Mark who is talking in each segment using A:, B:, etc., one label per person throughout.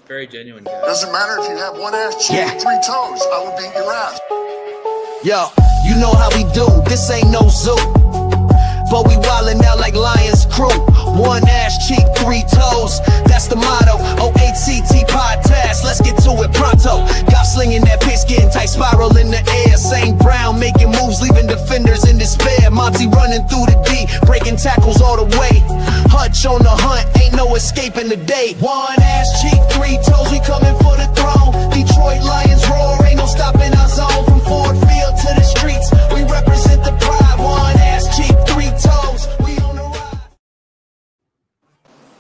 A: Very genuine guy.
B: Doesn't matter if you have one ass cheek and 3 toes. I will beat your ass.
C: Yo, you know how we do. This ain't no zoo, but we wildin' out like Lions crew. One ass cheek, 3 toes. That's the motto. OAC3T podcast. Let's get to it pronto. Got slinging that pitch, getting tight, spiral in the air. St. Brown making moves, leaving defenders in despair. Monty running through the D, breaking tackles all the way. Hutch on the hunt, ain't no escaping the day. One ass cheek, 3 toes. We coming for the throne. Detroit Lions roar, ain't no stopping our zone. From Ford Field to the streets, we represent the pride. One ass cheek, 3 toes. We on the ride.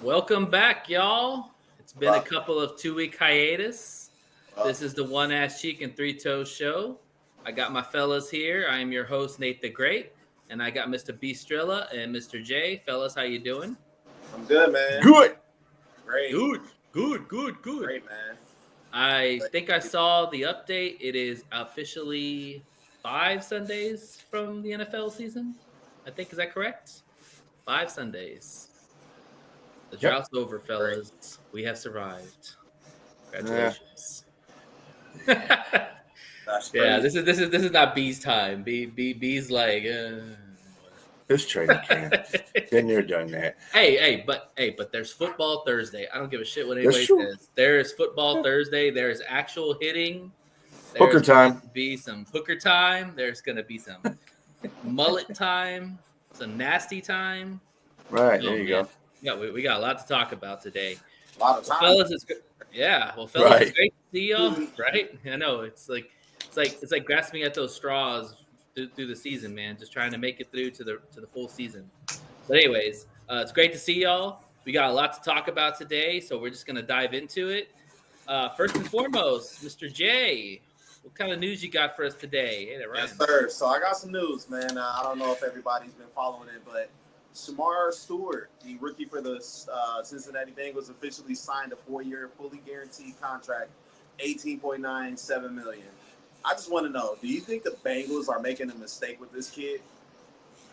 A: Welcome back, y'all. It's been a couple of 2-week hiatus. This is the One Ass Cheek and 3 Toes show. I got my fellas here. I am your host, Nate the Great, and I got Mr. B. TRILLA and Mr. J. Fellas, how you doing?
D: I'm good, man.
E: Good.
D: Great.
A: Good.
D: Great, man.
A: I think I saw the update. It is officially 5 Sundays from the NFL season. I think, is that correct? 5 Sundays. The drought's over, fellas. Great. We have survived. Congratulations. Yeah, this is not B's time. B's like
E: This training camp. Then you're done that.
A: But there's football Thursday. I don't give a shit what anybody says. There is football Thursday. There is actual hitting.
E: Hooker time.
A: Be some hooker time. There's gonna be some mullet time. Some nasty time.
E: Right, there you go.
A: Yeah, we got a lot to talk about today.
D: A lot of time.
A: Fellas, it's great to see y'all. Right? I know it's like grasping at those straws through the season, man. Just trying to make it through to the full season. But anyways, it's great to see y'all. We got a lot to talk about today, so we're just gonna dive into it. First and foremost, Mr. J, what kind of news you got for us today?
D: Yes, sir. So I got some news, man. I don't know if everybody's been following it, but Shamar Stewart, the rookie for the Cincinnati Bengals, officially signed a 4-year, fully guaranteed contract, $18.97 million. I just want to know, do you think the Bengals are making a mistake with this kid?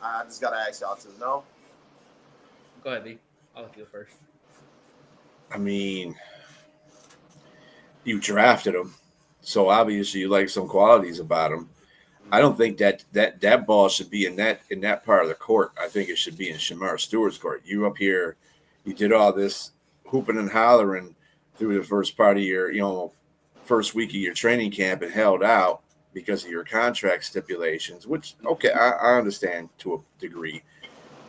D: I just got to ask y'all to know.
A: Go ahead, B. I'll let you go first.
E: I mean, you drafted him, so obviously you like some qualities about him. I don't think that ball should be in that part of the court. I think it should be in Shamar Stewart's court. You up here, you did all this hooping and hollering through the first part of your, first week of your training camp and held out because of your contract stipulations, which, okay, I understand to a degree.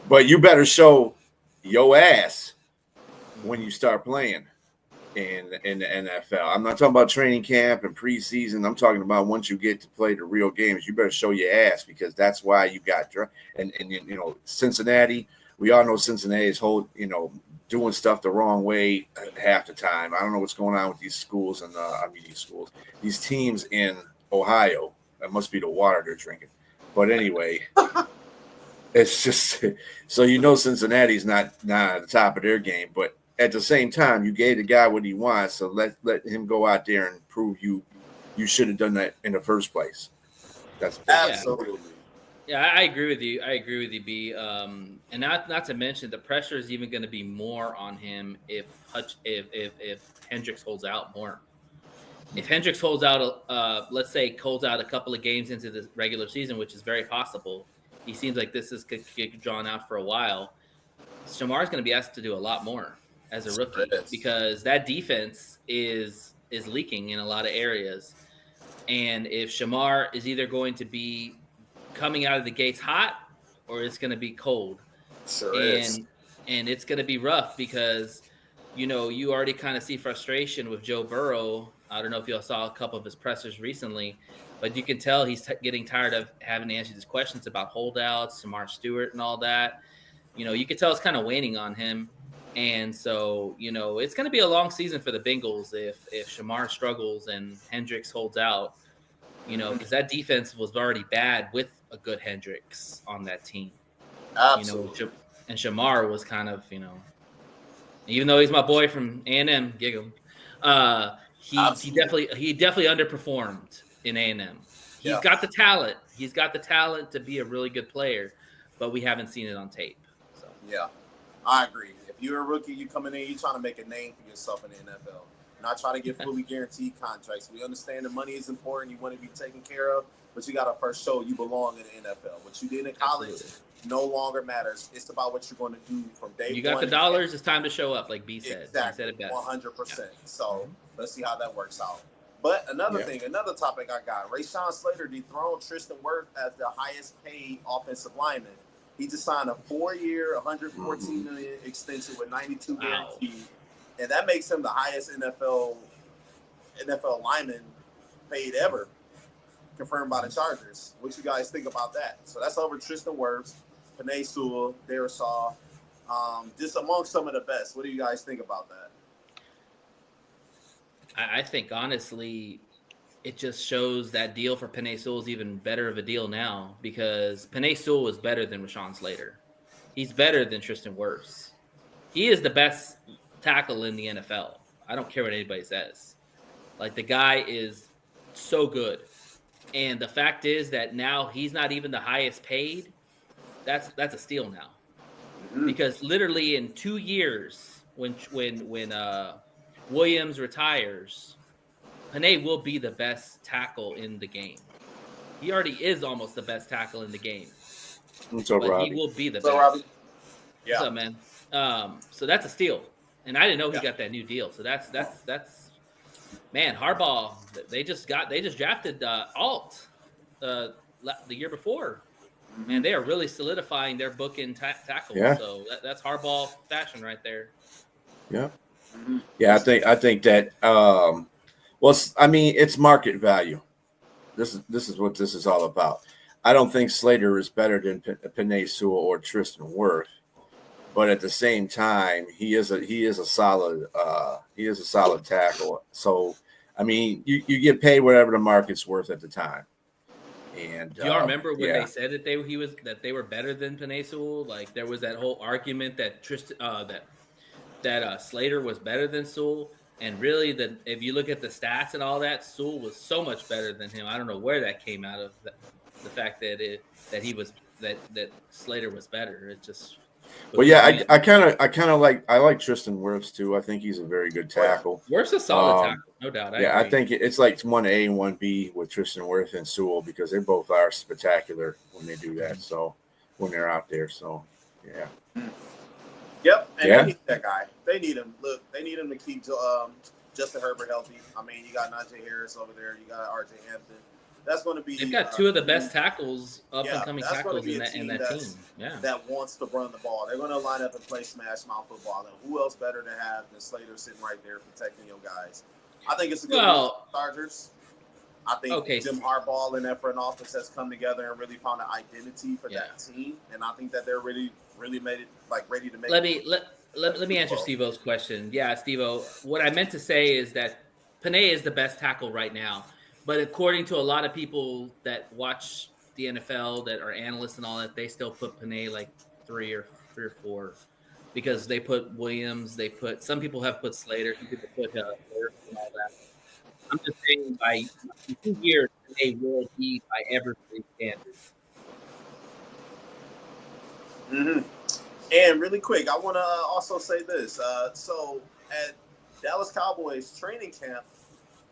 E: But you better show your ass when you start playing in the NFL. I'm not talking about training camp and preseason. I'm talking about once you get to play the real games, you better show your ass because that's why you got and Cincinnati. We all know Cincinnati is doing stuff the wrong way half the time. I don't know what's going on with these schools and these teams in Ohio. That must be the water they're drinking. But anyway, it's just so Cincinnati's not at the top of their game, but at the same time, you gave the guy what he wants, so let him go out there and prove you should have done that in the first place. That's
D: absolutely.
A: Yeah, I agree with you. B. And not to mention the pressure is even going to be more on him if Hendricks holds out more. If Hendricks holds out, let's say holds out a couple of games into the regular season, which is very possible. He seems like this is could get drawn out for a while. Shamar's going to be asked to do a lot more as a rookie because that defense is leaking in a lot of areas. And if Shamar is either going to be coming out of the gates hot or it's going to be cold. And it's going to be rough because, you already kind of see frustration with Joe Burrow. I don't know if y'all saw a couple of his pressers recently, but you can tell he's getting tired of having to answer these questions about holdouts, Shamar Stewart and all that. You can tell it's kind of waning on him. And so, it's going to be a long season for the Bengals if Shamar struggles and Hendricks holds out, because that defense was already bad with a good Hendricks on that team.
D: Absolutely.
A: And Shamar was kind of, even though he's my boy from A&M, gig him, he definitely underperformed in A&M. He's got the talent. He's got the talent to be a really good player, but we haven't seen it on tape.
D: Yeah, I agree. If you're a rookie, you coming in, you're trying to make a name for yourself in the NFL. not try to get fully guaranteed contracts. We understand the money is important. You want to be taken care of, but you got to first show you belong in the NFL. What you did in college no longer matters. It's about what you're going to do from day one.
A: You got the dollars. It's time to show up, like B said.
D: Exactly.
A: He said it best.
D: 100%. Yeah. So let's see how that works out. But another topic I got, Rashawn Slater dethroned Tristan Wirfs as the highest paid offensive lineman. He just signed a 4-year, $114 million extension with 92 guaranteed, and that makes him the highest NFL lineman paid ever, confirmed by the Chargers. What you guys think about that? So that's over Tristan Wirfs, Penei Sewell, Darisaw, just among some of the best. What do you guys think about that?
A: I think, honestly, it just shows that deal for Penei Sewell is even better of a deal now, because Penei Sewell is better than Rashawn Slater. He's better than Tristan Wirfs. He is the best tackle in the NFL. I don't care what anybody says. Like, the guy is so good. And the fact is that now he's not even the highest paid. That's a steal now. Mm-hmm. Because literally in 2 years, when Williams retires, Penei will be the best tackle in the game. He already is almost the best tackle in the game.
E: So Robbie.
A: He will be the
D: best.
A: Robbie.
D: Yeah.
A: What's up, man? So that's a steal. And I didn't know he got that new deal. So that's man, Harbaugh, they just drafted Alt the year before. And they are really solidifying their book in tackle. Yeah. So that's Harbaugh fashion right there.
E: Yeah. Yeah, I think that it's market value. This is what this is all about. I don't think Slater is better than Penei Sewell or Tristan Wirfs, but at the same time, he is a solid tackle. So, I mean, you get paid whatever the market's worth at the time. And
A: do y'all remember when they said that they were better than Penei Sewell? Like, there was that whole argument that Slater was better than Sewell, and really, if you look at the stats and all that, Sewell was so much better than him. I don't know where that came out of, the fact that Slater was better. It just
E: I kind of like Tristan Wirfs too. I think he's a very good tackle.
A: Wirfs a solid tackle, no doubt.
E: I think it's like 1A and 1B with Tristan Wirfs and Sewell, because they both are spectacular when they do that. So when they're out there, so yeah.
D: Yep, and they need that guy. They need him. Look, they need him to keep Justin Herbert healthy. I mean, you got Najee Harris over there. You got R.J. Hampton. That's going to be.
A: They've got two of the best tackles, up and coming tackles in that team. Yeah,
D: that wants to run the ball. They're going to line up and play smash mouth football. And who else better to have than Slater sitting right there protecting your guys? I think it's a good move for the Chargers. I think Jim Harbaugh and that front office has come together and really found an identity for that team, and I think that they're really made it ready to make.
A: Let me answer Steve-O's question. Yeah, Steve-O, what I meant to say is that Penei is the best tackle right now, but according to a lot of people that watch the NFL, that are analysts and all that, they still put Penei like 3 or 4, because they put Williams, some people have put Slater, some people put Wirfs and all that. I'm just saying, by 2 years, Penei will be by everybody's standards.
D: Mm-hmm. And really quick, I want to also say this. So at Dallas Cowboys training camp,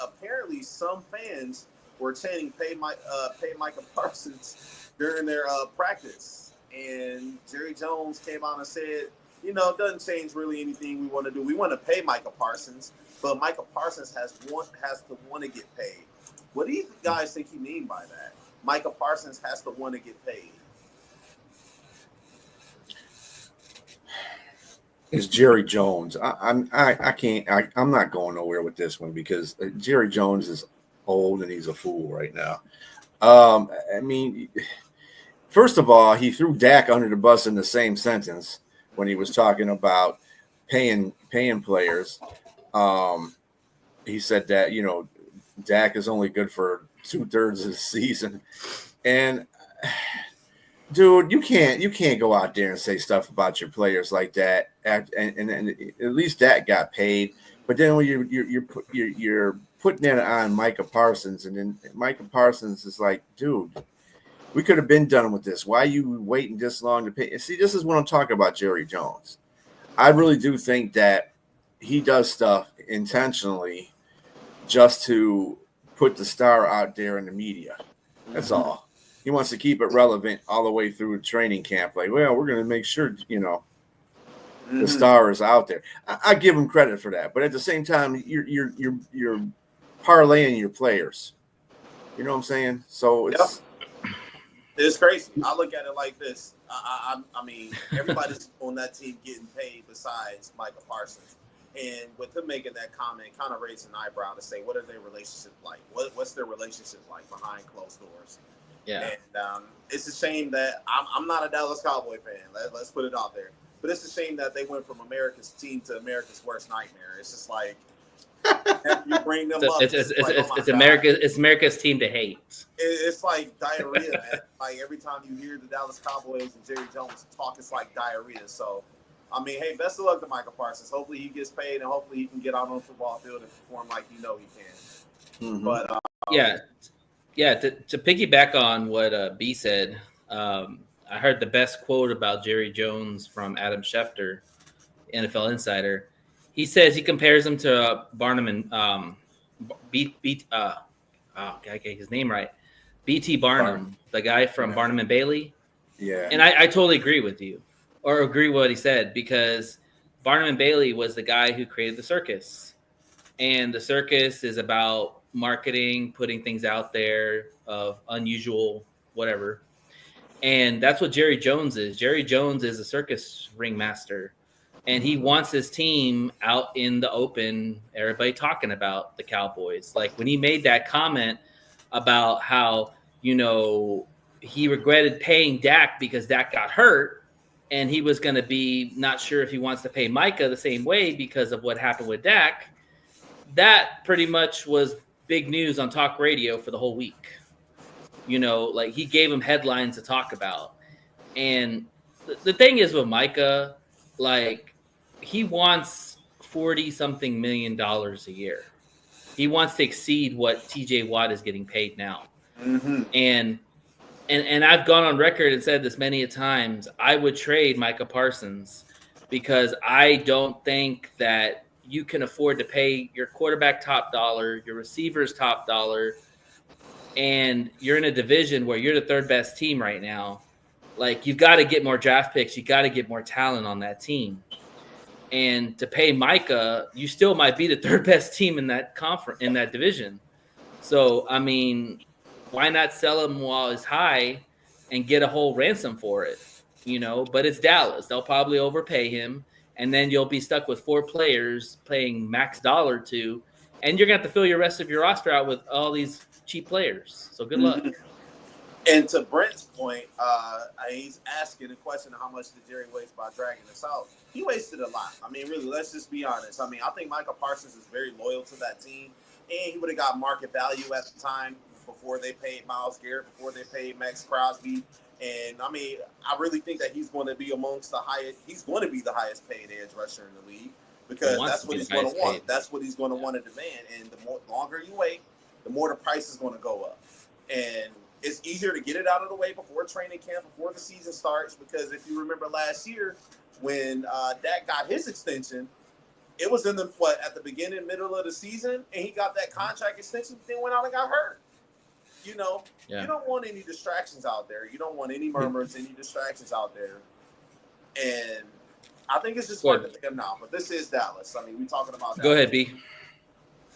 D: apparently some fans were chanting "Pay Micah Parsons" during their practice, and Jerry Jones came out and said, it doesn't change really anything we want to do. We want to pay Micah Parsons, but Micah Parsons has to want to get paid. What do you guys think he mean by that? Micah Parsons has to want to get paid.
E: It's Jerry Jones. I'm not going nowhere with this one, because Jerry Jones is old and he's a fool right now. I mean, first of all, he threw Dak under the bus in the same sentence when he was talking about paying players. He said that, Dak is only good for 2/3 of the season. And dude, you can't go out there and say stuff about your players like that. And at least Dak got paid. But then when you're putting it on Micah Parsons, and then Micah Parsons is like, dude, we could have been done with this. Why are you waiting this long to pay? See, this is what I'm talking about, Jerry Jones. I really do think that he does stuff intentionally just to put the star out there in the media. That's all. He wants to keep it relevant all the way through training camp. Like, well, we're going to make sure, the star is out there. I give him credit for that, but at the same time, you're parlaying your players. You know what I'm saying? So
D: it's crazy. I look at it like this. I mean, everybody's on that team getting paid besides Micah Parsons. And with him making that comment, kind of raised an eyebrow to say, what are their relationships like? What's their relationship like behind closed doors?
A: Yeah.
D: And it's a shame that I'm not a Dallas Cowboy fan. Let's put it out there. But it's a shame that they went from America's team to America's worst nightmare. It's just like, you bring them up.
A: It's America's team to hate.
D: It's like diarrhea, man. Like every time you hear the Dallas Cowboys and Jerry Jones talk, it's like diarrhea. So, I mean, hey, best of luck to Micah Parsons. Hopefully he gets paid and hopefully he can get out on the football field and perform like he can. Mm-hmm. But
A: to piggyback on what B said, I heard the best quote about Jerry Jones from Adam Schefter, NFL Insider. He says he compares him to Barnum and I get his name right. B.T. Barnum, the guy from Barnum and Bailey.
E: Yeah.
A: And I totally agree with you, or agree with what he said, because Barnum and Bailey was the guy who created the circus. And the circus is about marketing, putting things out there of unusual whatever. And that's what Jerry Jones is. Jerry Jones is a circus ringmaster. And he wants his team out in the open, everybody talking about the Cowboys. Like when he made that comment about how, he regretted paying Dak because Dak got hurt, and he was going to be not sure if he wants to pay Micah the same way because of what happened with Dak. That pretty much was big news on talk radio for the whole week. Like he gave him headlines to talk about. And the thing is with Micah, like he wants $40-something million a year. He wants to exceed what TJ Watt is getting paid now. Mm-hmm. And I've gone on record and said this many a times, I would trade Micah Parsons because I don't think that you can afford to pay your quarterback top dollar, your receivers top dollar, and you're in a division where you're the third best team right now. Like you've got to get more draft picks. You got to get more talent on that team. And to pay Micah, you still might be the third best team in that conference, in that division. So, I mean, why not sell him while he's high and get a whole ransom for it? But it's Dallas. They'll probably overpay him. And then you'll be stuck with 4 players paying max dollar to, and you're going to have to fill your rest of your roster out with all these cheap players. So good luck.
D: And to Brent's point, he's asking a question of how much did Jerry waste by dragging us out. He wasted a lot. I mean, really, let's just be honest. I mean, I think Micah Parsons is very loyal to that team, and he would have got market value at the time before they paid Myles Garrett, before they paid Max Crosby. And, I mean, I really think that he's going to be amongst the highest – he's going to be the highest paid edge rusher in the league because that's what he's going to want. That's what he's going to want to demand. And the longer you wait, the more the price is going to go up. And it's easier to get it out of the way before training camp, before the season starts, because if you remember last year when Dak got his extension, it was at the beginning, middle of the season, and he got that contract extension, then went out and got hurt. You don't want any distractions out there. You don't want any murmurs, any distractions out there. And I think it's just hard to pick him now. But this is Dallas. I mean, we're talking about Dallas.
A: Go ahead, B.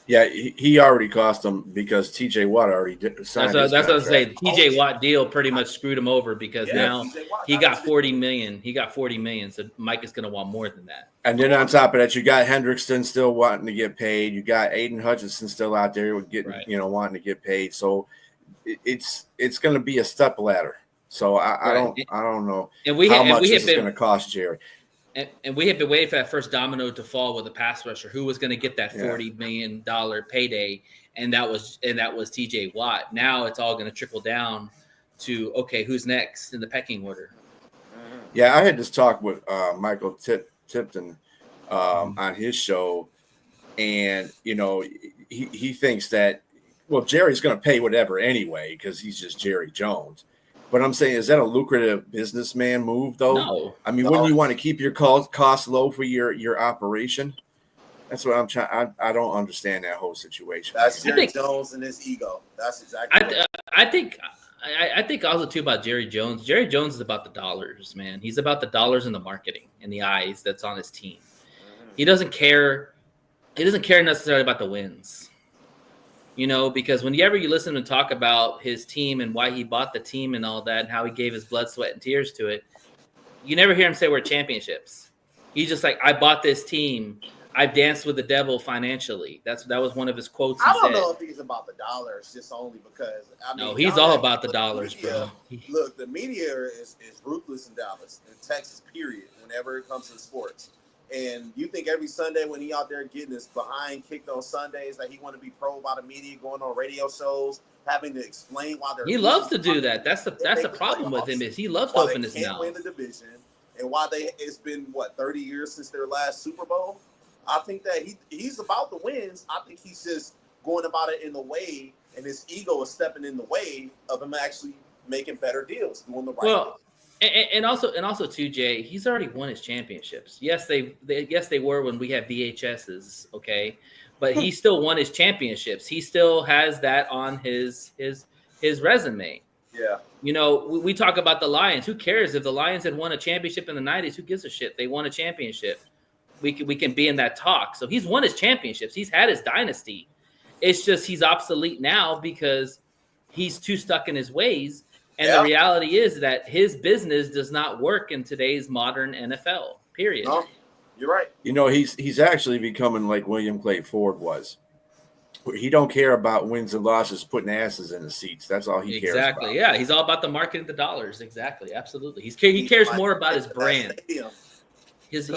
E: Yeah, he already cost him because TJ Watt already signed. That's
A: what I was saying. TJ Watt deal pretty much screwed him over because now he got $40 million. He got $40 million. So Mike is going to want more than that.
E: And then on top of that, you got Hendrickson still wanting to get paid. You got Aiden Hutchinson still out there wanting to get paid. So it's going to be a step ladder. So I don't know how much this is going to cost Jerry.
A: And we have been waiting for that first domino to fall with a pass rusher who was going to get that $40 million payday, and that was TJ Watt. Now it's all going to trickle down to who's next in the pecking order.
E: Yeah, I had this talk with Michael Tipton on his show, and he thinks that Jerry's going to pay whatever anyway because he's just Jerry Jones. But I'm saying, is that a lucrative businessman move, though?
A: No.
E: I mean, wouldn't you want to keep your costs low for your operation? That's what I'm trying. I don't understand that whole situation.
D: That's Jerry Jones and his ego. That's exactly.
A: I think also too about Jerry Jones. Jerry Jones is about the dollars, man. He's about the dollars and the marketing and the eyes that's on his team. He doesn't care. He doesn't care necessarily about the wins. You know, because whenever you listen to him talk about his team and why he bought the team and all that, and how he gave his blood, sweat, and tears to it, you never hear him say we're championships. He's just like, I bought this team. I've danced with the devil financially. That was one of his quotes.
D: I don't know if he's about the dollars, just only because
A: no, he's all about the dollars, bro.
D: Look, the media is ruthless in Dallas, in Texas, period. Whenever it comes to sports, and you think every Sunday when he out there getting his behind kicked on Sundays that he want to be probed by the media, going on radio shows, having to explain why they're.
A: He loves to do that. That's the problem with him is he loves to open his mouth.
D: Can't win the division, and why it's been 30 years since their last Super Bowl. I think that he's about the wins. I think he's just going about it in the way, and his ego is stepping in the way of him actually making better deals, doing the right thing.
A: And also too, Jay, he's already won his championships. Yes, they were when we had VHSs, okay, but he still won his championships. He still has that on his resume.
D: Yeah.
A: You know, we talk about the Lions. Who cares if the Lions had won a championship in the 90s? Who gives a shit? They won a championship. We can be in that talk. So he's won his championships. He's had his dynasty. It's just he's obsolete now because he's too stuck in his ways. And the reality is that his business does not work in today's modern NFL, period.
D: No, you're right.
E: You know, he's actually becoming like William Clay Ford was. He don't care about wins and losses, putting asses in the seats. That's all he cares about.
A: Exactly. Yeah, he's all about the marketing, the dollars. Exactly. Absolutely. He cares more about his brand. He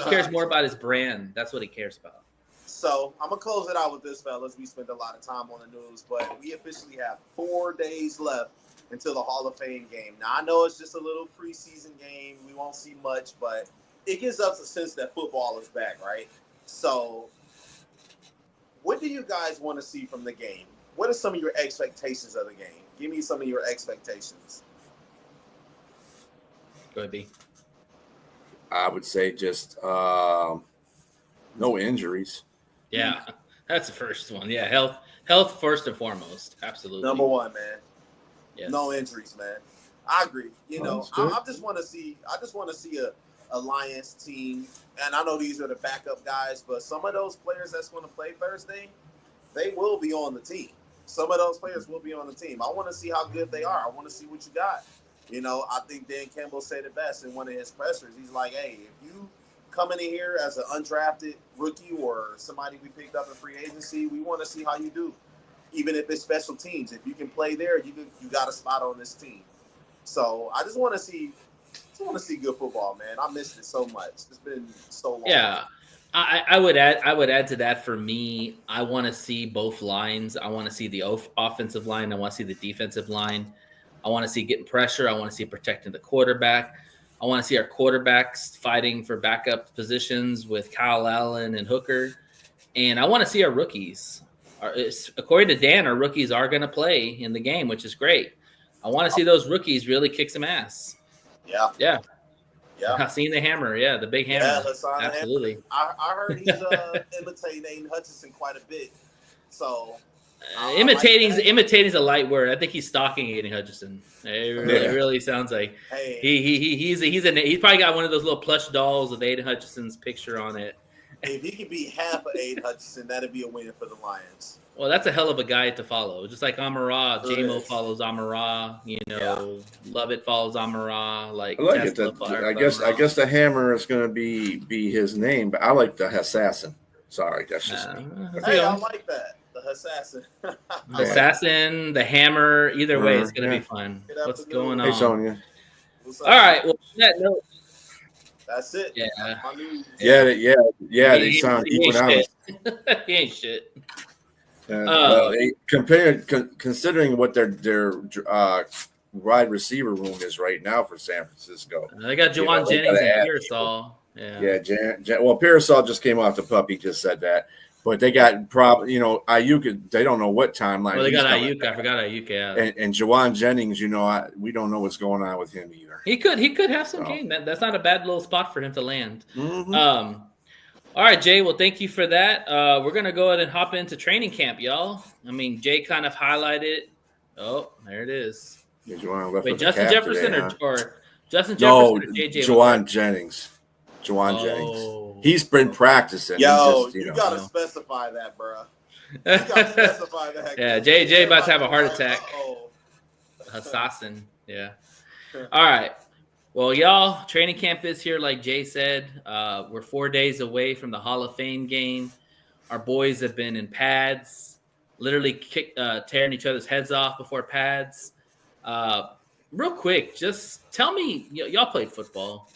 A: cares more about his brand. That's what he cares about.
D: So I'm going to close it out with this, fellas. We spent a lot of time on the news, but we officially have 4 days left until the Hall of Fame game. Now, I know it's just a little preseason game. We won't see much, but it gives us a sense that football is back, right? So what do you guys want to see from the game? What are some of your expectations of the game? Give me some of your expectations.
A: Go ahead, B.
E: I would say just no injuries.
A: Yeah, that's the first one. Yeah, health first and foremost. Absolutely.
D: Number one, man.
A: Yes.
D: No injuries, man. I agree. You know, I just want to see a Lions team, and I know these are the backup guys, but some of those players that's going to play Thursday, they will be on the team. Some of those players will be on the team. I want to see how good they are. I want to see what you got. You know, I think Dan Campbell said it best in one of his pressers. He's like, hey, if you coming in here as an undrafted rookie or somebody we picked up in free agency, we want to see how you do. Even if it's special teams. If you can play there, you got a spot on this team. So I just want to see good football, man. I missed it so much. It's been so long.
A: Yeah. I would add to that. For me, I want to see both lines. I want to see the offensive line. I want to see the defensive line. I want to see getting pressure. I want to see protecting the quarterback. I want to see our quarterbacks fighting for backup positions with Kyle Allen and Hooker. And I want to see our rookies. According to Dan, our rookies are going to play in the game, which is great. I want to see those rookies really kick some ass. Yeah. I've seen the hammer. Yeah, the big hammer.
D: Yeah, Hassan
A: absolutely.
D: Hammer. I heard he's imitating Aiden Hutchinson quite a bit. So
A: imitating is a light word. I think he's stalking Aiden Hutchinson. It really sounds like he's probably got one of those little plush dolls with Aiden Hutchinson's picture on it.
D: If he could be half of Aiden Hutchinson, that'd be a win for the Lions.
A: Well, that's a hell of a guy to follow. Just like Amon-Ra, J-Mo follows Amon-Ra. You know, Lovett follows Amon-Ra. Like
E: I like it. I guess the hammer is going to be his name, but I like the assassin. Sorry, that's just me.
D: Hey, I like that. The assassin.
A: The assassin, the hammer. Either way, it's going to be fun. What's going on?
E: Hey, Sonia.
A: All right. Well, on that note.
D: That's it.
E: Yeah. They sound even out.
A: He ain't shit.
E: Well, considering what their wide receiver room is right now for San Francisco,
A: they got Juwan Jennings and Pearsall.
E: Well, Pearsall just came off the pup. He just said that, but they got Ayuk. They don't know what timeline.
A: Well, they got Ayuk. I forgot Ayuk. Yeah,
E: and Juwan Jennings. We don't know what's going on with him either.
A: He could have some game. That's not a bad little spot for him to land.
E: Mm-hmm.
A: All right, Jay. Well, thank you for that. We're gonna go ahead and hop into training camp, y'all. I mean, Jay kind of highlighted. Oh, there it is. Wait, Justin Jefferson
E: today,
A: or Justin
E: no,
A: Jefferson or JJ
E: Juwan Jennings. Juwan Jennings. He's been practicing.
D: Yo,
E: you
D: gotta specify that, bro. You gotta specify that.
A: Yeah, JJ about to have a heart attack. Assassin. Yeah. All right. Well, y'all, training camp is here, like Jay said. We're 4 days away from the Hall of Fame game. Our boys have been in pads, literally tearing each other's heads off before pads. Real quick, just tell me, y'all played football.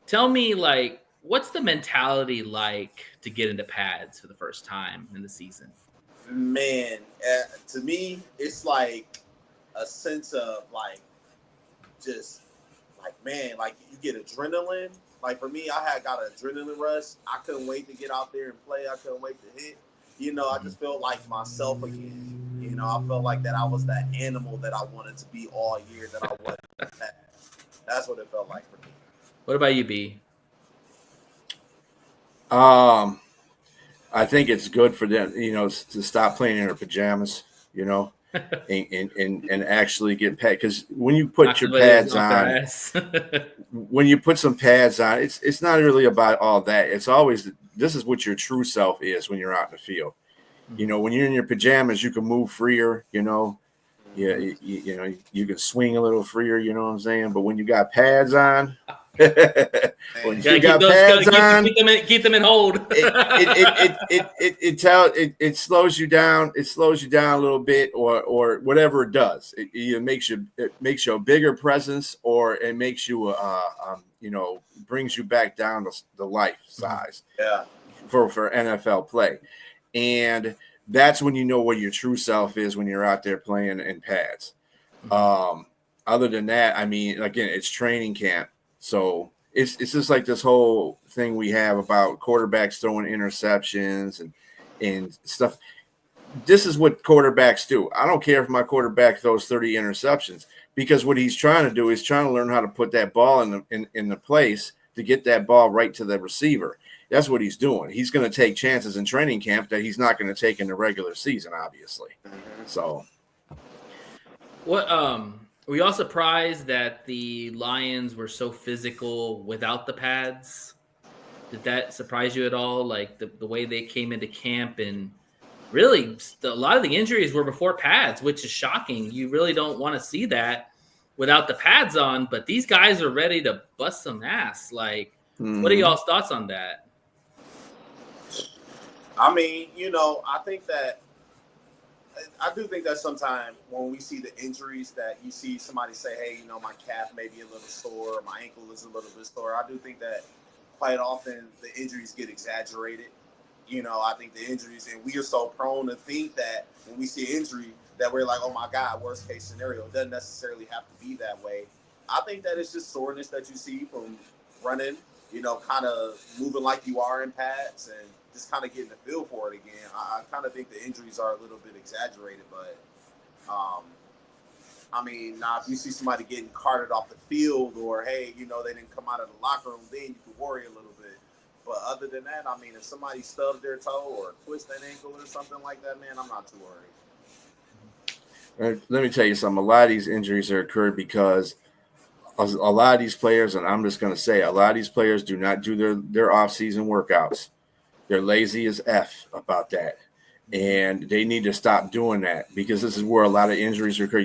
A: Tell me, like, what's the mentality like to get into pads for the first time in the season?
D: Man, to me, it's like a sense of like, just like, man, like you get adrenaline. Like for me, I got an adrenaline rush. I couldn't wait to get out there and play. I couldn't wait to hit. I just felt like myself again. I felt like that I was that animal that I wanted to be all year that I wasn't. That's what it felt like for me.
A: What about you, B?
E: I think it's good for them, to stop playing in their pajamas, and actually get paid. Because when you put your pads on, when you put some pads on, it's not really about all that. It's always this is what your true self is when you're out in the field. When you're in your pajamas, you can move freer. Yeah, you can swing a little freer. You know what I'm saying? But when you got pads on. When you got pads on,
A: keep them in hold.
E: It slows you down. It slows you down a little bit, or whatever it does. It makes you a bigger presence, or it makes you brings you back down to the life size.
D: Yeah.
E: For NFL play, and that's when you know what your true self is when you're out there playing in pads. Other than that, I mean, again, it's training camp. So it's just like this whole thing we have about quarterbacks throwing interceptions and stuff. This is what quarterbacks do. I don't care if my quarterback throws 30 interceptions, because what he's trying to do is trying to learn how to put that ball in the place to get that ball right to the receiver. That's what he's doing. He's going to take chances in training camp that he's not going to take in the regular season, obviously. So
A: what were you all surprised that the Lions were so physical without the pads? Did that surprise you at all? Like the way they came into camp, and really a lot of the injuries were before pads, which is shocking. You really don't want to see that without the pads on, but these guys are ready to bust some ass. Like, what are y'all's thoughts on that?
D: I mean, I do think that sometimes when we see the injuries that you see somebody say, hey, my calf may be a little sore, or my ankle is a little bit sore. I do think that quite often the injuries get exaggerated. I think the injuries, and we are so prone to think that when we see injury that we're like, oh my God, worst case scenario. It doesn't necessarily have to be that way. I think that it's just soreness that you see from running, kind of moving like you are in pads and just kind of getting the feel for it again. I kind of think the injuries are a little bit exaggerated, but I mean, now if you see somebody getting carted off the field, or hey, they didn't come out of the locker room, then you could worry a little bit. But other than that, I mean, if somebody stubbed their toe or twisted an ankle or something like that, man, I'm not too worried.
E: Let me tell you something. A lot of these injuries are occurred because a lot of these players, and I'm just going to say, a lot of these players do not do their off-season workouts. They're lazy as F about that. And they need to stop doing that, because this is where a lot of injuries occur.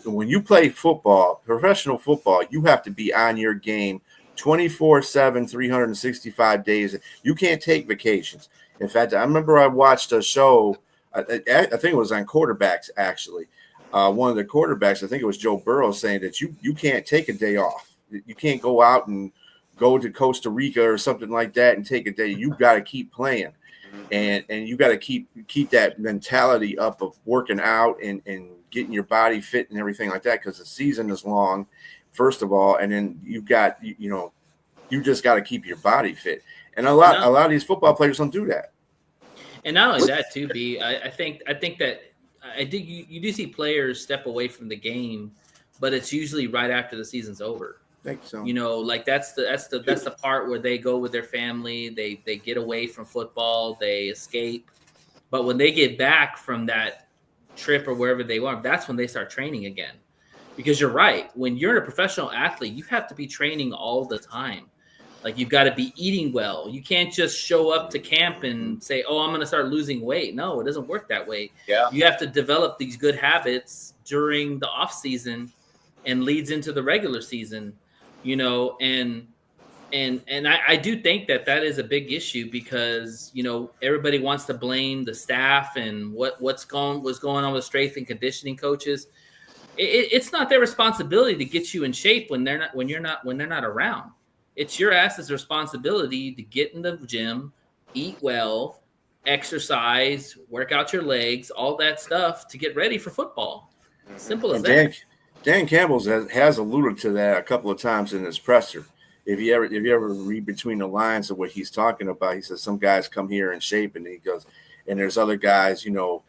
E: When you play football, professional football, you have to be on your game 24/7, 365 days. You can't take vacations. In fact, I remember I watched a show, I think it was on quarterbacks, actually. One of the quarterbacks, I think it was Joe Burrow, saying that you can't take a day off. You can't go out and go to Costa Rica or something like that and take a day. You got to keep playing, and you got to keep that mentality up of working out and getting your body fit and everything like that, because the season is long, first of all, and then you just got to keep your body fit. And a lot of these football players don't do that.
A: And not only that, too, B. I think that you do see players step away from the game, but it's usually right after the season's over.
E: Think so.
A: You know, like that's the part where they go with their family, they get away from football, they escape. But when they get back from that trip or wherever they are, that's when they start training again. Because you're right, when you're a professional athlete, you have to be training all the time. Like you've got to be eating well. You can't just show up to camp and say, "Oh, I'm going to start losing weight." No, it doesn't work that way.
D: Yeah.
A: You have to develop these good habits during the off season and leads into the regular season, you know, and I do think that is a big issue because, you know, everybody wants to blame the staff and what's going on with strength and conditioning coaches. It's not their responsibility to get you in shape when they're not around. It's your ass's responsibility to get in the gym, eat well, exercise, work out your legs, all that stuff to get ready for football. Simple as that.
E: Dan Campbell has alluded to that a couple of times in his presser. If you ever read between the lines of what he's talking about, he says some guys come here in shape, and he goes, and there's other guys, you know,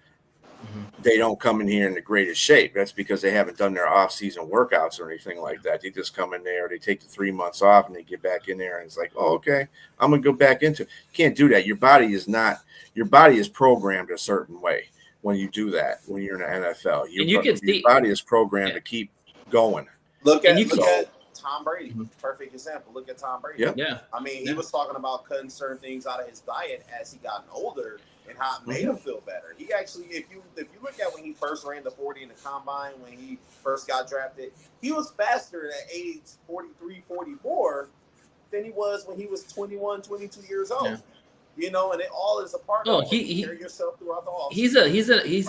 E: they don't come in here in the greatest shape. That's because they haven't done their off-season workouts or anything like that. They just come in there, they take the 3 months off, and they get back in there, and it's like, oh, okay, I'm gonna go back into it. You can't do that. Your body is programmed a certain way when you do that. When you're in the NFL, your body is programmed to keep going.
D: Look at Tom Brady. Perfect example. Look at Tom Brady.
E: Yep.
A: Yeah.
D: I mean, he was talking about cutting certain things out of his diet as he got older and how it made him feel better. He actually, if you look at when he first ran the 40 in the combine, when he first got drafted, he was faster at age 43, 44 than he was when he was 21, 22 years old. Yeah. You know, and it all is a part of he carry yourself throughout the off.
A: He's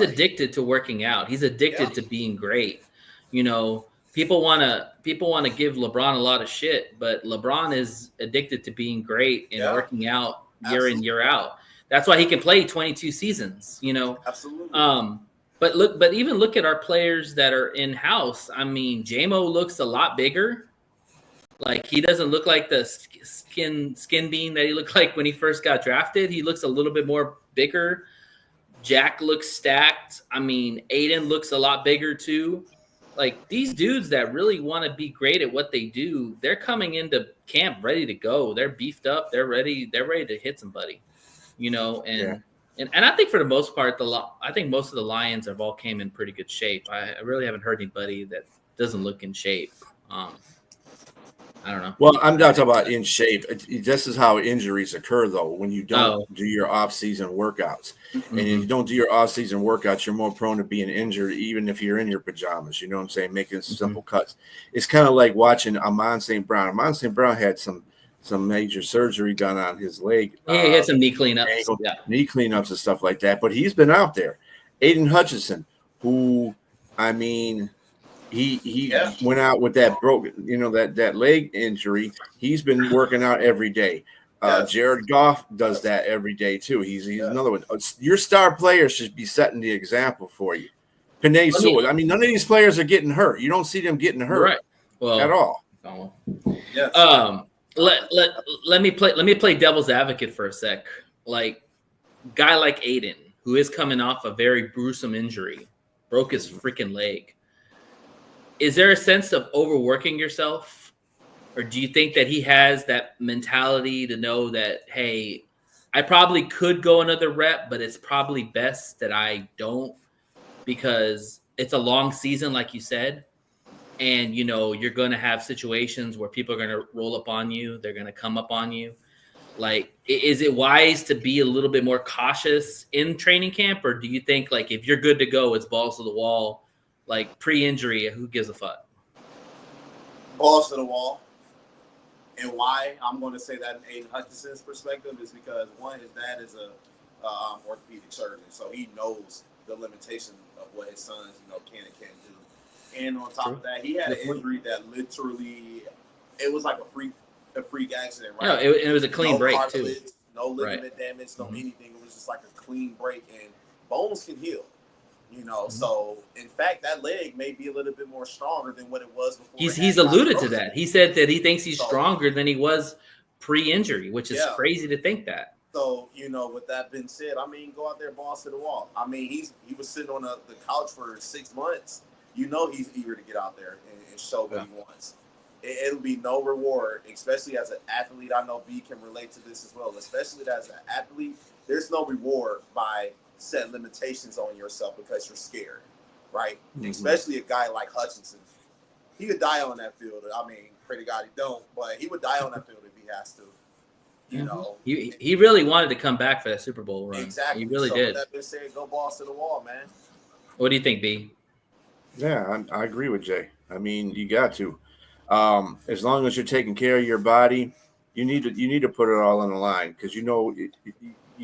A: addicted to working out. He's addicted to being great. You know, people want to give LeBron a lot of shit, but LeBron is addicted to being great and working out year in, year out. That's why he can play 22 seasons, you know.
D: Absolutely.
A: But even look at our players that are in house. I mean, J-Mo looks a lot bigger. Like he doesn't look like the skin bean that he looked like when he first got drafted. He looks a little bit more bigger. Jack looks stacked. I mean, Aiden looks a lot bigger too. Like these dudes that really want to be great at what they do, they're coming into camp ready to go. They're beefed up. They're ready to hit somebody, you know. And I think for the most part, I think most of the Lions have all came in pretty good shape. I really haven't heard anybody that doesn't look in shape. I don't know.
E: Well, I'm not talking about in shape. This is how injuries occur, though, when you don't do your off-season workouts. And if you don't do your off-season workouts, you're more prone to being injured, even if you're in your pajamas. You know what I'm saying? Making simple cuts. It's kind of like watching Amon St. Brown. Amon St. Brown had some major surgery done on his leg.
A: He had some knee cleanups.
E: Knee cleanups and stuff like that. But he's been out there. Aiden Hutchinson, who, I mean – He went out with that that leg injury. He's been working out every day. Jared Goff does that every day too. He's another one. Your star player should be setting the example for you. Penei Sewell. I mean, none of these players are getting hurt. You don't see them getting hurt at all.
A: Let me play devil's advocate for a sec. Like guy like Aiden, who is coming off a very gruesome injury, broke his freaking leg. Is there a sense of overworking yourself? Or do you think that he has that mentality to know that, hey, I probably could go another rep, but it's probably best that I don't because it's a long season, like you said. And, you know, you're going to have situations where people are going to roll up on you. They're going to come up on you. Like, is it wise to be a little bit more cautious in training camp? Or do you think, like, if you're good to go, it's balls to the wall? Like pre-injury, who gives a fuck?
D: Balls to the wall. And why I'm going to say that in Aiden Hutchinson's perspective is because, one, his dad is a orthopedic surgeon, so he knows the limitations of what his sons, can and can't do. And on top of that, he had an injury that literally, it was like a freak accident, right?
A: No, it was a clean break
D: cartilage, too. No ligament damage, no anything. It was just like a clean break, and bones can heal. So in fact, that leg may be a little bit more stronger than what it was before.
A: He's alluded to that. He said that he thinks he's stronger than he was pre-injury, which is crazy to think that.
D: So, with that being said, I mean, go out there, balls to the wall. I mean, he was sitting on the couch for 6 months. He's eager to get out there and show what he wants. it'll be no reward, especially as an athlete. I know B can relate to this as well. Especially as an athlete, there's no reward by setting limitations on yourself because you're scared, right? Mm-hmm. Especially a guy like Hutchinson. He could die on that field. I mean, pray to God he don't, but he would die on that field if he has to. You know,
A: he really wanted to come back for that Super Bowl run.
D: Exactly.
A: He really did.
D: That been said, go balls to the wall, man.
A: What do you think, B?
E: Yeah, I agree with Jay. I mean, you got to. As long as you're taking care of your body, you need to put it all on the line because you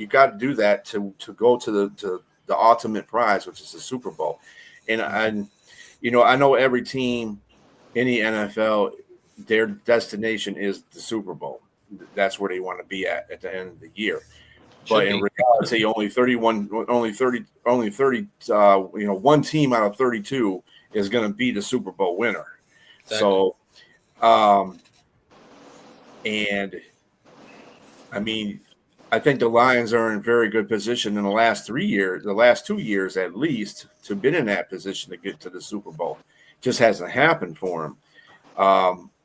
E: got to do that to go to the ultimate prize, which is the Super Bowl. And I know every team in the NFL, their destination is the Super Bowl. That's where they want to be at the end of the year. But in reality, only 30. One team out of 32 is going to be the Super Bowl winner. Exactly. So, and I mean, I think the Lions are in very good position in the last 2 years at least, to be in that position to get to the Super Bowl. Just hasn't happened for them.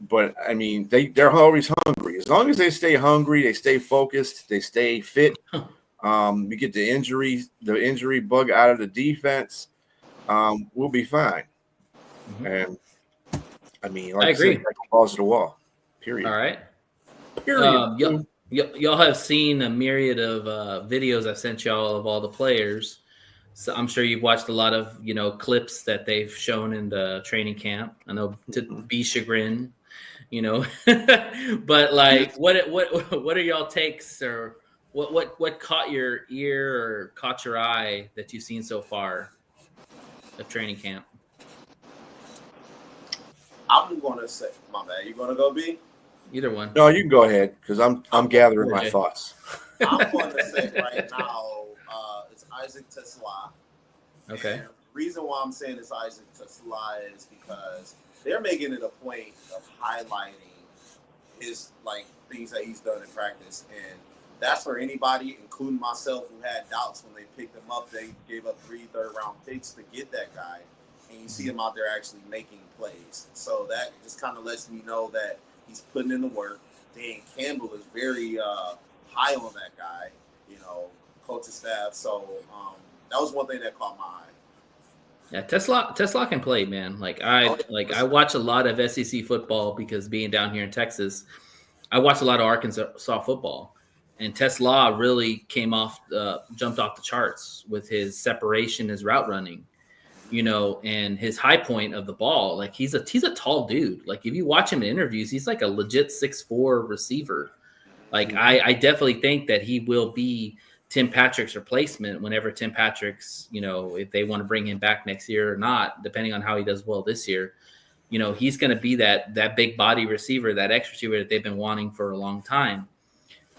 E: But I mean, they're always hungry. As long as they stay hungry, they stay focused, they stay fit. We get the injury bug out of the defense. We'll be fine. Mm-hmm. And I mean, like I agree. Said, balls to the wall. Period.
A: All right. Period. Y'all have seen a myriad of videos I've sent y'all of all the players. So I'm sure you've watched a lot of clips that they've shown in the training camp. I know to be chagrin, but like, what are y'all takes, or what caught your ear or caught your eye that you've seen so far of training camp?
D: I'm gonna say, my bad. You gonna go B?
A: Either one.
E: No, you can go ahead because I'm gathering my thoughts.
D: I'm gonna say right now, it's Isaac TRILLA.
A: Okay.
D: And the reason why I'm saying it's Isaac TRILLA is because they're making it a point of highlighting his things that he's done in practice, and that's for anybody, including myself, who had doubts when they picked him up. They gave up 3 third-round picks to get that guy, and you see him out there actually making plays. So that just kind of lets me know that he's putting in the work. Dan Campbell is very high on that guy, coaching staff. So that was one thing that caught my eye.
A: Yeah, TRILLA can play, man. I watch a lot of SEC football because being down here in Texas, I watch a lot of Arkansas football, and TRILLA really jumped off the charts with his separation, his route running, and his high point of the ball. Like he's a tall dude. Like if you watch him in interviews, he's like a legit 6'4" receiver. Like I definitely think that he will be Tim Patrick's replacement whenever Tim Patrick's, if they want to bring him back next year or not, depending on how he does well this year, he's going to be that big body receiver, that X receiver that they've been wanting for a long time.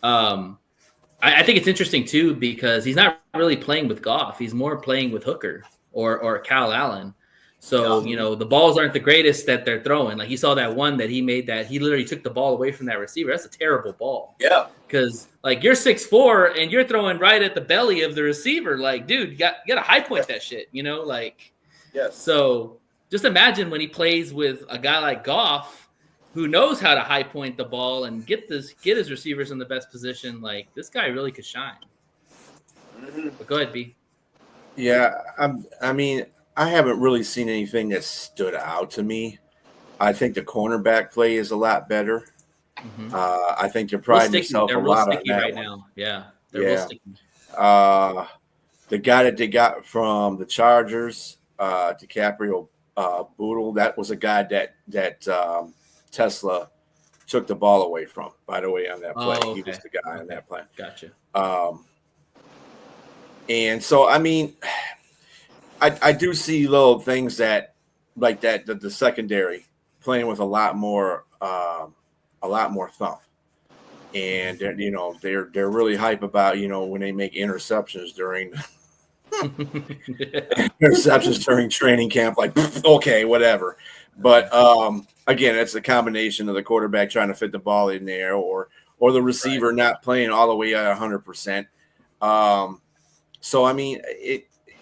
A: I think it's interesting too, because he's not really playing with Goff. He's more playing with Hooker or Kyle Allen. So, the balls aren't the greatest that they're throwing. Like you saw that one that he made that he literally took the ball away from that receiver. That's a terrible ball.
D: Yeah.
A: Because you're 6'4" and you're throwing right at the belly of the receiver. Like, dude, you got to high point that shit,
D: Yes.
A: So just imagine when he plays with a guy like Goff, who knows how to high point the ball and get his receivers in the best position. Like this guy really could shine. Mm-hmm. But go ahead, B.
E: Yeah, I haven't really seen anything that stood out to me. I think the cornerback play is a lot better. Mm-hmm. I think they're priding themselves a lot on that right now.
A: Yeah, they're real sticky.
E: The guy that they got from the Chargers, DiCaprio Boodle, that was a guy that Tesla took the ball away from, by the way, on that play. Oh, okay. He was the guy on that play.
A: Gotcha.
E: And so, I do see little things that the secondary playing with a lot more thump, and they're really hype about when they make interceptions during training camp. Like okay, whatever. But again, it's a combination of the quarterback trying to fit the ball in there, or the receiver not playing all the way at 100%. So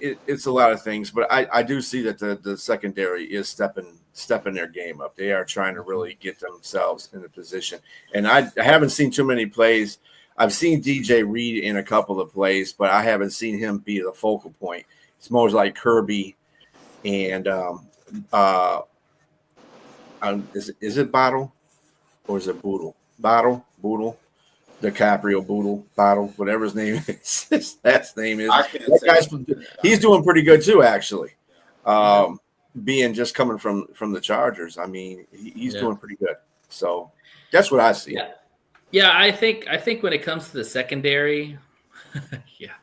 E: it's a lot of things, but I do see that the secondary is stepping their game up. They are trying to really get themselves in the position. And I haven't seen too many plays. I've seen DJ Reed in a couple of plays, but I haven't seen him be the focal point. It's more like Kirby and is it Bottle or is it Boodle? Boodle, DiCaprio, Boodle, Bottle, whatever his name is. His last name is. That guy's he's doing pretty good too, actually. Being just coming from the Chargers, I mean, he's doing pretty good. So that's what I see.
A: Yeah, I think when it comes to the secondary,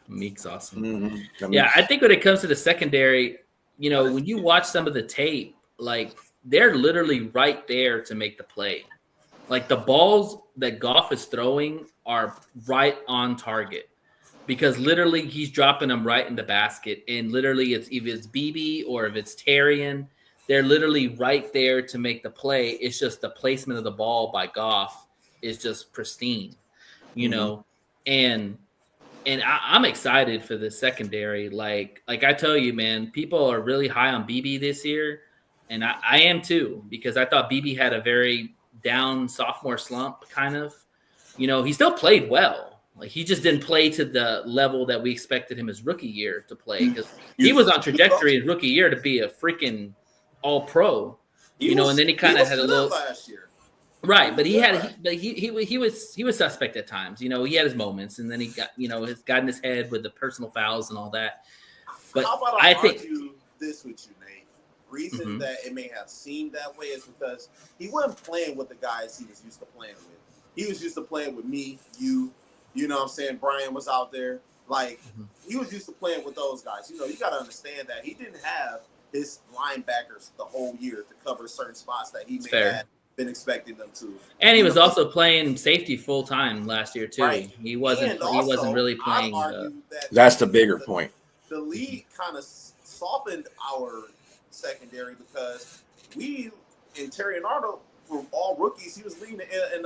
A: Meek's awesome.
E: Mm-hmm.
A: I think when it comes to the secondary, you know, when you watch some of the tape, like they're literally right there to make the play. Like the balls that Goff is throwing are right on target because literally he's dropping them right in the basket. And literally if it's BB or if it's Terrian, they're literally right there to make the play. It's just the placement of the ball by Goff is just pristine, you know? And I'm excited for the secondary. Like I tell you, man, people are really high on BB this year. And I am too, because I thought BB had a very down sophomore slump kind of. You know, he still played well. Like he just didn't play to the level that we expected him his rookie year to play because he was on trajectory his rookie year to be a freaking all pro. You know, and then he kind of had a little
D: last year.
A: Right, but he was suspect at times. You know, he had his moments, and then he got got in his head with the personal fouls and all that. But
D: how about I think argue this with you, Nate? Reason that it may have seemed that way is because he wasn't playing with the guys he was used to playing with. He was used to playing with me, you know what I'm saying? Brian was out there. Like, he was used to playing with those guys. You know, you got to understand that he didn't have his linebackers the whole year to cover certain spots that he may have been expecting them to.
A: And he was also playing safety full time last year too. Right. He wasn't really playing.
E: That's the bigger point.
D: The league kind of softened our secondary because we in Terry and Arnold were all rookies. He was leading in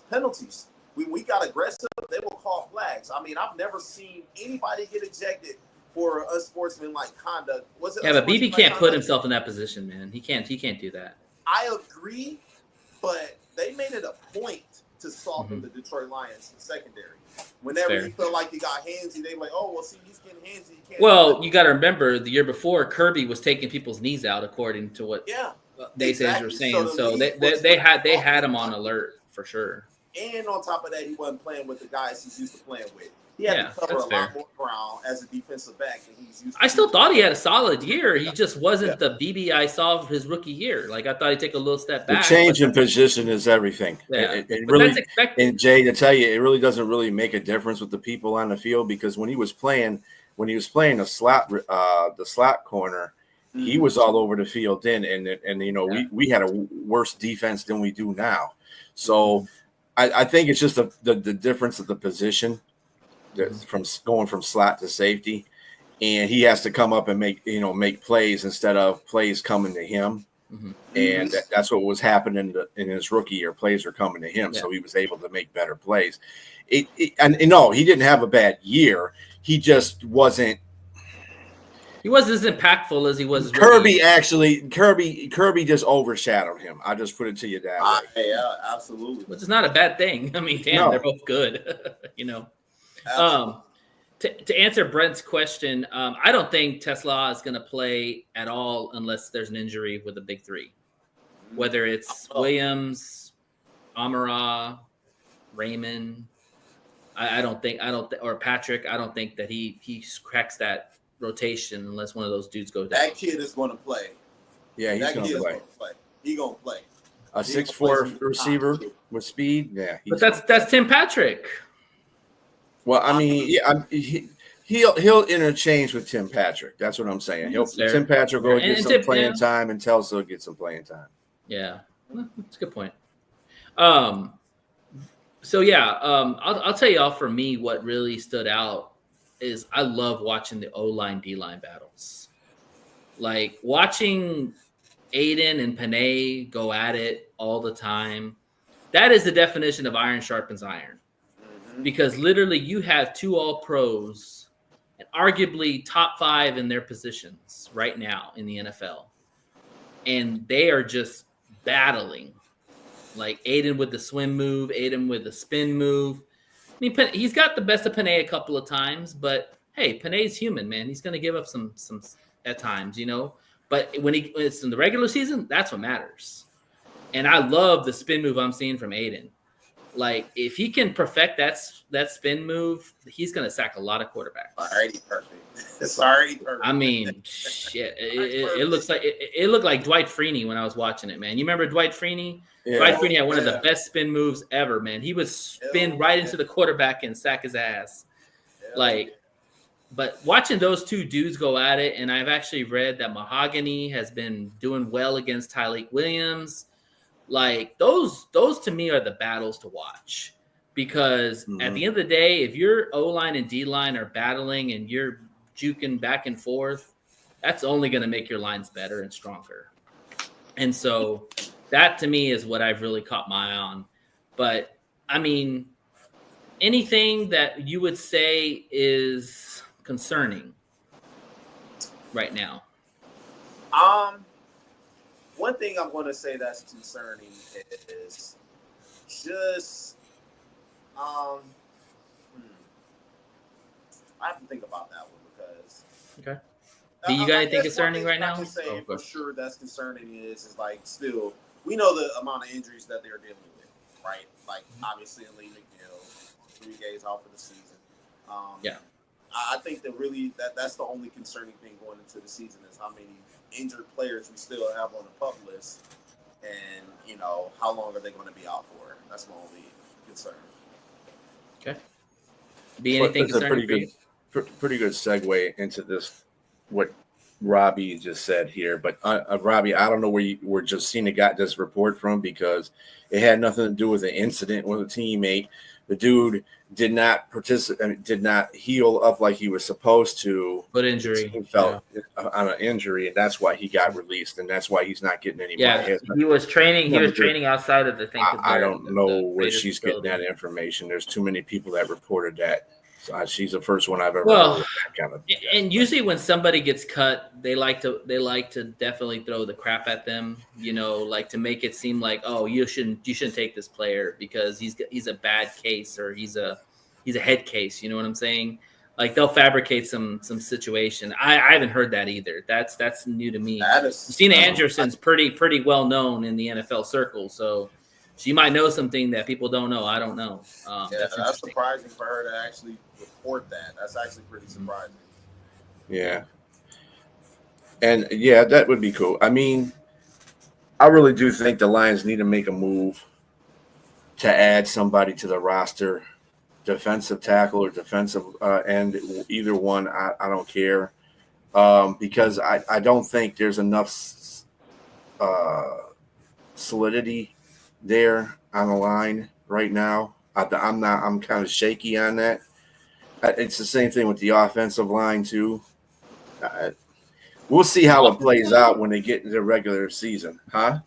D: penalties. We got aggressive. They will call flags. I mean, I've never seen anybody get ejected for unsportsmanlike conduct. Was it?
A: Yeah, but BB can't put himself in that position, man. He can't do that.
D: I agree, but they made it a point to soften the Detroit Lions secondary. Whenever you feel like you got handsy, they like, oh, well, see, he's getting handsy.
A: You got to remember the year before, Kirby was taking people's knees out, according to what they were saying. So they had him on alert for sure.
D: And on top of that, he wasn't playing with the guys he's used to playing with. He had to cover a lot more ground as a defensive back than he's used to. I
A: still thought he had a solid year. He just wasn't the BB I saw of his rookie year. Like, I thought he'd take a little step back.
E: The change in position is everything.
A: Yeah.
E: It really, that's expected. And Jay, to tell you, it really doesn't really make a difference with the people on the field because when he was playing the slot corner, he was all over the field then. And you know, we had a worse defense than we do now. So I think it's just the difference of the position. From going from slot to safety, and he has to come up and make plays instead of plays coming to him, and that's what was happening in his rookie year. Plays were coming to him, so he was able to make better plays. And no, he didn't have a bad year. He just wasn't.
A: He wasn't as impactful as he was.
E: Kirby just overshadowed him. I just put it to you that way.
D: Yeah, absolutely.
A: Which is not a bad thing. I mean, they're both good. You know. To answer Brent's question, I don't think Tesla is going to play at all unless there's an injury with the big three, whether it's Williams, Amara, Raymond. I don't think, or Patrick. I don't think that he cracks that rotation unless one of those dudes goes down.
D: That kid is going to play.
E: Yeah, he's going to play.
D: He's going to play.
E: A 6'4" receiver with speed. Yeah,
A: but that's Tim Patrick.
E: Well, I mean, he'll interchange with Tim Patrick. That's what I'm saying. Tim Patrick will get some playing time, and Telsa will get some playing time.
A: Yeah, that's a good point. I'll tell you all for me what really stood out is I love watching the O-line D-line battles. Like watching Aiden and Panay go at it all the time. That is the definition of iron sharpens iron. Because literally you have two all-pros and arguably top 5 in their positions right now in the NFL. And they are just battling. Like Aiden with the swim move, Aiden with the spin move. I mean, he's got the best of Panay a couple of times, but hey, Panay's human, man. He's going to give up some at times, you know. But when it's in the regular season, that's what matters. And I love the spin move I'm seeing from Aiden. Like, if he can perfect that spin move, he's going to sack a lot of quarterbacks.
D: Already perfect. It's already perfect.
A: I mean, shit. It looks like it looked like Dwight Freeney when I was watching it, man. You remember Dwight Freeney?
E: Yeah.
A: Dwight Freeney had one of the best spin moves ever, man. He would spin right into the quarterback and sack his ass. But watching those two dudes go at it, and I've actually read that Mahogany has been doing well against Tyleik Williams. Like, those to me are the battles to watch, because at the end of the day, if your O-line and D-line are battling and you're juking back and forth, that's only going to make your lines better and stronger. And so that to me is what I've really caught my eye on. But I mean, anything that you would say is concerning right now?
D: One thing I'm going to say that's concerning is just I have to think about that one because.
A: Okay. Do you got anything concerning right now?
D: I can say for sure that's concerning is like still we know the amount of injuries that they're dealing with, right? Like obviously Lee McNeil, 3 days off for the season. I think that really that's the only concerning thing going into the season is how many injured players we still have on the pup list, and you know how long are they going to be out for? That's my only concern.
A: Okay. Be anything
E: That's a
A: concerning?
E: pretty good segue into this what Robbie just said here. But Robbie, I don't know where Justina got this report from because it had nothing to do with an incident with a teammate. The dude did not participate, did not heal up like he was supposed to.
A: Foot injury.
E: He felt on an injury, and that's why he got released, and that's why he's not getting any money.
A: He was training. He was training outside of the thing.
E: I don't know where she's getting that information. There's too many people that reported that. So she's the first one I've ever heard that kind of.
A: And usually when somebody gets cut, they like to definitely throw the crap at them, you know, like to make it seem like, oh, you shouldn't take this player because he's a bad case or he's a head case, you know what I'm saying? Like they'll fabricate some situation. I haven't heard that either. That's new to me. Christina Anderson's pretty well known in the NFL circle, so she might know something that people don't know. I don't know.
D: That's surprising for her to actually report that. That's actually pretty surprising.
E: Yeah. And, yeah, that would be cool. I mean, I really do think the Lions need to make a move to add somebody to the roster, defensive tackle or defensive end, either one. I don't care because I don't think there's enough solidity there on the line right now. I'm kind of shaky on that. It's the same thing with the offensive line too. We'll see how it plays out when they get into the regular season, huh?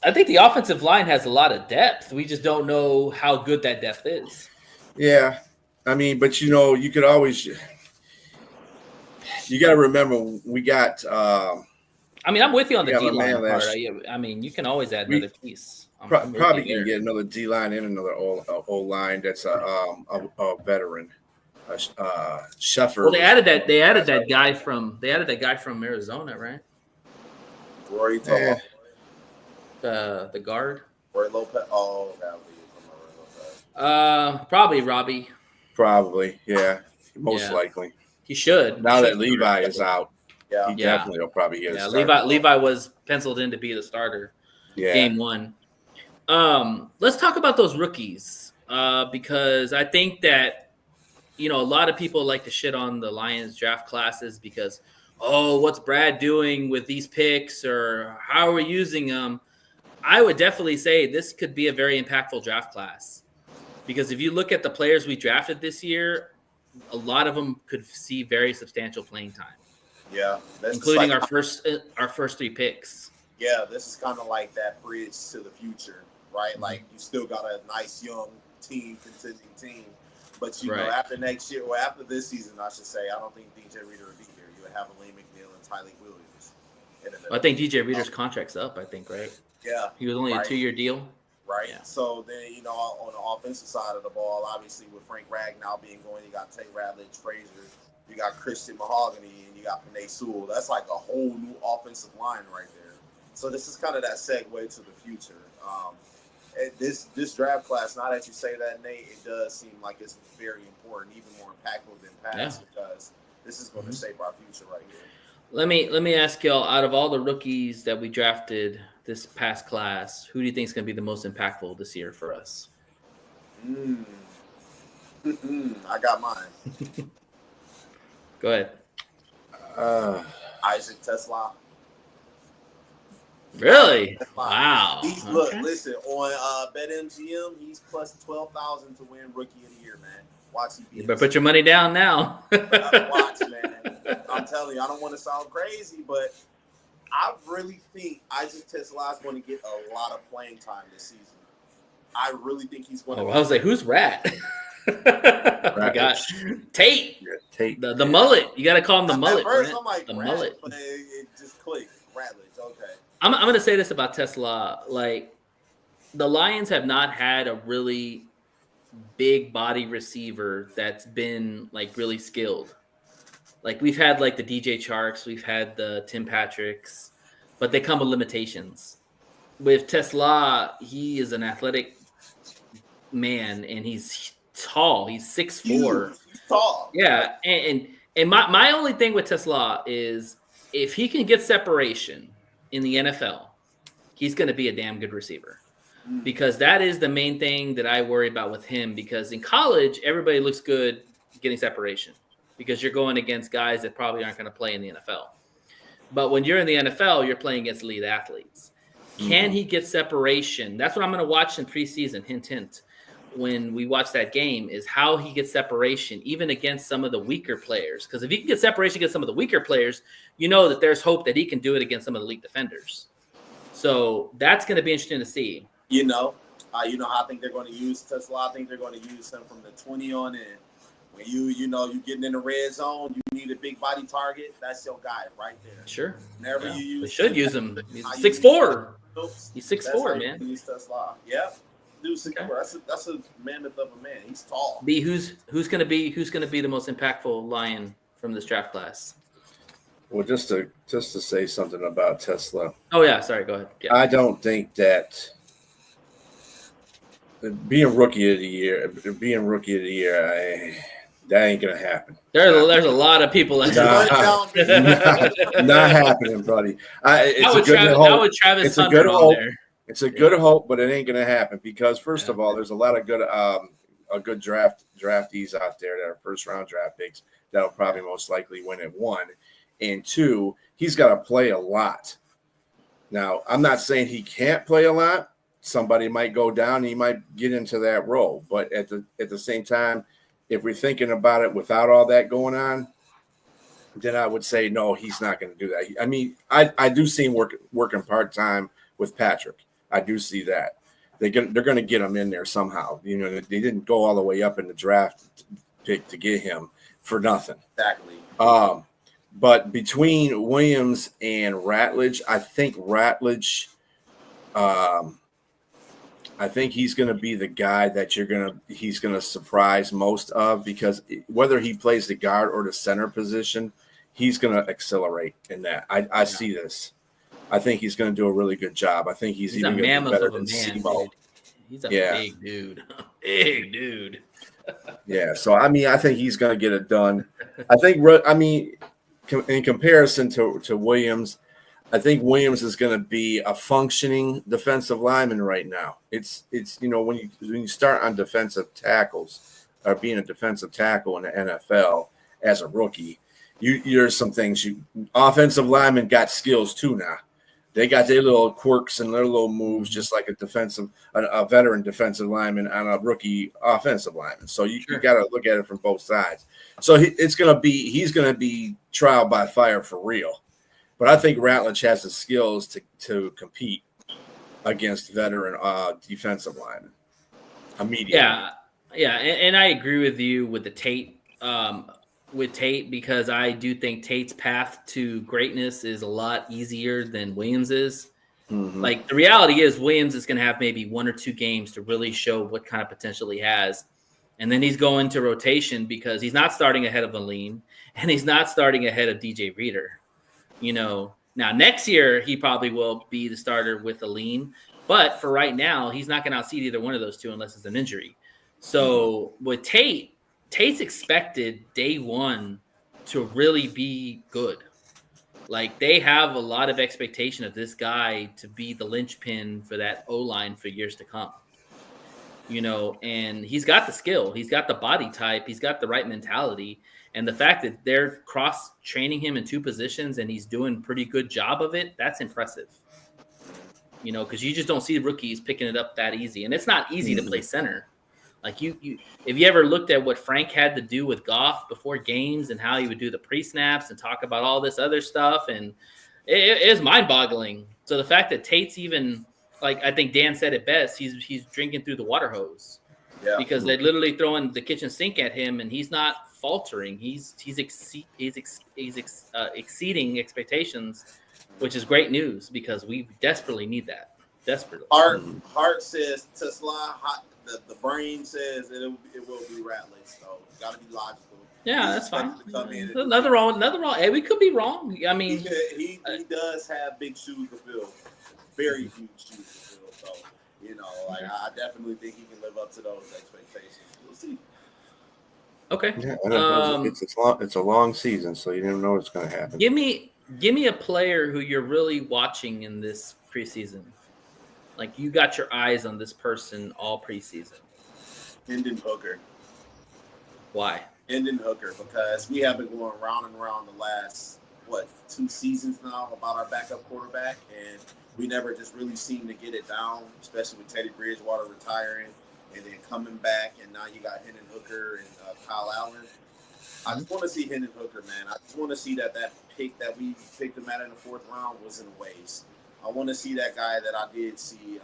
A: I think the offensive line has a lot of depth. We just don't know how good that depth is.
E: Yeah, I mean, but you know, you could always. You got to remember, we got.
A: I mean, I'm with you on the D-line part. I mean, you can always add another piece.
E: Probably can get another D-line and another O-line that's a veteran, Sheffer.
A: Well, they added that guy from Arizona, right?
D: Rory Lopez.
A: The guard.
D: Rory Lopez. Oh, that would be Rory Lopez.
A: Probably Robbie.
E: Probably, yeah, most likely.
A: He should.
E: Now that Levi is out.
D: Yeah.
E: He definitely will probably get a
A: start. Levi was penciled in to be the starter.
E: Yeah.
A: Game 1. Let's talk about those rookies because I think that, you know, a lot of people like to shit on the Lions draft classes because, oh, what's Brad doing with these picks or how are we using them? I would definitely say this could be a very impactful draft class because if you look at the players we drafted this year, a lot of them could see very substantial playing time.
D: Yeah,
A: including our first 3 picks.
D: Yeah, this is kind of like that bridge to the future, right? Like you still got a nice young team, contending team, But you know, after next year, or after this season, I should say, I don't think DJ Reader will be here. You would have Elaine McNeil and Tyleek Williams.
A: I think DJ Reader's contract's up. I think, right?
D: Yeah,
A: he was only a 2-year deal.
D: Right.
A: Yeah.
D: So then, you know, on the offensive side of the ball, obviously with Frank Ragnow being going, you got Tay Radledge, Frazier, you got Christian Mahogany, and you got Panay Sewell. That's like a whole new offensive line right there. So this is kind of that segue to the future. This draft class, now that you say that, Nate, it does seem like it's very important, even more impactful than past, because this is going to shape our future right here.
A: Let me ask y'all, out of all the rookies that we drafted this past class, who do you think is going to be the most impactful this year for us?
D: I got mine.
A: Go ahead.
D: Isaac Tesla.
A: Really? Wow.
D: Look, listen, on BetMGM, he's plus 12,000 to win Rookie of the Year, man. Watch
A: you better put your money down now.
D: Watch, man. I'm telling you, I don't want to sound crazy, but I really think Isaac Tesla is going to get a lot of playing time this season. I really think he's going to.
A: I was like, who's Rat? I got Tate.
E: Yeah, Tate.
A: The mullet. You got to call him the mullet.
D: At first, I'm like,
A: the
D: Rat,
A: mullet.
D: But it just clicked. Radledge, okay.
A: I'm going to say this about Tesla. Like, the Lions have not had a really big body receiver that's been, like, really skilled. Like, we've had, like, the DJ Charks. We've had the Tim Patricks. But they come with limitations. With Tesla, he is an athletic man, and he's tall. He's 6'4".
D: He's tall.
A: Yeah, and my only thing with Tesla is if he can get separation in the NFL, he's going to be a damn good receiver. Because that is the main thing that I worry about with him. Because in college, everybody looks good getting separation because you're going against guys that probably aren't going to play in the NFL. But when you're in the NFL, you're playing against elite athletes. Can he get separation? That's what I'm going to watch in preseason, hint, hint, when we watch that game, is how he gets separation, even against some of the weaker players. Because if he can get separation against some of the weaker players, you know that there's hope that he can do it against some of the elite defenders. So that's going to be interesting to see.
D: You know how I think they're going to use Tesla. I think they're going to use him from the 20 on in. When you getting in the red zone, you need a big body target. That's your guy right there.
A: Sure.
D: Whenever you use,
A: we should use him. He's 6'4". He's 6'4", man.
D: Use Tesla. Yeah. Dude, 6'4". That's a mammoth of a man. He's tall.
A: B, who's gonna be the most impactful Lion from this draft class?
E: Well, just to say something about Tesla.
A: Oh yeah, sorry. Go ahead. Yeah.
E: I don't think that being rookie of the year, that ain't gonna happen.
A: There's a lot of people that
E: not happening, buddy.
A: Travis Hunter
E: good
A: on
E: hope.
A: there.
E: It's a good hope, but it ain't gonna happen because first of all, there's a lot of good draftees out there that are first round draft picks that'll probably most likely win at 1. And 2, he's got to play a lot. Now, I'm not saying he can't play a lot. Somebody might go down, and he might get into that role. But at the same time, if we're thinking about it without all that going on, then I would say no, he's not going to do that. I mean, I do see him working part-time with Patrick. I do see that. They're going to get him in there somehow. You know, they didn't go all the way up in the draft pick to get him for nothing.
D: Exactly.
E: But between Williams and Radledge, I think Radledge, I think he's going to be the guy that he's going to surprise most of, because whether he plays the guard or the center position, he's going to accelerate in that. I see this. I think he's going to do a really good job. I think he's even going to be better than Sebo.
A: He's a big dude. Big dude.
E: Yeah. So, I mean, I think he's going to get it done. In comparison to Williams, I think Williams is going to be a functioning defensive lineman right now. It's when you start on defensive tackles or being a defensive tackle in the NFL as a rookie, there's some things offensive linemen got skills too now. They got their little quirks and their little moves, just like a veteran defensive lineman and a rookie offensive lineman. So you got to look at it from both sides. So he's going to be trial by fire for real. But I think Radledge has the skills to compete against veteran defensive linemen immediately.
A: Yeah, Yeah, and I agree with you with the Tate, because I do think Tate's path to greatness is a lot easier than Williams is.
E: Mm-hmm.
A: Like the reality is Williams is going to have maybe 1 or 2 games to really show what kind of potential he has. And then he's going to rotation because he's not starting ahead of Aline and he's not starting ahead of DJ Reader. Now next year he probably will be the starter with Aline, but for right now, he's not going to outseed either one of those two unless it's an injury. So with Tate's expected day one to really be good. Like they have a lot of expectation of this guy to be the linchpin for that O-line for years to come. And he's got the skill, he's got the body type, he's got the right mentality. And the fact that they're cross training him in 2 positions and he's doing a pretty good job of it, that's impressive. Because you just don't see rookies picking it up that easy. And it's not easy to play center. Like you, if you ever looked at what Frank had to do with Goff before games and how he would do the pre-snaps and talk about all this other stuff, and it is mind-boggling. So the fact that Tate's even, like I think Dan said it best, he's drinking through the water hose, because they're literally throwing the kitchen sink at him, and he's not faltering. He's exceeding expectations, which is great news because we desperately need that. Desperately.
D: Heart says Tesla. The brain says it will be Rattling. So got to be logical.
A: Yeah, that's fine. Nothing wrong. Hey, we could be wrong. I mean,
D: he does have big shoes to fill. Very huge shoes to fill. So I definitely think he can live up to those expectations. We'll see.
A: Okay.
E: Yeah, it's a long season, so you never know what's going to happen.
A: Give me a player who you're really watching in this preseason. Like you got your eyes on this person all preseason.
D: Hendon Hooker.
A: Why?
D: Hendon Hooker, because we have been going round and round the last 2 seasons now about our backup quarterback, and we never just really seem to get it down, especially with Teddy Bridgewater retiring and then coming back, and now you got Hendon Hooker and Kyle Allen. I just want to see Hendon Hooker, man. I just want to see that pick that we picked him at in the 4th round wasn't a waste. I want to see that guy that I did see,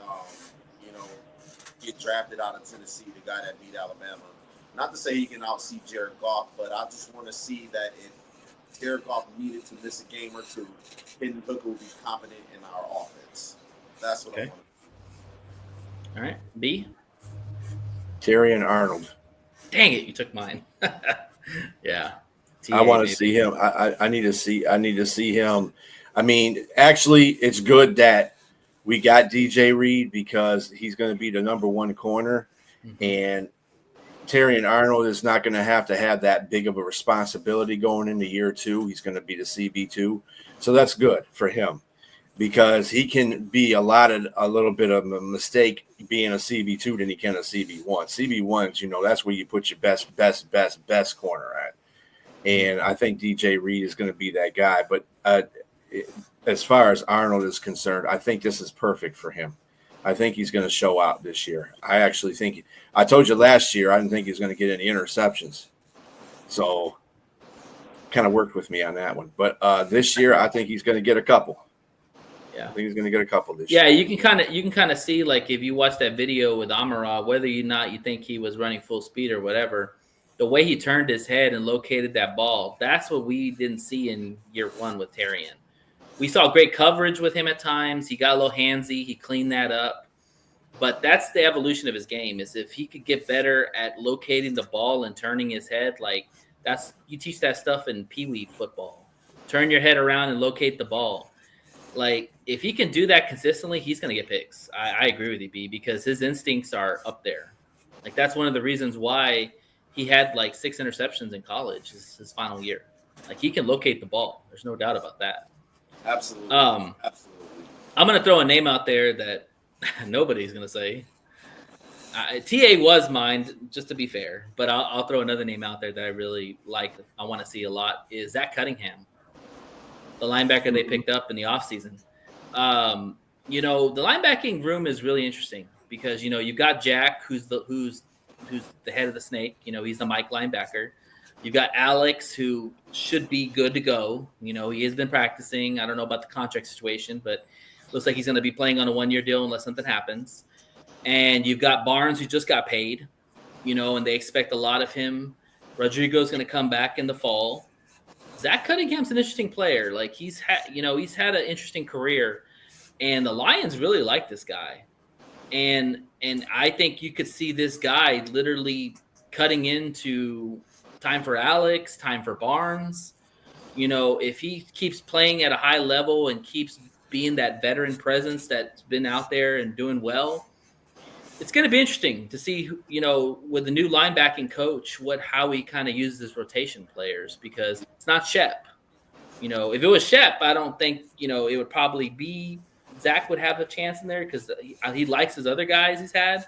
D: get drafted out of Tennessee, the guy that beat Alabama. Not to say he can out-see Jared Goff, but I just want to see that if Jared Goff needed to miss a game or 2, Hendon Hooker will be competent in our offense. That's what I want.
A: All right, B.
E: Terrion Arnold.
A: Dang it, you took mine. Yeah.
E: I want to see him. I need to see him. I mean, actually, it's good that we got DJ Reed because he's going to be the number 1 corner, and Terrion Arnold is not going to have that big of a responsibility going into year 2. He's going to be the CB2, so that's good for him because he can be a little bit of a mistake being a CB2 than he can a CB1. CB1s, that's where you put your best corner at, and I think DJ Reed is going to be that guy, but. As far as Arnold is concerned, I think this is perfect for him. I think he's going to show out this year. I actually think I told you last year I didn't think he was going to get any interceptions. So kind of worked with me on that one. But this year I think he's going to get a couple.
A: Yeah.
E: I think he's going to get a couple this year.
A: Yeah, you can kind of see, like, if you watch that video with Amara, whether or not you think he was running full speed or whatever, the way he turned his head and located that ball, that's what we didn't see in year 1 with Terrion. We saw great coverage with him at times. He got a little handsy. He cleaned that up. But that's the evolution of his game, is if he could get better at locating the ball and turning his head, like you teach that stuff in Pee-wee football. Turn your head around and locate the ball. Like, if he can do that consistently, he's going to get picks. I agree with you, B, because his instincts are up there. Like, that's one of the reasons why he had, 6 interceptions in college his final year. Like, he can locate the ball. There's no doubt about that.
D: Absolutely.
A: Absolutely. I'm going to throw a name out there that nobody's going to say. TA was mine, just to be fair, but I'll throw another name out there that I really like. I want to see a lot is Zach Cunningham, the linebacker they picked up in the offseason. The linebacking room is really interesting because, you've got Jack, who's the head of the snake. He's the Mike linebacker. You've got Alex, who should be good to go. He has been practicing. I don't know about the contract situation, but looks like he's going to be playing on a 1-year deal unless something happens. And you've got Barnes, who just got paid. and they expect a lot of him. Rodrigo's going to come back in the fall. Zach Cunningham's an interesting player. Like he's had an interesting career, and the Lions really like this guy. And I think you could see this guy literally cutting into time for Alex, time for Barnes. If he keeps playing at a high level and keeps being that veteran presence that's been out there and doing well, it's going to be interesting to see, with the new linebacking coach, how he kind of uses his rotation players, because it's not Shep. If it was Shep, I don't think, it would probably be Zach would have a chance in there because he likes his other guys he's had.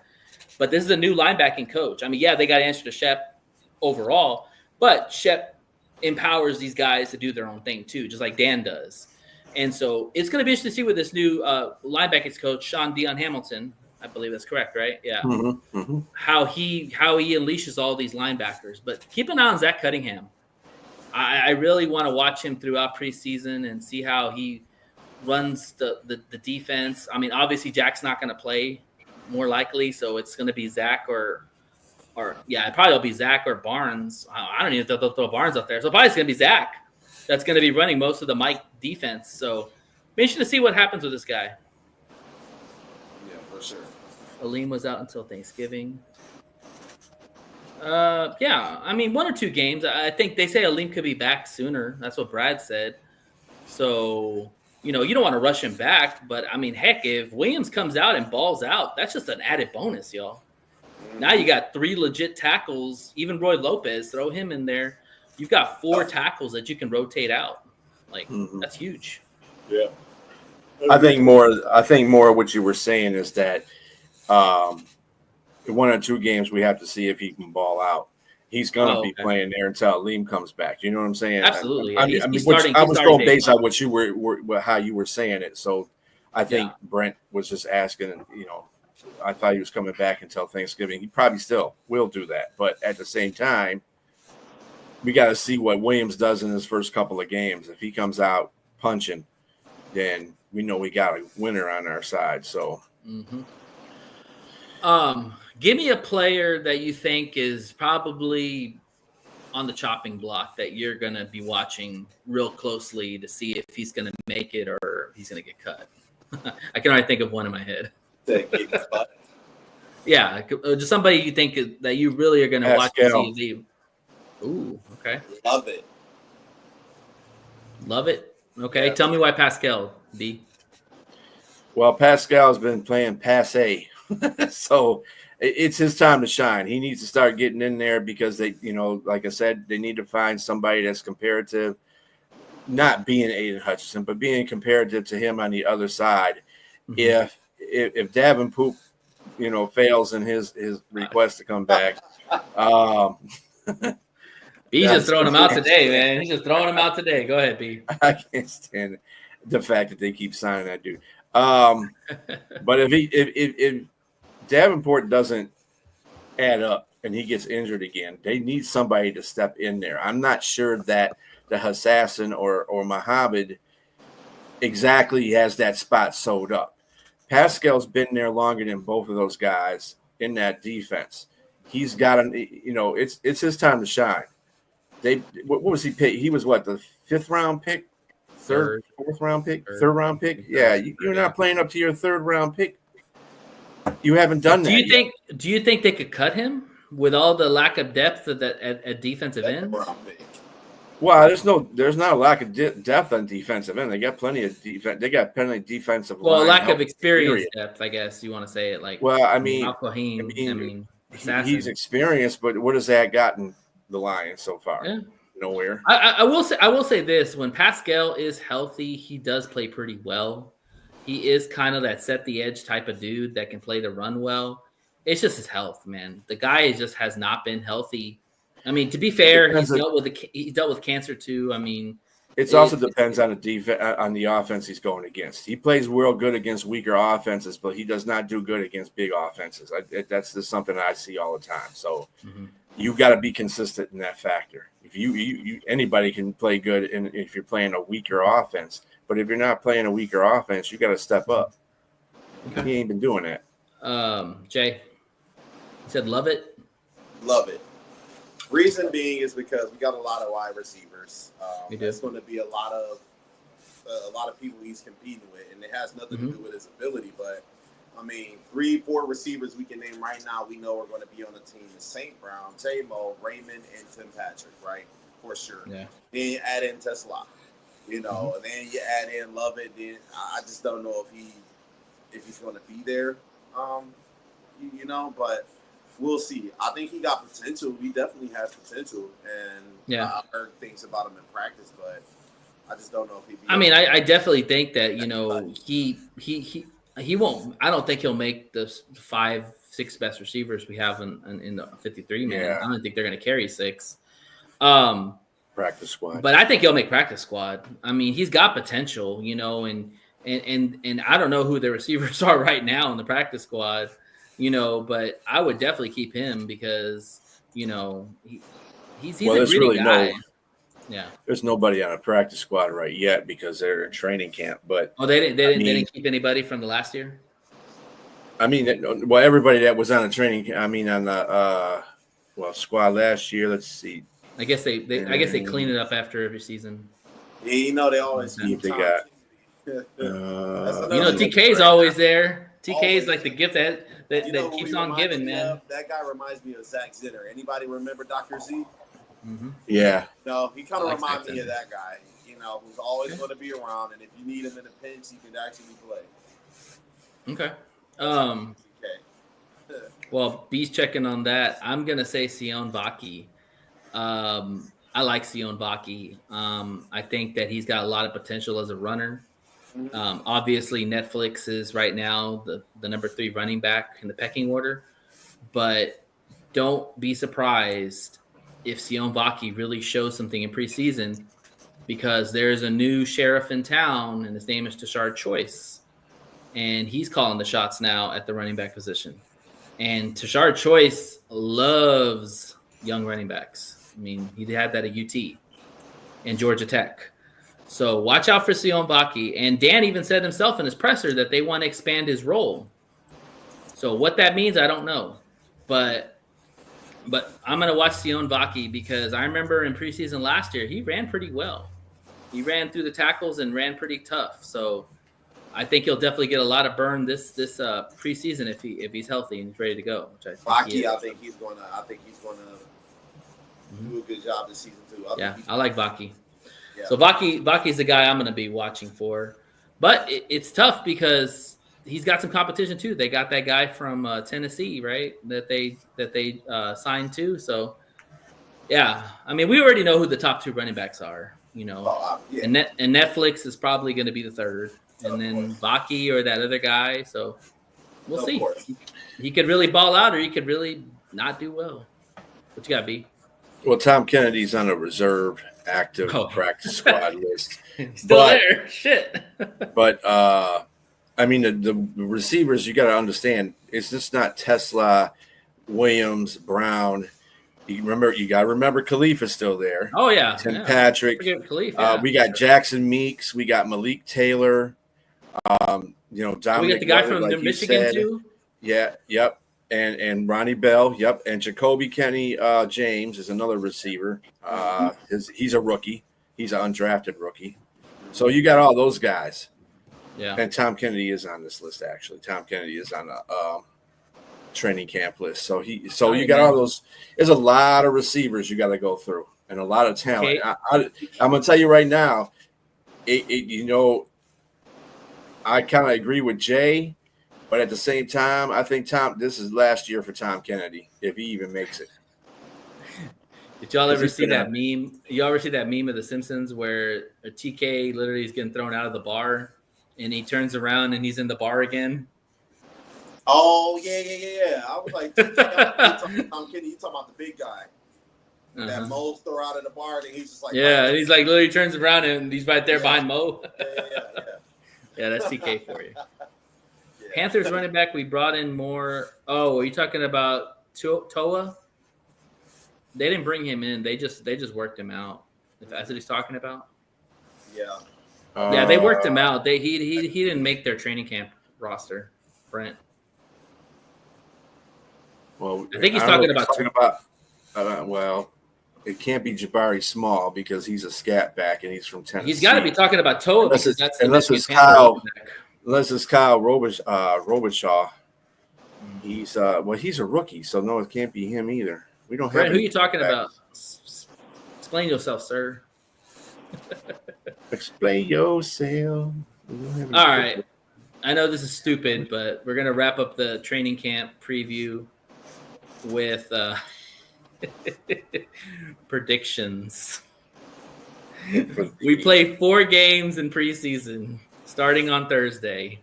A: But this is a new linebacking coach. I mean, yeah, they got to answer to Shep overall, but Shep empowers these guys to do their own thing too, just like Dan does. And so it's going to be interesting to see with this new linebackers coach, Sean Dion Hamilton. I believe that's correct, right? Yeah.
E: Mm-hmm, mm-hmm.
A: How he unleashes all these linebackers. But keep an eye on Zach Cunningham. I really want to watch him throughout preseason and see how he runs the defense. I mean, obviously Jack's not going to play, more likely, so it's going to be Zach or probably will be Zach or Barnes. I don't even know if they'll throw Barnes up there. So probably it's going to be Zach that's going to be running most of the Mike defense. So be interesting to see what happens with this guy.
D: Yeah, for sure.
A: Aleem was out until Thanksgiving. Yeah, I mean, 1 or 2 games. I think they say Aleem could be back sooner. That's what Brad said. So, you don't want to rush him back. But, I mean, heck, if Williams comes out and balls out, that's just an added bonus, y'all. Now you got 3 legit tackles. Even Roy Lopez, throw him in there. You've got 4 tackles that you can rotate out. Like, that's huge.
E: Yeah. I think more what you were saying is that in 1 or 2 games we have to see if he can ball out. He's going to be playing there until Liam comes back. You know what I'm saying?
A: Absolutely.
E: I was going based on what you were how you were saying it. So I think Brent was just asking, I thought he was coming back until Thanksgiving. He probably still will do that. But at the same time, we got to see what Williams does in his first couple of games. If he comes out punching, then we know we got a winner on our side. So,
A: give me a player that you think is probably on the chopping block that you're going to be watching real closely to see if he's going to make it or if he's going to get cut. I can already think of one in my head. Yeah, just somebody you think that you really are going to watch and see if they. Ooh, okay.
D: Love it.
A: Love it. Okay, tell me why Pascal, B.
E: Well, Pascal's been playing passe, so it's his time to shine. He needs to start getting in there because they, like I said, they need to find somebody that's comparative, not being Aiden Hutchinson, but being comparative to him on the other side. If Davenport, fails in his request to come back,
A: He's just throwing him out today, man. He's just throwing him out today. Go ahead, B.
E: I can't stand the fact that they keep signing that dude. But if Davenport doesn't add up and he gets injured again, they need somebody to step in there. I'm not sure that the Hassassin or Muhammad exactly has that spot sewed up. Pascal's been there longer than both of those guys in that defense. He's got it's his time to shine. What was he picked? He was what, the 5th round pick? Third round pick? Third round pick? Yeah, you're not playing up to your 3rd round pick. You haven't done that.
A: Do you think they could cut him with all the lack of depth at defensive end?
E: Well, there's not a lack of depth on defensive end. They got plenty of defense. They got plenty of defensive.
A: Well, lack of experience depth, I guess you want to say it like.
E: Well, I mean, he's experienced, but what has that gotten the Lions so far?
A: Yeah.
E: Nowhere.
A: I will say this: when Pascal is healthy, he does play pretty well. He is kind of that set the edge type of dude that can play the run well. It's just his health, man. The guy just has not been healthy. I mean, to be fair, he's dealt with cancer too. I mean,
E: it also depends on the offense he's going against. He plays real good against weaker offenses, but he does not do good against big offenses. That's just something I see all the time. So you got to be consistent in that factor. If you anybody can play good, if you're playing a weaker offense, but if you're not playing a weaker offense, you got to step up. Okay. He ain't been doing that.
A: Jay, you said love it.
D: Love it. Reason being is because we got a lot of wide receivers.
A: We do.
D: It's going to be a lot of people he's competing with, and it has nothing to do with his ability. But I mean, 3-4 receivers we can name right now. We know are going to be on the team: is St. Brown, J-Mo, Raymond, and Tim Patrick, right? For sure. Yeah. Then you add in Tesla, and then you add in Lovett. Then I just don't know if he's going to be there. But we'll see. I think he got potential. He definitely has potential, and I heard things about him in practice, but I just don't know if he.
A: I definitely think that he won't. I don't think he'll make the 5-6 best receivers we have in the 53 man.
E: Yeah.
A: I don't think they're going to carry 6.
E: Practice squad,
A: but I think he'll make practice squad. I mean, he's got potential, and I don't know who the receivers are right now in the practice squad. But I would definitely keep him because, he's a really guy.
E: There's nobody on a practice squad right yet because they're in training camp. But
A: they didn't keep anybody from the last year.
E: I mean, everybody that was on the training. I mean, on the squad last year. Let's see.
A: I guess they clean it up after every season.
D: Yeah, they always keep.
E: They got.
A: TK is always there. TK is like the gift that keeps on giving, man.
D: That guy reminds me of Zach Zinner. Anybody remember Dr. Z?
E: Mm-hmm. Yeah.
D: No, he kind of reminds me of that guy. Who's always going to be around, and if you need him in a pinch, he can actually play.
A: Okay. Well, B's checking on that. I'm gonna say Sion Vaki. I like Sion Vaki. I think that he's got a lot of potential as a runner. Obviously, Netflix is right now the number 3 running back in the pecking order, but don't be surprised if Sion Vaki really shows something in preseason, because there's a new sheriff in town, and his name is Tashard Choice, and he's calling the shots now at the running back position. And Tashard Choice loves young running backs. I mean, he had that at UT and Georgia Tech. So watch out for Sion Vaki. And Dan even said himself in his presser that they want to expand his role. So what that means, I don't know. But I'm going to watch Sion Vaki because I remember in preseason last year, he ran pretty well. He ran through the tackles and ran pretty tough. So I think he'll definitely get a lot of burn this preseason if he's healthy and he's ready to go. Which
D: I think he's going to do a good job this season too.
A: I like Vaki. Yeah. So Vaki's the guy I'm going to be watching for. But it's tough because he's got some competition too. They got that guy from Tennessee, right? That they signed to. So yeah, I mean, we already know who the top 2 running backs are, and Netflix is probably going to be the 3rd, and then Vaki or that other guy. So we'll see. He could really ball out, or he could really not do well. What you got, B?
E: Well, Tom Kennedy's on a reserve active practice squad list.
A: Still there. Shit.
E: But I mean, the receivers, you got to understand, it's just not Tesla, Williams, Brown. You got to remember Khalif is still there.
A: Oh, yeah.
E: Tim Patrick.
A: Khalif,
E: we got Jackson Meeks. We got Malik Taylor. Dominic.
A: We got the guy from Michigan, too.
E: Yeah, yep. And Ronnie Bell, yep. And Jacoby Kenny James is another receiver. He's a rookie. He's an undrafted rookie. So you got all those guys.
A: Yeah.
E: And Tom Kennedy is on this list, actually. Tom Kennedy is on a training camp list. So you got all those. There's a lot of receivers you got to go through and a lot of talent. Okay. I'm going to tell you right now, I kind of agree with Jay. But at the same time, I think this is last year for Tom Kennedy, if he even makes it.
A: Did y'all ever see that meme? You ever see that meme of The Simpsons where a TK literally is getting thrown out of the bar and he turns around and he's in the bar again?
D: Oh, yeah. I was like, Tom Kennedy, you talking about the big guy. That Mo's throw out of the bar and he's just like.
A: Yeah, and he's like literally turns around and he's right there behind Mo. Yeah, that's TK for you. Panthers running back, we brought in more. Oh, are you talking about Toa? They didn't bring him in. They just worked him out. If that's what he's talking about.
D: Yeah.
A: Yeah, they worked him out. He didn't make their training camp roster, Brent.
E: Well,
A: I think he's
E: I don't know
A: talking
E: if
A: about.
E: well, it can't be Jabari Small because he's a scat back and he's from Tennessee.
A: He's got to be talking about Toa because that's the
E: unless
A: Michigan
E: it's
A: Panther
E: Kyle.
A: quarterback.
E: Unless it's Kyle Robichaud. He's he's a rookie, so no, it can't be him either. We don't have.
A: Brent, who are
E: any
A: you talking
E: quarterbacks.
A: about? Explain yourself, sir.
E: Explain yourself. We don't have any
A: All right. I know this is stupid, but we're going to wrap up the training camp preview with predictions. We play 4 games in preseason starting on Thursday.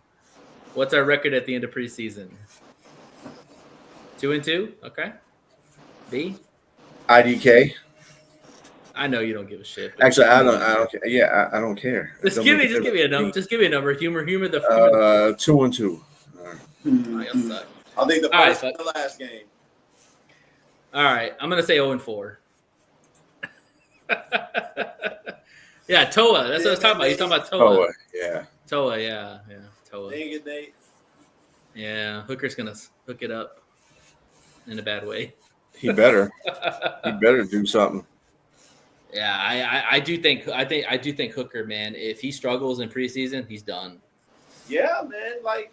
A: What's our record at the end of preseason? 2-2? Okay. B?
E: IDK.
A: I know you don't give a shit. but
E: Actually, I don't care. Yeah, I don't care.
A: Just give me a number. Just give me a number. Humor the
E: 2-2.
D: I think the
A: All
D: first
A: right,
D: and the last game.
A: All right, I'm gonna say 0-4. Yeah, Toa. That's what I was talking about. He's talking about Toa.
E: Yeah.
A: Toa. Yeah. Toa.
D: Dang it, Nate.
A: Yeah, Hooker's gonna hook it up in a bad way.
E: He better. He better do something.
A: Yeah, I do think Hooker, man. If he struggles in preseason, he's done.
D: Yeah, man. Like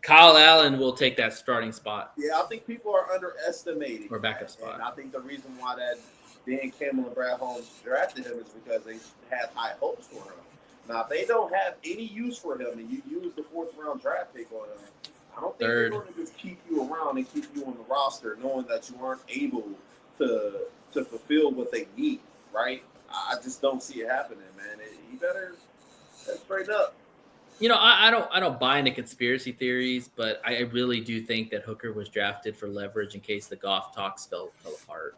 A: Kyle Allen will take that starting spot.
D: Yeah, I think people are underestimating
A: or backup
D: that.
A: spot.
D: And I think the reason why that Dan Campbell and Brad Holmes drafted him is because they had high hopes for him. Now, if they don't have any use for him and you use the 4th round draft pick on him, I don't think they're going to just keep you around and keep you on the roster knowing that you aren't able to fulfill what they need, right? I just don't see it happening, man. He better straight up.
A: You know, I don't buy into conspiracy theories, but I really do think that Hooker was drafted for leverage in case the Goff talks fell apart.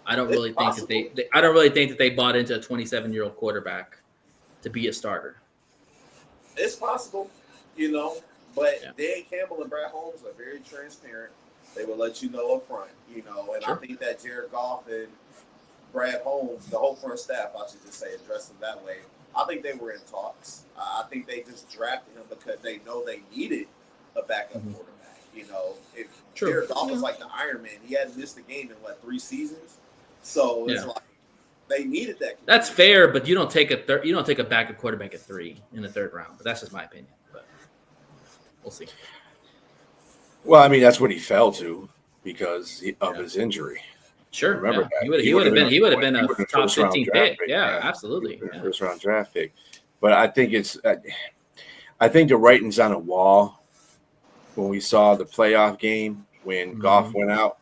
A: I don't really think that they bought into a 27-year-old quarterback to be a starter.
D: It's possible, you know, but Dan Campbell and Brad Holmes are very transparent. They will let you know up front, you know, and sure. I think that Jared Goff and Brad Holmes, the whole front staff, I should just say, addressed them that way. I think they were in talks. I think they just drafted him because they know they needed a backup quarterback. You know, if Jared Goff was like the Iron Man, he hadn't missed a game in 3 seasons. So it's like they needed that.
A: That's fair, but you don't take a backup quarterback at 3 in the 3rd round. But that's just my opinion. But we'll see.
E: Well, I mean, that's what he fell to because of his injury.
A: Sure,
E: remember that
A: he would have been a top 15 pick. Yeah, absolutely,
E: first round draft pick. But I think the writing's on a wall when we saw the playoff game when Goff went out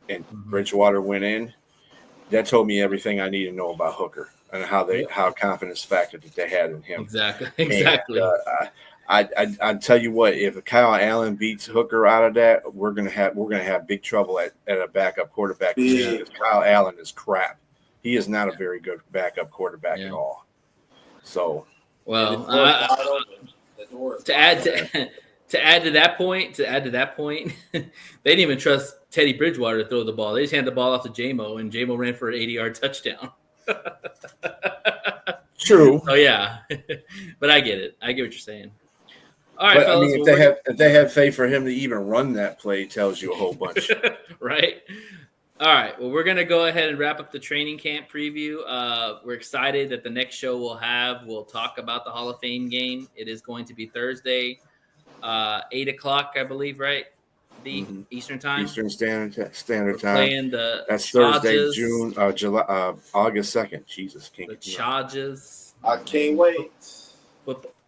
E: and Bridgewater went in. That told me everything I need to know about Hooker and how confidence factor that they had in him.
A: Exactly.
E: And, I tell you what, if Kyle Allen beats Hooker out of that, we're gonna have big trouble at a backup quarterback position because Kyle Allen is crap. He is not a very good backup quarterback at all. So,
A: well, to add to that point, they didn't even trust Teddy Bridgewater to throw the ball. They just handed the ball off to J-Mo, and J-Mo ran for an 80-yard touchdown.
E: True.
A: Oh yeah, but I get it. I get what you're saying. All right,
E: but,
A: fellas.
E: I mean, if they have faith for him to even run that play, tells you a whole bunch.
A: Right. All right. Well, we're going to go ahead and wrap up the training camp preview. We're excited that the next show we'll talk about the Hall of Fame game. It is going to be Thursday, 8 o'clock, I believe, right? Eastern time?
E: Eastern Standard Time.
A: Playing
E: That's
A: Chargers,
E: Thursday, August 2nd. Jesus.
A: The Chargers.
D: I can't wait.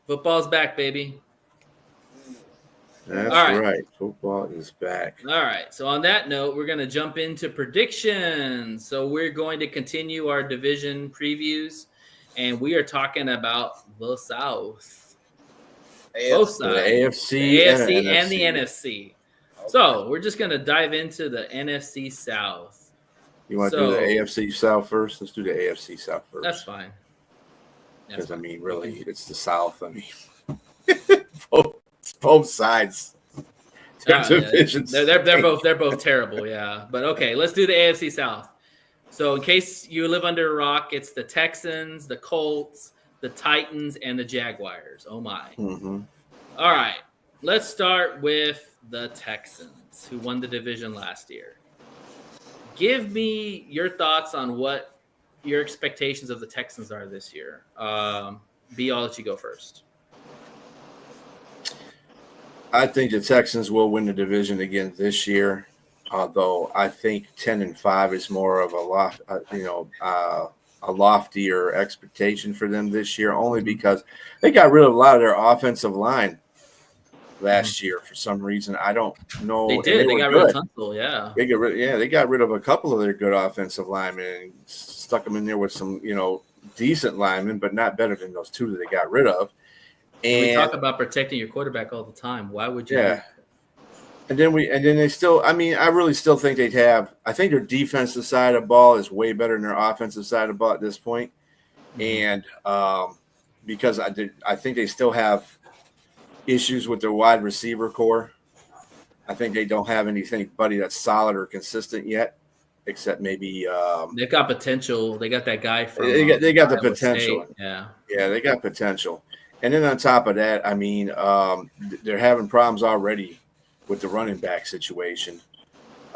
A: Football's back, baby.
E: That's right. Football is back.
A: All right. So on that note, we're going to jump into predictions. So we're going to continue our division previews, and we are talking about the South. Both sides.
E: The AFC
A: and the NFC. Okay. So we're just going to dive into the NFC South.
E: You want to do the AFC South first? Let's do the AFC South first.
A: That's fine.
E: Because, I mean, really, it's the South. I mean, both sides.
A: Divisions. They're both terrible, yeah. But okay, let's do the AFC South. So in case you live under a rock, it's the Texans, the Colts, the Titans, and the Jaguars. Oh my.
E: Mm-hmm.
A: All right. let's start with the Texans, who won the division last year. Give me your thoughts on what your expectations of the Texans are this year. B, I'll let you go first.
E: I think the Texans will win the division again this year, although I think 10-5 is more of a loftier expectation for them this year, only because they got rid of a lot of their offensive line last year for some reason. I don't know.
A: They did. They got rid of Tunsil, yeah.
E: They got rid of a couple of their good offensive linemen and stuck them in there with some, decent linemen, but not better than those two that they got rid of. And
A: we talk about protecting your quarterback all the time. Why would you?
E: Yeah. And then they still. I mean, I really still think they'd have. I think their defensive side of the ball is way better than their offensive side of the ball at this point. And because I think they still have issues with their wide receiver core. I think they don't have anybody that's solid or consistent yet, except maybe
A: they've got potential. They got that guy from.
E: They got the potential.
A: State. Yeah,
E: they got potential. And then on top of that, I mean, they're having problems already with the running back situation.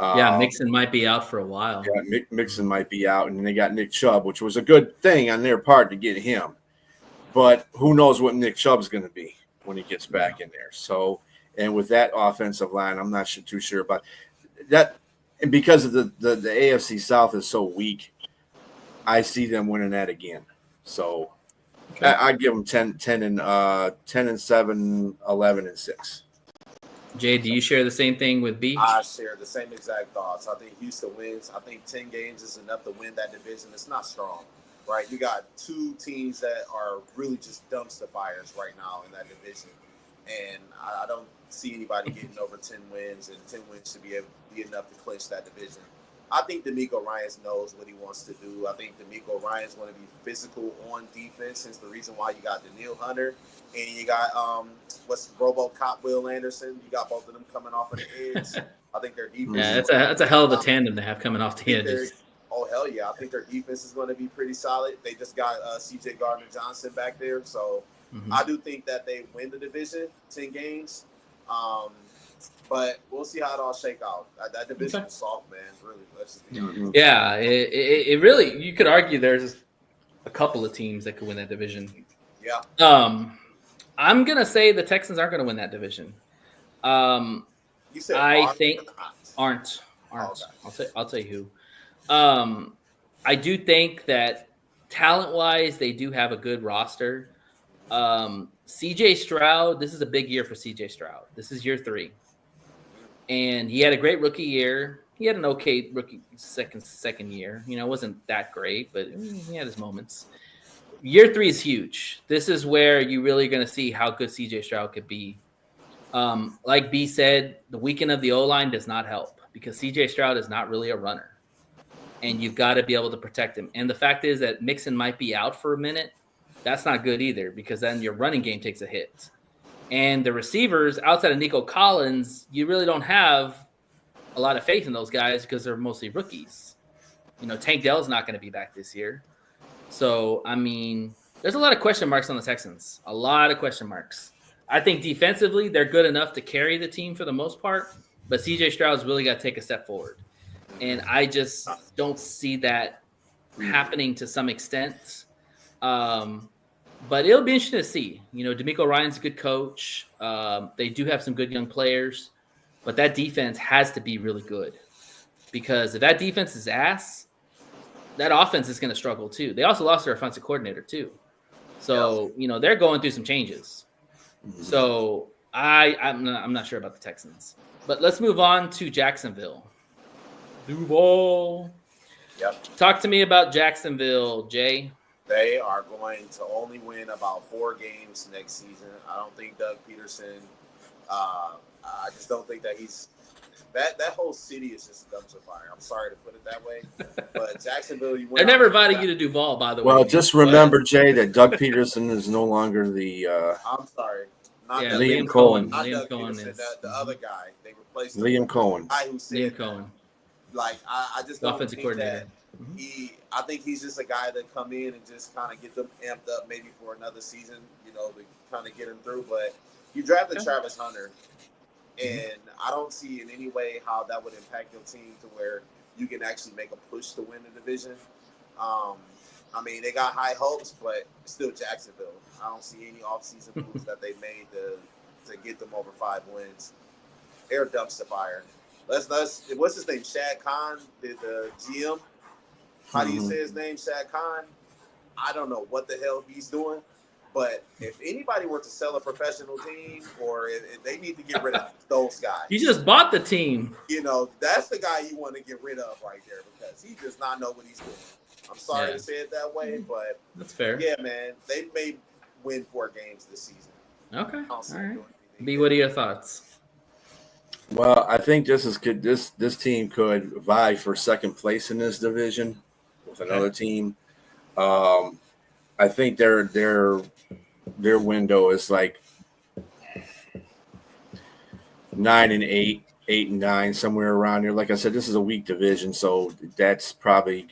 A: Mixon might be out for a while.
E: Yeah, Mixon might be out, and then they got Nick Chubb, which was a good thing on their part to get him. But who knows what Nick Chubb's going to be when he gets back in there. So, and with that offensive line, I'm not too sure about that. And because of the AFC South is so weak, I see them winning that again. So I give them 10 and 7, 11 and 6.
A: Jay, do you share the same thing with B?
D: I share the same exact thoughts. I think Houston wins. I think 10 games is enough to win that division. It's not strong, right? You got two teams that are really just dumpster fires right now in that division. And I don't see anybody getting over 10 wins, and 10 wins should be enough to clinch that division. I think DeMeco Ryans knows what he wants to do. I think DeMeco Ryans going to be physical on defense. Hence the reason why you got Daniil Hunter and you got RoboCop Will Anderson. You got both of them coming off of the edge. I think their defense.
A: Yeah, that's a hell of a tandem to have coming off the edges.
D: Oh hell yeah! I think their defense is going to be pretty solid. They just got C.J. Gardner-Johnson back there, so I do think that they win the division, 10 games. But we'll see how it all shake out. That division is soft, man. Really, let's just be honest.
A: Yeah, it really. You could argue there's a couple of teams that could win that division.
D: Yeah.
A: I'm gonna say the Texans aren't gonna win that division.
D: You said
A: aren't.
D: Okay.
A: I'll tell you who. I do think that talent-wise, they do have a good roster. CJ Stroud, this is a big year for CJ Stroud. This is year 3. And he had a great rookie year. He had an okay rookie second year. It wasn't that great, but he had his moments. Year 3 is huge. This is where you're really going to see how good CJ Stroud could be. Like B said, the weakening of the O-line does not help because CJ Stroud is not really a runner. And you've got to be able to protect him. And the fact is that Mixon might be out for a minute. That's not good either because then your running game takes a hit. And the receivers, outside of Nico Collins, you really don't have a lot of faith in those guys because they're mostly rookies. Tank Dell's not going to be back this year. So, I mean, there's a lot of question marks on the Texans. A lot of question marks. I think defensively, they're good enough to carry the team for the most part. But C.J. Stroud's really got to take a step forward. And I just don't see that happening to some extent. But it'll be interesting to see. DeMeco Ryans a good coach. They do have some good young players. But that defense has to be really good. Because if that defense is ass, that offense is going to struggle too. They also lost their offensive coordinator too. So, they're going through some changes. So I'm not sure about the Texans. But let's move on to Jacksonville. Duval.
D: Yep.
A: Talk to me about Jacksonville, Jay.
D: They are going to only win about 4 games next season. I don't think Doug Peterson. I just don't think that he's that whole city is just a dumpster fire. I'm sorry to put it that way, but Jacksonville.
A: I never invited you to Duval, by the way.
E: Well, just remember, Jay, that Doug Peterson is no longer the.
D: I'm sorry.
E: Liam Cohen.
D: Not Liam Cohen is the other guy. They replaced
E: Liam Cohen.
D: Guy who said
A: Liam Cohen.
D: Like I just don't
A: offensive
D: think
A: coordinator.
D: that I think he's just a guy that come in and just kind of get them amped up maybe for another season, you know, to kind of get him through. But you drafted Travis Hunter, and I don't see in any way how that would impact your team to where you can actually make a push to win the division. I mean, they got high hopes, but it's still Jacksonville. I don't see any offseason moves that they made to get them over 5 wins. They're dumpster fire. Let's what's his name? Shad Khan, the GM. How do you say his name? Shad Khan. I don't know what the hell he's doing, but if anybody were to sell a professional team, or if they need to get rid of those guys,
A: You just bought the team.
D: you know, that's the guy you want to get rid of right there because he does not know what he's doing. I'm sorry to say it that way, but
A: That's fair.
D: yeah, man, they may win 4 games this season.
A: Okay.
D: I don't see
A: All
D: them
A: right.
D: doing anything.
A: B, what are your thoughts?
E: Well, I think this is good. This team could vie for second place in this division with another team. I think their window is like 9-8, 8-9, somewhere around here. Like I said, this is a weak division, so that's probably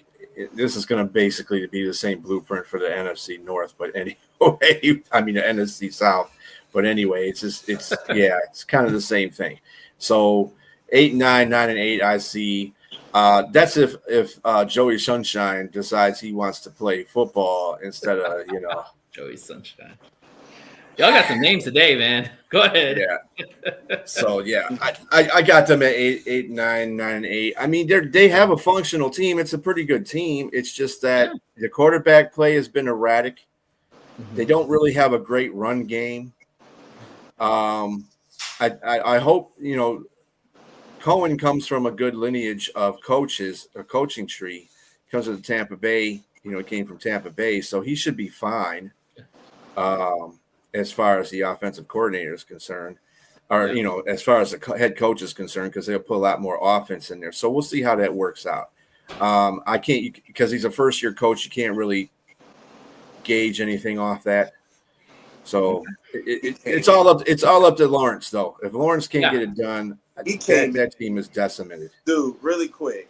E: this is going to basically be the same blueprint for the NFC North. But anyway, I mean the NFC South. But anyway, it's kind of the same thing. So 8-9, 9-8, I see. That's if Joey Sunshine decides he wants to play football instead of
A: Joey Sunshine. Y'all got some names today, man. Go ahead.
E: Yeah. So yeah, I got them at 8, 9, 9-8. I mean, they have a functional team. It's a pretty good team. It's just that the quarterback play has been erratic. They don't really have a great run game. I hope Cohen comes from a good lineage of coaches, a coaching tree. He comes from Tampa Bay. Came from Tampa Bay, so he should be fine. As far as the offensive coordinator is concerned, or as far as the head coach is concerned, because they'll put a lot more offense in there. So we'll see how that works out. I can't because he's a first-year coach. You can't really gauge anything off that. So it's all up to Lawrence, though. If Lawrence can't get it done, that team is decimated.
D: Dude, really quick.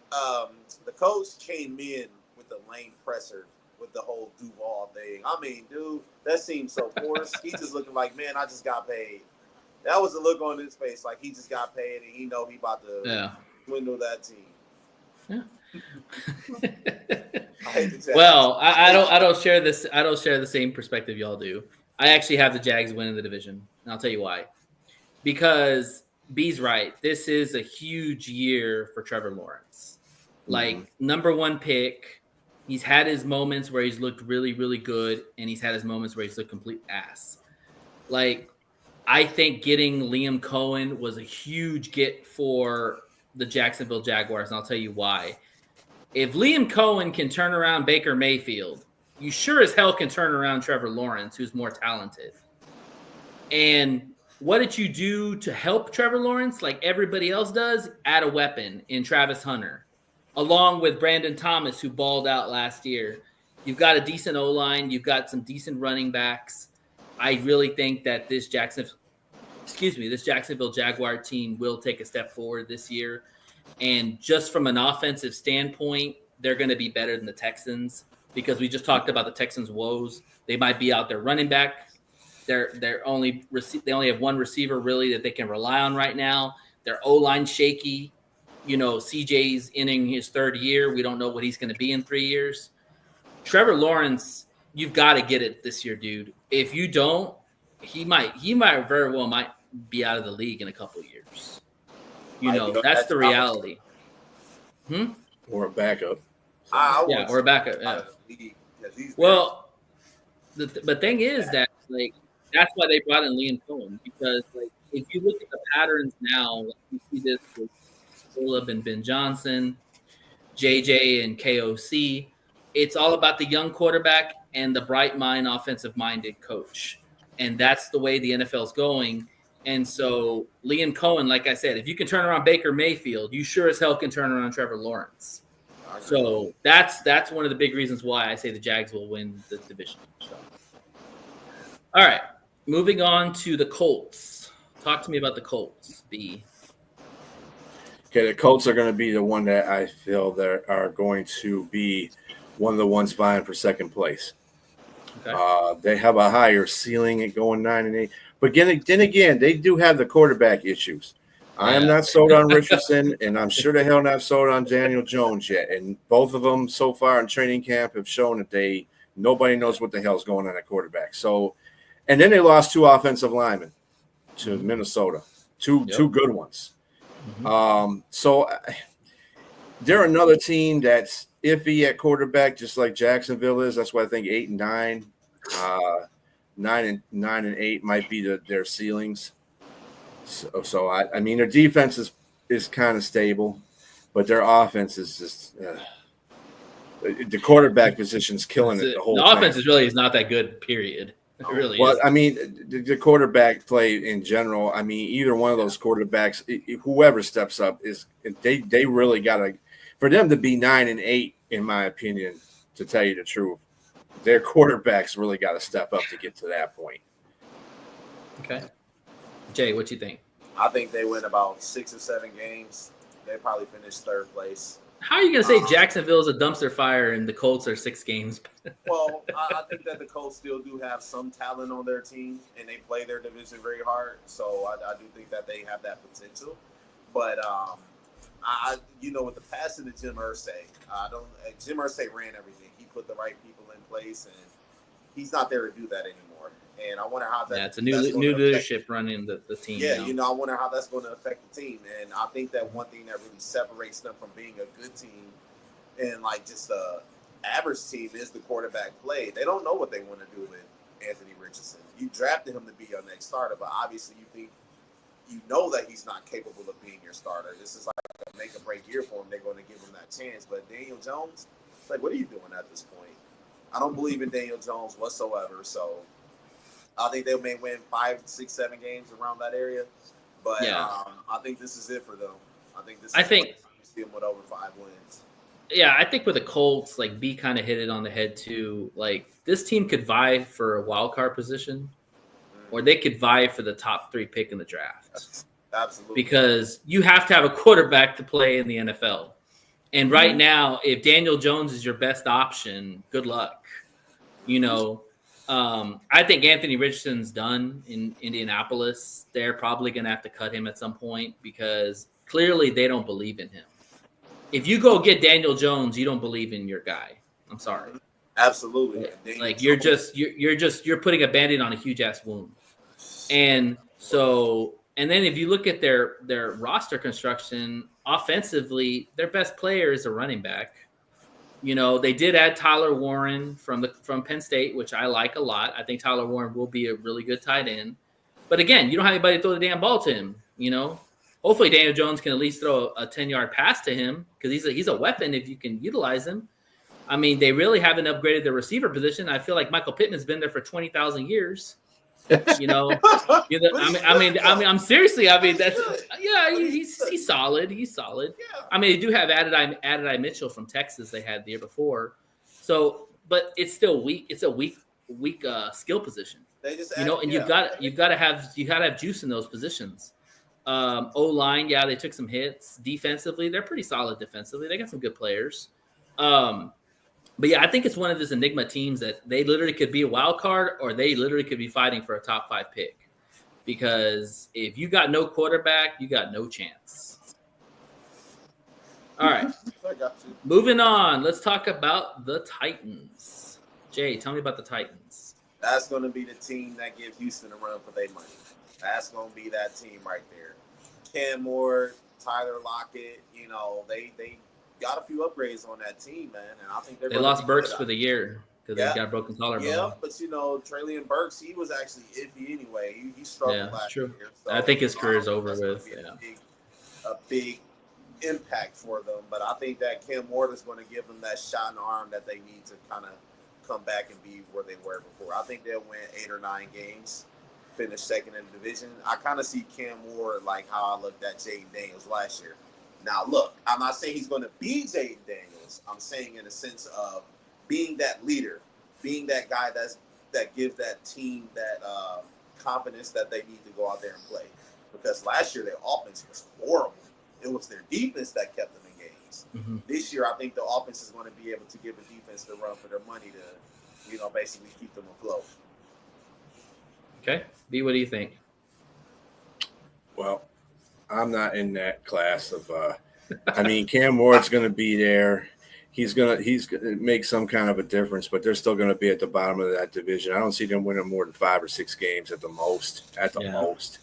D: The coach came in with the lane presser with the whole Duval thing. I mean, dude, that seems so forced. He just looking like, man, I just got paid. That was the look on his face, like he just got paid and he know he about to dwindle that team.
A: Yeah.
D: Well,
A: I don't share this. I don't share the same perspective y'all do. I actually have the Jags winning the division, and I'll tell you why. Because B's right. This is a huge year for Trevor Lawrence. Like number 1 pick. He's had his moments where he's looked really, really good, and he's had his moments where he's looked complete ass. Like, I think getting Liam Cohen was a huge get for the Jacksonville Jaguars, and I'll tell you why. If Liam Cohen can turn around Baker Mayfield, you sure as hell can turn around Trevor Lawrence, who's more talented. And what did you do to help Trevor Lawrence? Like everybody else does, add a weapon in Travis Hunter, along with Brandon Thomas, who balled out last year. You've got a decent O-line. You've got some decent running backs. I really think that this Jacksonville Jaguar team will take a step forward this year. And just from an offensive standpoint, they're going to be better than the Texans because we just talked about the Texans' woes. They might be out there running back. They only have one receiver really that they can rely on right now. Their O-line shaky. CJ's entering his 3rd year. We don't know what he's going to be in 3 years. Trevor Lawrence, you've got to get it this year, dude. If you don't, he might very well be out of the league in a couple of years. That's the reality.
E: Or a backup.
A: Or a backup. Yeah. Well, the thing is that that's why they brought in Liam Cohen, because if you look at the patterns now, you see this with Phillip and Ben Johnson, JJ and KOC. It's all about the young quarterback and the bright mind, offensive-minded coach. And that's the way the NFL is going. And so Liam Cohen, like I said, if you can turn around Baker Mayfield, you sure as hell can turn around Trevor Lawrence. So that's one of the big reasons why I say the Jags will win the division. So. All right, moving on to the Colts. Talk to me about the Colts, B.
E: Okay, the Colts are going to be the one that I feel that are going to be one of the ones vying for second place.
A: Okay.
E: They have a higher ceiling at going 9-8, but then again, they do have the quarterback issues. I am
A: Yeah.
E: not sold on Richardson, and I'm sure the hell not sold on Daniel Jones yet. And both of them so far in training camp have shown that nobody knows what the hell's going on at quarterback. So, and then they lost 2 offensive linemen to Minnesota, two good ones. So they're another team that's iffy at quarterback, just like Jacksonville is. That's why I think 8 and 9, 9 and 8 might be their ceilings. So I mean, their defense is kind of stable, but their offense is just the quarterback position's killing it the whole
A: The
E: time.
A: offense is not that good. Period. It really
E: Well,
A: is.
E: I mean, the quarterback play in general. I mean, either one of those quarterbacks, whoever steps up, they really got to, for them to be 9 and 8, in my opinion, to tell you the truth, their quarterbacks really got to step up to get to that point.
A: Okay, Jay, what you think?
D: I think they win about 6 or 7 games. They probably finish 3rd place.
A: How are you going to say Jacksonville is a dumpster fire and the Colts are 6 games?
D: Well, I think that the Colts still do have some talent on their team, and they play their division very hard. So I do think that they have that potential. But with the passing of Jim Irsay, Jim Irsay ran everything. He put the right people in place, and he's not there to do that anymore. And I wonder how that.
A: Yeah, it's a new leadership running the team.
D: Yeah, I wonder how that's going to affect the team. And I think that one thing that really separates them from being a good team and like just a average team is the quarterback play. They don't know what they want to do with Anthony Richardson. You drafted him to be your next starter, but obviously you know that he's not capable of being your starter. This is like a make or break year for him. They're going to give him that chance. But Daniel Jones, like, what are you doing at this point? I don't believe in Daniel Jones whatsoever. So I think they may win 5, 6, 7 games around that area. But I think this is it for them. I think see them with over 5 wins.
A: Yeah, I think with the Colts, like B kind of hit it on the head too. Like this team could vie for a wild card position, or they could vie for the top 3 pick in the draft.
D: Absolutely.
A: Because you have to have a quarterback to play in the NFL. And right now, if Daniel Jones is your best option, good luck. I think Anthony Richardson's done in Indianapolis. They're probably going to have to cut him at some point because clearly they don't believe in him. If you go get Daniel Jones, you don't believe in your guy. I'm sorry.
D: Absolutely.
A: Like you're putting a Band-Aid on a huge ass wound. And then if you look at their roster construction offensively, their best player is a running back. They did add Tyler Warren from Penn State, which I like a lot. I think Tyler Warren will be a really good tight end. But again, you don't have anybody to throw the damn ball to him, Hopefully Daniel Jones can at least throw a 10-yard pass to him because he's a weapon if you can utilize him. I mean, they really haven't upgraded the receiver position. I feel like Michael Pittman's been there for 20,000 years. I'm seriously. I mean, he's solid. He's solid.
D: Yeah.
A: I mean, they do have Adonai Mitchell from Texas. They had the year before. So, but it's still weak. It's a weak skill position.
D: They just
A: and you've got to have juice in those positions. O-line, they took some hits. Defensively, they're pretty solid defensively. They got some good players. But yeah, I think it's one of those enigma teams that they literally could be a wild card or they literally could be fighting for a top 5 pick. Because if you got no quarterback, you got no chance. All right.
D: I got you.
A: Moving on. Let's talk about the Titans. Jay, tell me about the Titans.
D: That's going to be the team that gives Houston a run for their money. That's going to be that team right there. Cam Moore, Tyler Lockett, they got a few upgrades on that team, man, and I think they
A: lost Burks for the year because they got a broken collarbone.
D: Yeah, but Traylon Burks, he was actually iffy anyway. He struggled last year. So,
A: I think his career is over with.
D: A big impact for them, but I think that Cam Moore is going to give them that shot in the arm that they need to kind of come back and be where they were before. I think they'll win 8 or 9 games, finish second in the division. I kind of see Cam Moore like how I looked at Jaden Daniels last year. Now, look, I'm not saying he's going to be Jaden Daniels. I'm saying in the sense of being that leader, being that guy that gives that team that confidence that they need to go out there and play. Because last year their offense was horrible. It was their defense that kept them in games.
A: Mm-hmm.
D: This year, I think the offense is going to be able to give a defense the run for their money to, basically keep them afloat.
A: Okay, B, what do you think?
E: Well, I'm not in that class of. I mean, Cam Ward's going to be there. He's gonna make some kind of a difference, but they're still going to be at the bottom of that division. I don't see them winning more than 5 or 6 games at the most. Most.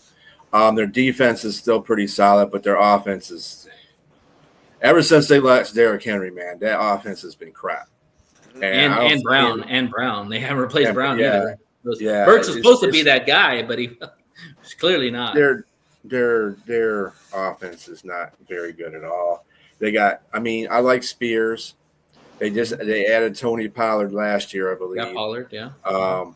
E: Their defense is still pretty solid, but their offense is. Ever since they lost Derrick Henry, man, that offense has been crap.
A: And Brown. They haven't replaced Brown either. Burks was supposed to be that guy, but he's clearly not.
E: Their offense is not very good at all. I like Spears. They added Tony Pollard last year, I believe.
A: Got Pollard, yeah.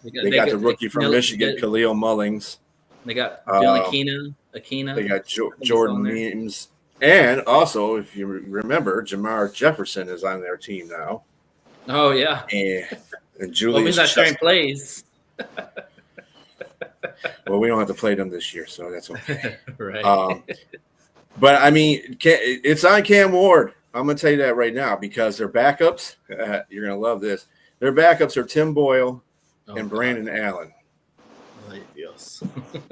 E: They got the rookie from Michigan, Khalil Mullings.
A: They got Dylan Akina.
E: They got Jordan Means. And also, if you remember, Jamar Jefferson is on their team now.
A: Oh, yeah.
E: And Julius.
A: He's not sharing plays.
E: Well, we don't have to play them this year, so that's okay.
A: Right.
E: But, I mean, it's on Cam Ward. I'm going to tell you that right now because their backups, you're going to love this. Their backups are Tim Boyle and Brandon Allen.
A: Yes.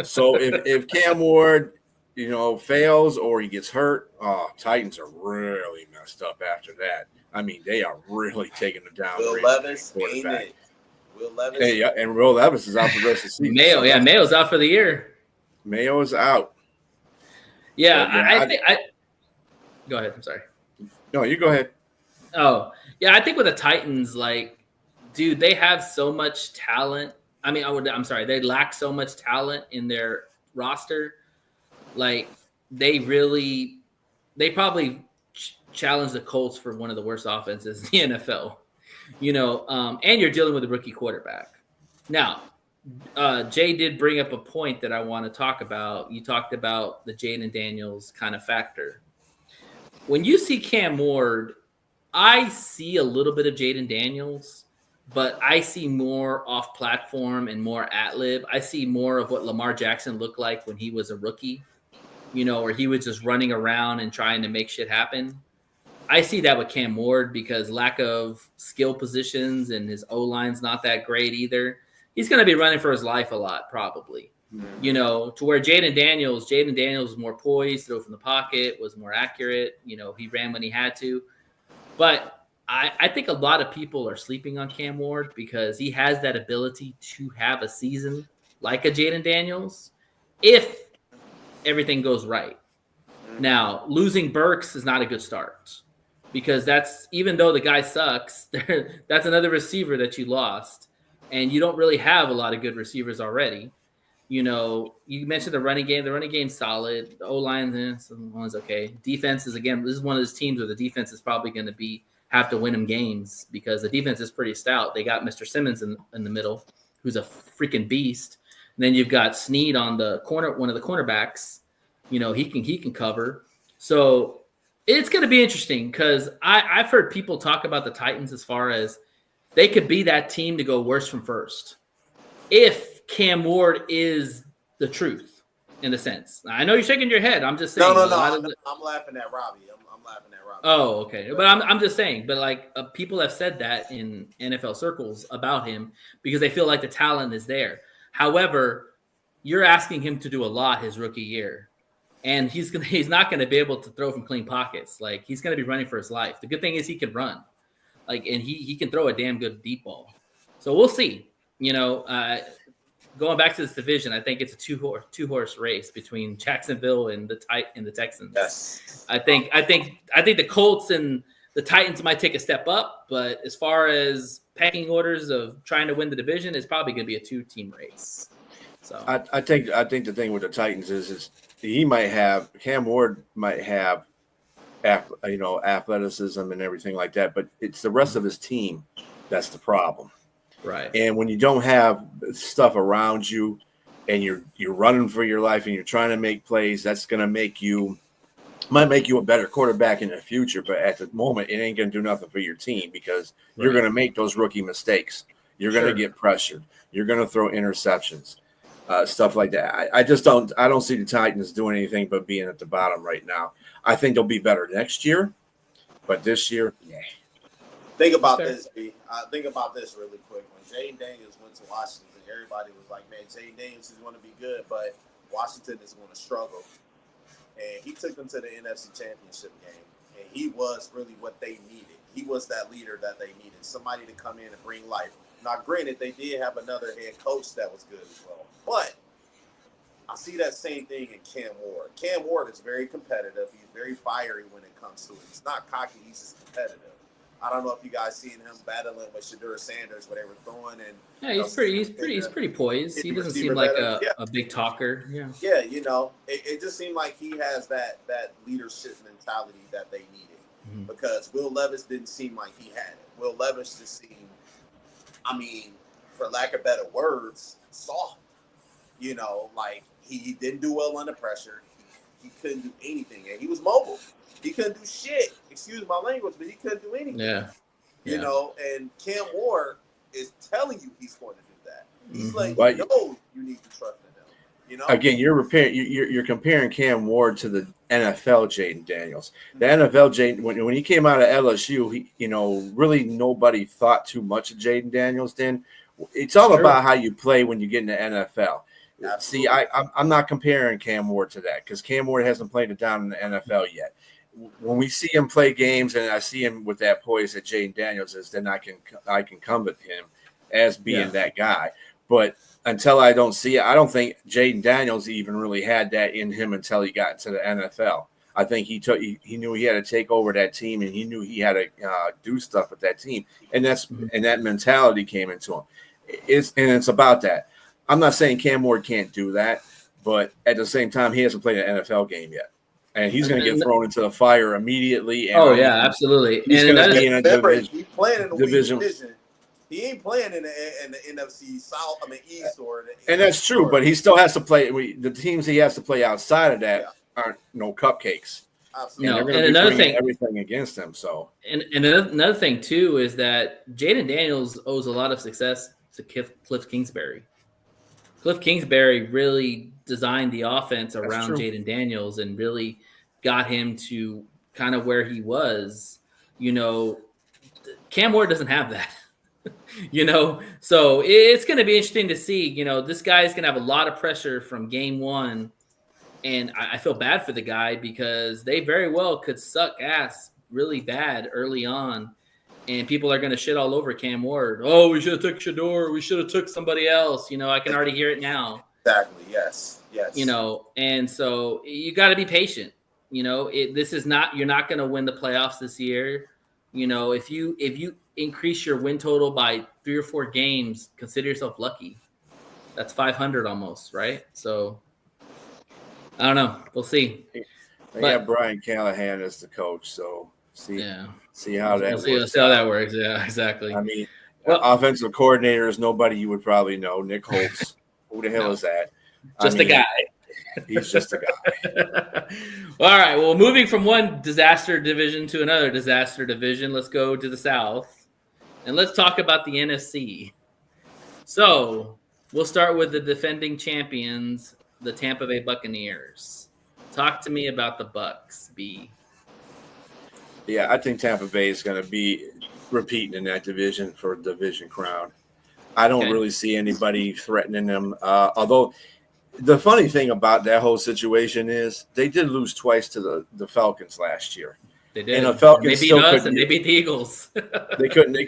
E: So if Cam Ward, fails or he gets hurt, Titans are really messed up after that. I mean, they are really taking it down.
D: Will Levis, ain't it? Will Levis.
E: Hey, and Will Levis is out for the rest of the season.
A: Mayo's out for the year.
E: Mayo is out.
A: Yeah, I think go ahead. I'm sorry.
E: No, you go ahead.
A: Oh, yeah, I think with the Titans, dude, they have so much talent. I mean, I'm sorry, they lack so much talent in their roster. They probably challenge the Colts for one of the worst offenses in the NFL. And you're dealing with a rookie quarterback. Now, Jay did bring up a point that I want to talk about. You talked about the Jaden Daniels kind of factor. When you see Cam Ward, I see a little bit of Jaden Daniels, but I see more off platform and more ad-lib. I see more of what Lamar Jackson looked like when he was a rookie, where he was just running around and trying to make shit happen. I see that with Cam Ward because lack of skill positions and his O-line's not that great either. He's going to be running for his life a lot, probably. To where Jaden Daniels was more poised, throw from the pocket, was more accurate. He ran when he had to. But I think a lot of people are sleeping on Cam Ward because he has that ability to have a season like a Jaden Daniels if everything goes right. Now, losing Burks is not a good start because even though the guy sucks, that's another receiver that you lost. And you don't really have a lot of good receivers already. You mentioned the running game. The running game's solid. The O-line is okay. Defense is, again, this is one of those teams where the defense is probably going to have to win them games because the defense is pretty stout. They got Mr. Simmons in the middle, who's a freaking beast. And then you've got Snead on the corner, one of the cornerbacks. He can cover. So it's going to be interesting because I've heard people talk about the Titans as far as they could be that team to go worse from first if Cam Ward is the truth in a sense. I know you're shaking your head. I'm just saying.
D: No. I'm laughing at Robbie. I'm laughing at Robbie.
A: Oh, okay. But I'm just saying. But people have said that in NFL circles about him because they feel like the talent is there. However, you're asking him to do a lot his rookie year, and he's not going to be able to throw from clean pockets. He's going to be running for his life. The good thing is he can run, and he can throw a damn good deep ball. So we'll see. Going back to this division, I think it's a two-horse race between Jacksonville and the Texans.
D: Yes.
A: I think the Colts and the Titans might take a step up, but as far as pecking orders of trying to win the division, it's probably going to be a 2-team race. So
E: I think the thing with the Titans is Cam Ward might have athleticism and everything like that, but it's the rest of his team that's the problem.
A: Right.
E: And when you don't have stuff around you and you're running for your life and you're trying to make plays, that's going to might make you a better quarterback in the future. But at the moment, it ain't going to do nothing for your team because you're going to make those rookie mistakes. You're going to get pressured. You're going to throw interceptions. stuff like that. I just don't. I don't see the Titans doing anything but being at the bottom right now. I think they'll be better next year, but this year, yeah.
D: Think about this, B. Think about this really quick. When Jaden Daniels went to Washington, everybody was like, man, Jaden Daniels is going to be good, but Washington is going to struggle. And he took them to the NFC Championship game, and he was really what they needed. He was that leader that they needed, somebody to come in and bring life. Now, granted, they did have another head coach that was good as well, but I see that same thing in Cam Ward. Cam Ward is very competitive. He's very fiery when it comes to it. He's not cocky. He's just competitive. I don't know if you guys seen him battling with Shadur Sanders where they were throwing and
A: yeah, he's pretty poised. He doesn't seem like a big talker.
D: Yeah, it just seemed like he has that leadership mentality that they needed because Will Levis didn't seem like he had it. Will Levis just seemed, I mean, for lack of better words, soft. Like he didn't do well under pressure. He couldn't do anything, and he was mobile. He couldn't do shit. Excuse my language, but he couldn't do anything.
A: Yeah.
D: And Cam Ward is telling you he's going to do that. He's like, you need to trust in him.
E: Again, you're comparing Cam Ward to the NFL Jaden Daniels. The NFL Jaden, when he came out of LSU, he, really nobody thought too much of Jaden Daniels then. It's all about how you play when you get in the NFL. Absolutely. See, I'm not comparing Cam Ward to that because Cam Ward hasn't played it down in the NFL yet. When we see him play games and I see him with that poise that Jaden Daniels is, then I can come with him as being that guy. But until I don't see it, I don't think Jaden Daniels even really had that in him until he got into the NFL. I think he knew he had to take over that team and he knew he had to do stuff with that team, and and that mentality came into him. It's about that. I'm not saying Cam Ward can't do that, but at the same time, he hasn't played an NFL game yet. And he's going to get thrown into the fire immediately. And
A: absolutely.
E: He's going to be in a
D: he's playing in the division. He ain't playing in the NFC South, East or
E: and that's true, but he still has to play. The teams he has to play outside of that aren't no cupcakes.
D: Absolutely.
E: And another thing, everything against them. So,
A: and another thing too is that Jaden Daniels owes a lot of success to Cliff Kingsbury. Cliff Kingsbury really designed the offense around Jaden Daniels and really got him to kind of where he was. Cam Ward doesn't have that. So it's going to be interesting to see. This guy's going to have a lot of pressure from game one, and I feel bad for the guy because they very well could suck ass really bad early on, and people are going to shit all over Cam Ward. Oh, we should have took Shador. We should have took somebody else. I can already hear it now.
D: Exactly. Yes.
A: And so you got to be patient. This is not. You're not going to win the playoffs this year. If you increase your win total by 3 or 4 games, consider yourself lucky. That's 500 almost, right? So I don't know. We'll see.
E: They have Brian Callahan as the coach, so see how that works.
A: See how that works. Yeah, exactly.
E: I mean, offensive coordinator is nobody you would probably know. Nick Holtz. Who the hell is that?
A: Just a guy.
E: He's just a guy.
A: All right. Well, moving from one disaster division to another disaster division, let's go to the South. And let's talk about the NFC. So we'll start with the defending champions, the Tampa Bay Buccaneers. Talk to me about the Bucs, B.
E: Yeah, I think Tampa Bay is going to be repeating in that division for a division crown. I don't really see anybody threatening them. Although the funny thing about that whole situation is they did lose twice to the Falcons last year.
A: They did.
E: And the Falcons
A: they beat us and they beat the Eagles.
E: They couldn't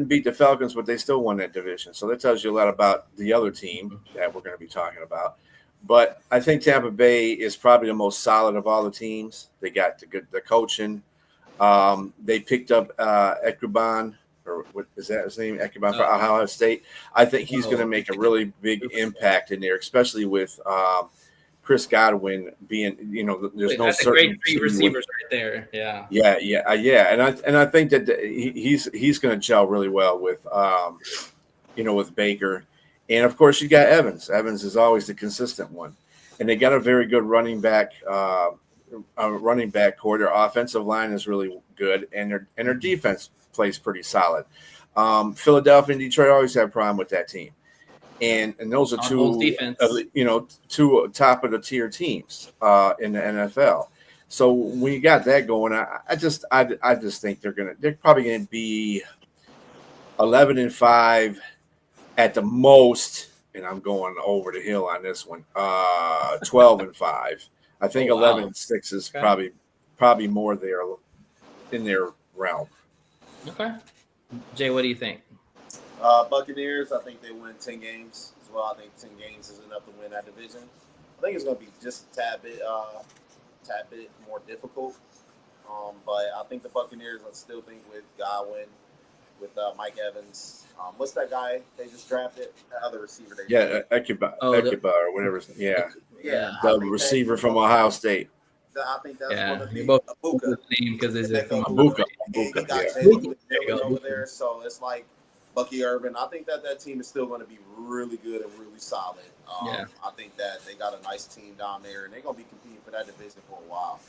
E: beat the Falcons, but they still won that division. So that tells you a lot about the other team that we're going to be talking about. But I think Tampa Bay is probably the most solid of all the teams. They got the coaching. They picked up Ekuban, or what is that his name? Ekuban for Ohio State. I think he's going to make a really big impact in there, especially with Chris Godwin being, there's no
A: that's
E: certain
A: a great 3 receivers right there. Yeah.
E: Yeah. And I think that he's going to gel really well with, with Baker. And of course you got Evans. Evans is always the consistent one. And they got a very good running back core. Their offensive line is really good, and their defense plays pretty solid. Philadelphia and Detroit always have a problem with that team. and those are
A: On Bulls
E: two,
A: defense.
E: two top of the tier teams in the NFL. So when you got that going, I just think they're probably gonna be 11-5 at the most, and I'm going over the hill on this one. 12-5. I think
A: Oh, wow.
E: 11-6 is
A: Okay.
E: probably more in their realm.
A: Okay. Jay, what do you think?
D: Buccaneers, I think they win 10 games as well. I think 10 games is enough to win that division. I think it's going to be just a tad bit more difficult. But I think the Buccaneers, I still think with Godwin, with Mike Evans. What's that guy they just drafted? The other receiver they drafted.
E: Ekuba, or whatever. Yeah,
A: Yeah.
E: the receiver from Ohio State.
D: I think that's
A: Yeah,
D: going to
A: you're
D: be
A: both
D: Abuka.
A: name because there's a from
E: Abuka.
D: He got
E: Yeah.
D: Jalen
A: There you
D: McMillan
A: go.
D: over there, so it's like Bucky Irvin. I think that team is still going to be really good and really solid.
A: Yeah.
D: I think that they got a nice team down there, and they're going to be competing for that division for a while.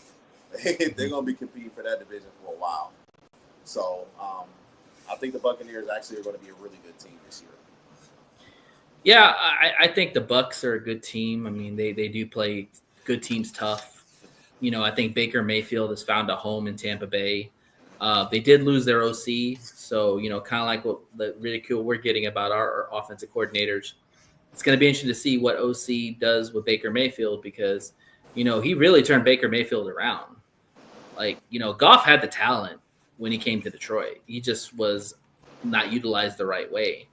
D: They're going to be competing for that division for a while. So I think the Buccaneers actually are going to be a really good team this year.
A: Yeah, I think the Bucks are a good team. I mean, they do play good teams tough. I think Baker Mayfield has found a home in Tampa Bay. They did lose their OC, so kind of like what the ridicule we're getting about our offensive coordinators. It's going to be interesting to see what OC does with Baker Mayfield because he really turned Baker Mayfield around. Like Goff had the talent when he came to Detroit. He just was not utilized the right way.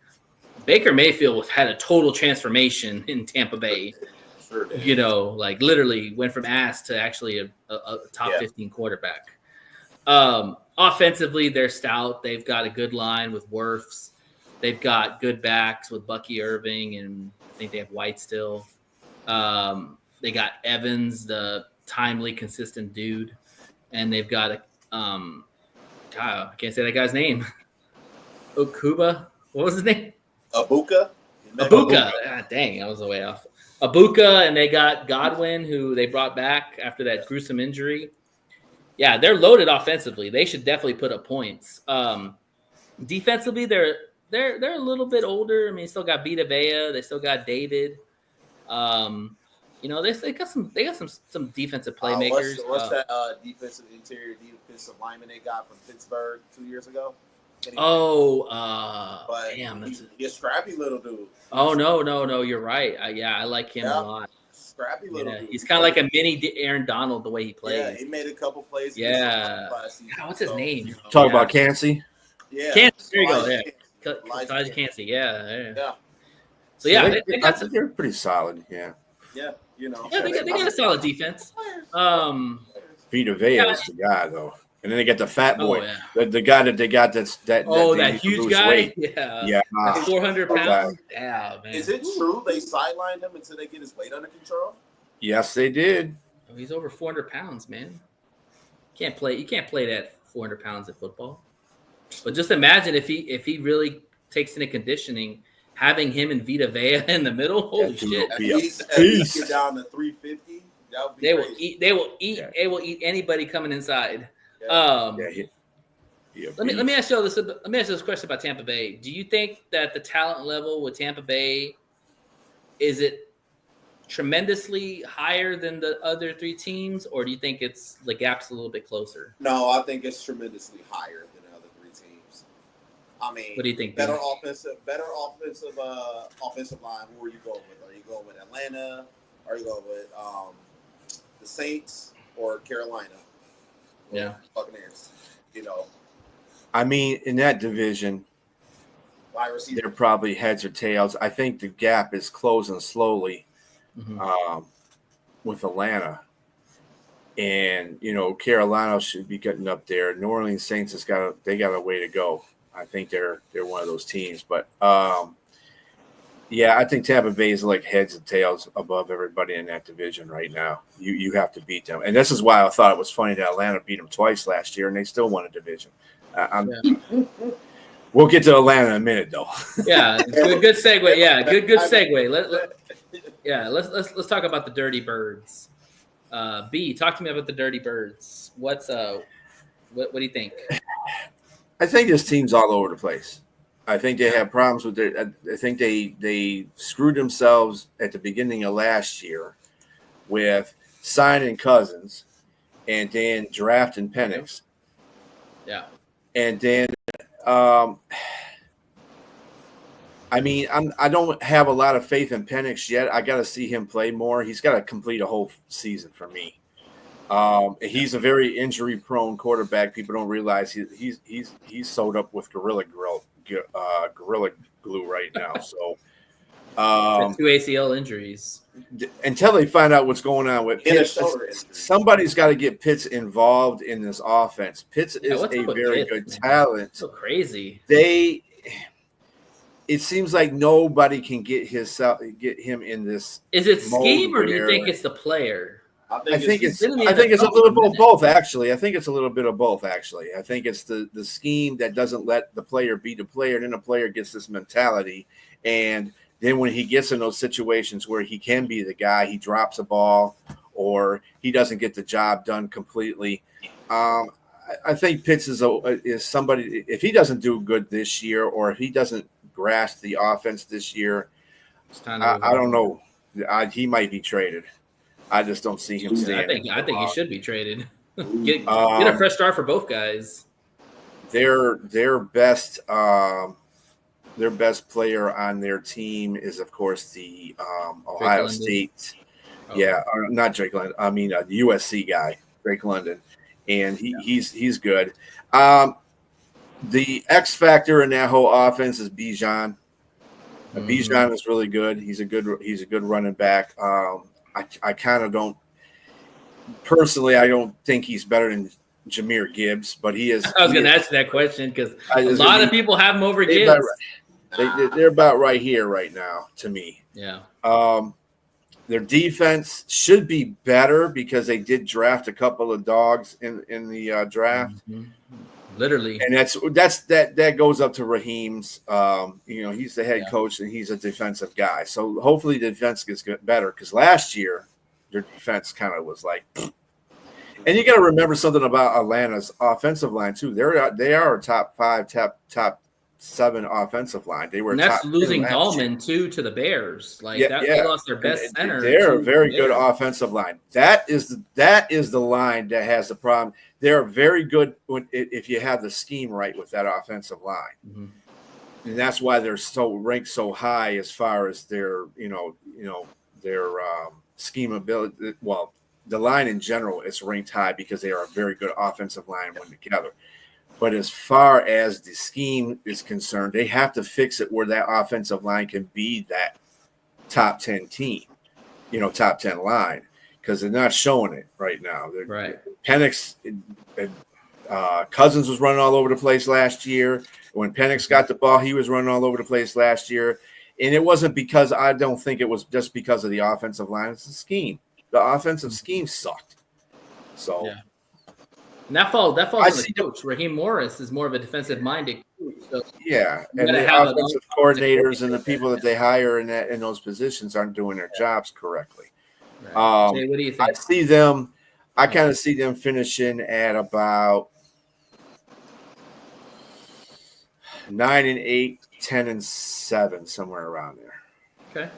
A: Baker Mayfield had a total transformation in Tampa Bay.
D: Sure did.
A: Like literally went from ass to actually a top 15 quarterback. Offensively, they're stout. They've got a good line with Wirfs. They've got good backs with Bucky Irving, and I think they have White still. They got Evans, the timely, consistent dude, and they've got I can't say that guy's name. Okuba. What was his name?
D: Abuka.
A: Ah, dang, I was way off. Abuka, and they got Godwin, who they brought back after that gruesome injury. Yeah, they're loaded offensively. They should definitely put up points. Defensively, they're a little bit older. I mean, they still got Vita Vea. They still got David. They got some defensive playmakers.
D: What's that defensive lineman they got from Pittsburgh 2 years ago?
A: Damn,
D: he's a scrappy little dude.
A: Oh no, you're right. I like him a lot.
D: Scrappy little dude.
A: He's kind of like a mini Aaron Donald the way he plays.
D: Yeah, he made a couple plays.
A: Yeah. God, what's his name?
E: Talk about Cansey.
D: Yeah.
A: Kansas. There you go. Yeah.
D: Elijah
A: Kansas. Yeah.
D: Yeah.
A: So yeah,
E: they're pretty solid. Yeah.
D: Yeah.
A: Yeah, they got a solid defense.
E: Vita Vea is the guy though. And then they got the fat boy, the guy that they got that
A: huge guy,
E: weight.
A: yeah, 400 pounds. Yeah, man.
D: Is it true they sidelined him until they get his weight under control?
E: Yes, they did.
A: Oh, he's over 400 pounds, man. You can't play that 400 pounds in football. But just imagine if he really takes into conditioning, having him and Vita Vea in the middle. Holy shit!
D: At least get down to 350.
A: They will eat.
E: Yeah.
A: They will eat anybody coming inside.
D: Yeah.
A: Let me ask you this. Let me ask you this question about Tampa Bay. Do you think that the talent level with Tampa Bay is it tremendously higher than the other three teams, or do you think it's the gap's a little bit closer?
D: No, I think it's tremendously higher than the other three teams. I mean,
A: what do you think?
D: Better offensive line. Who are you going with? Are you going with Atlanta? Are you going with the Saints or Carolina?
A: Yeah,
D: Buccaneers.
E: I mean, in that division, they're probably heads or tails. I think the gap is closing slowly with Atlanta, and Carolina should be getting up there. New Orleans Saints got a way to go. I think they're one of those teams, but yeah, I think Tampa Bay is like heads and tails above everybody in that division right now. You have to beat them. And this is why I thought it was funny that Atlanta beat them twice last year, and they still won a division. We'll get to Atlanta in a minute, though.
A: Yeah, good segue. Yeah, good segue. Let's talk about the Dirty Birds. B, talk to me about the Dirty Birds. What do you think?
E: I think this team's all over the place. I think they have problems with their. I think they screwed themselves at the beginning of last year with signing Cousins and then drafting Penix.
A: Yeah.
E: And then, I mean, I don't have a lot of faith in Penix yet. I got to see him play more. He's got to complete a whole season for me. He's a very injury-prone quarterback. People don't realize he's sewed up with gorilla glue right now. So,
A: 2 ACL injuries.
E: Until they find out what's going on with Pitts, somebody's got to get Pitts involved in this offense. Pitts is a very good talent.
A: So crazy.
E: It seems like nobody can get him in this.
A: Is it scheme or do you think it's the player?
E: I think it's a little bit of both, actually. I think it's a little bit of both, actually. I think it's the scheme that doesn't let the player be the player, and then the player gets this mentality. And then when he gets in those situations where he can be the guy, he drops a ball or he doesn't get the job done completely. I think Pitts is somebody, if he doesn't do good this year or if he doesn't grasp the offense this year, I don't know. He might be traded. I just don't see him staying.
A: I think he should be traded. Get a fresh start for both guys.
E: Their best player on their team is, of course, the Ohio State. Oh. Yeah, not Drake London. I mean, the USC guy, Drake London, and he's good. The X factor in that whole offense is Bijan. Bijan is really good. He's a good running back. I kind of don't personally. I don't think he's better than Jahmyr Gibbs, but he is.
A: I was going to ask you that question because a lot of people have him over Gibbs.
E: They're about right here right now to me.
A: Yeah.
E: Their defense should be better because they did draft a couple of dogs in the draft.
A: Mm-hmm. Literally,
E: and that goes up to Raheem's. He's the head coach and he's a defensive guy. So hopefully the defense gets better because last year their defense kind of was like. And you got to remember something about Atlanta's offensive line too. They are a top 5, top 7 offensive line. They were.
A: And that's losing Gallman too to the Bears. They lost their best center.
E: They're a very good offensive line. That is the line that has the problem. They're very good if you have the scheme right with that offensive line, and that's why they're ranked so high as far as their scheme ability. Well, the line in general is ranked high because they are a very good offensive line when together. But as far as the scheme is concerned, they have to fix it where that offensive line can be that top 10 team, top 10 line, because they're not showing it right now.
A: Right.
E: Penix, Cousins was running all over the place last year. When Penix got the ball, he was running all over the place last year. And it wasn't because I don't think it was just because of the offensive line. It's the scheme. The offensive scheme sucked. So.
A: Yeah. And that falls on the coach. Raheem Morris is more of a defensive-minded coach. So
E: and the offensive coordinators and the people that they hire in those positions aren't doing their jobs correctly.
A: Right. Jay, what do you think?
E: I kind of see them finishing at about 9-8, 10-7, somewhere around there.
A: Okay.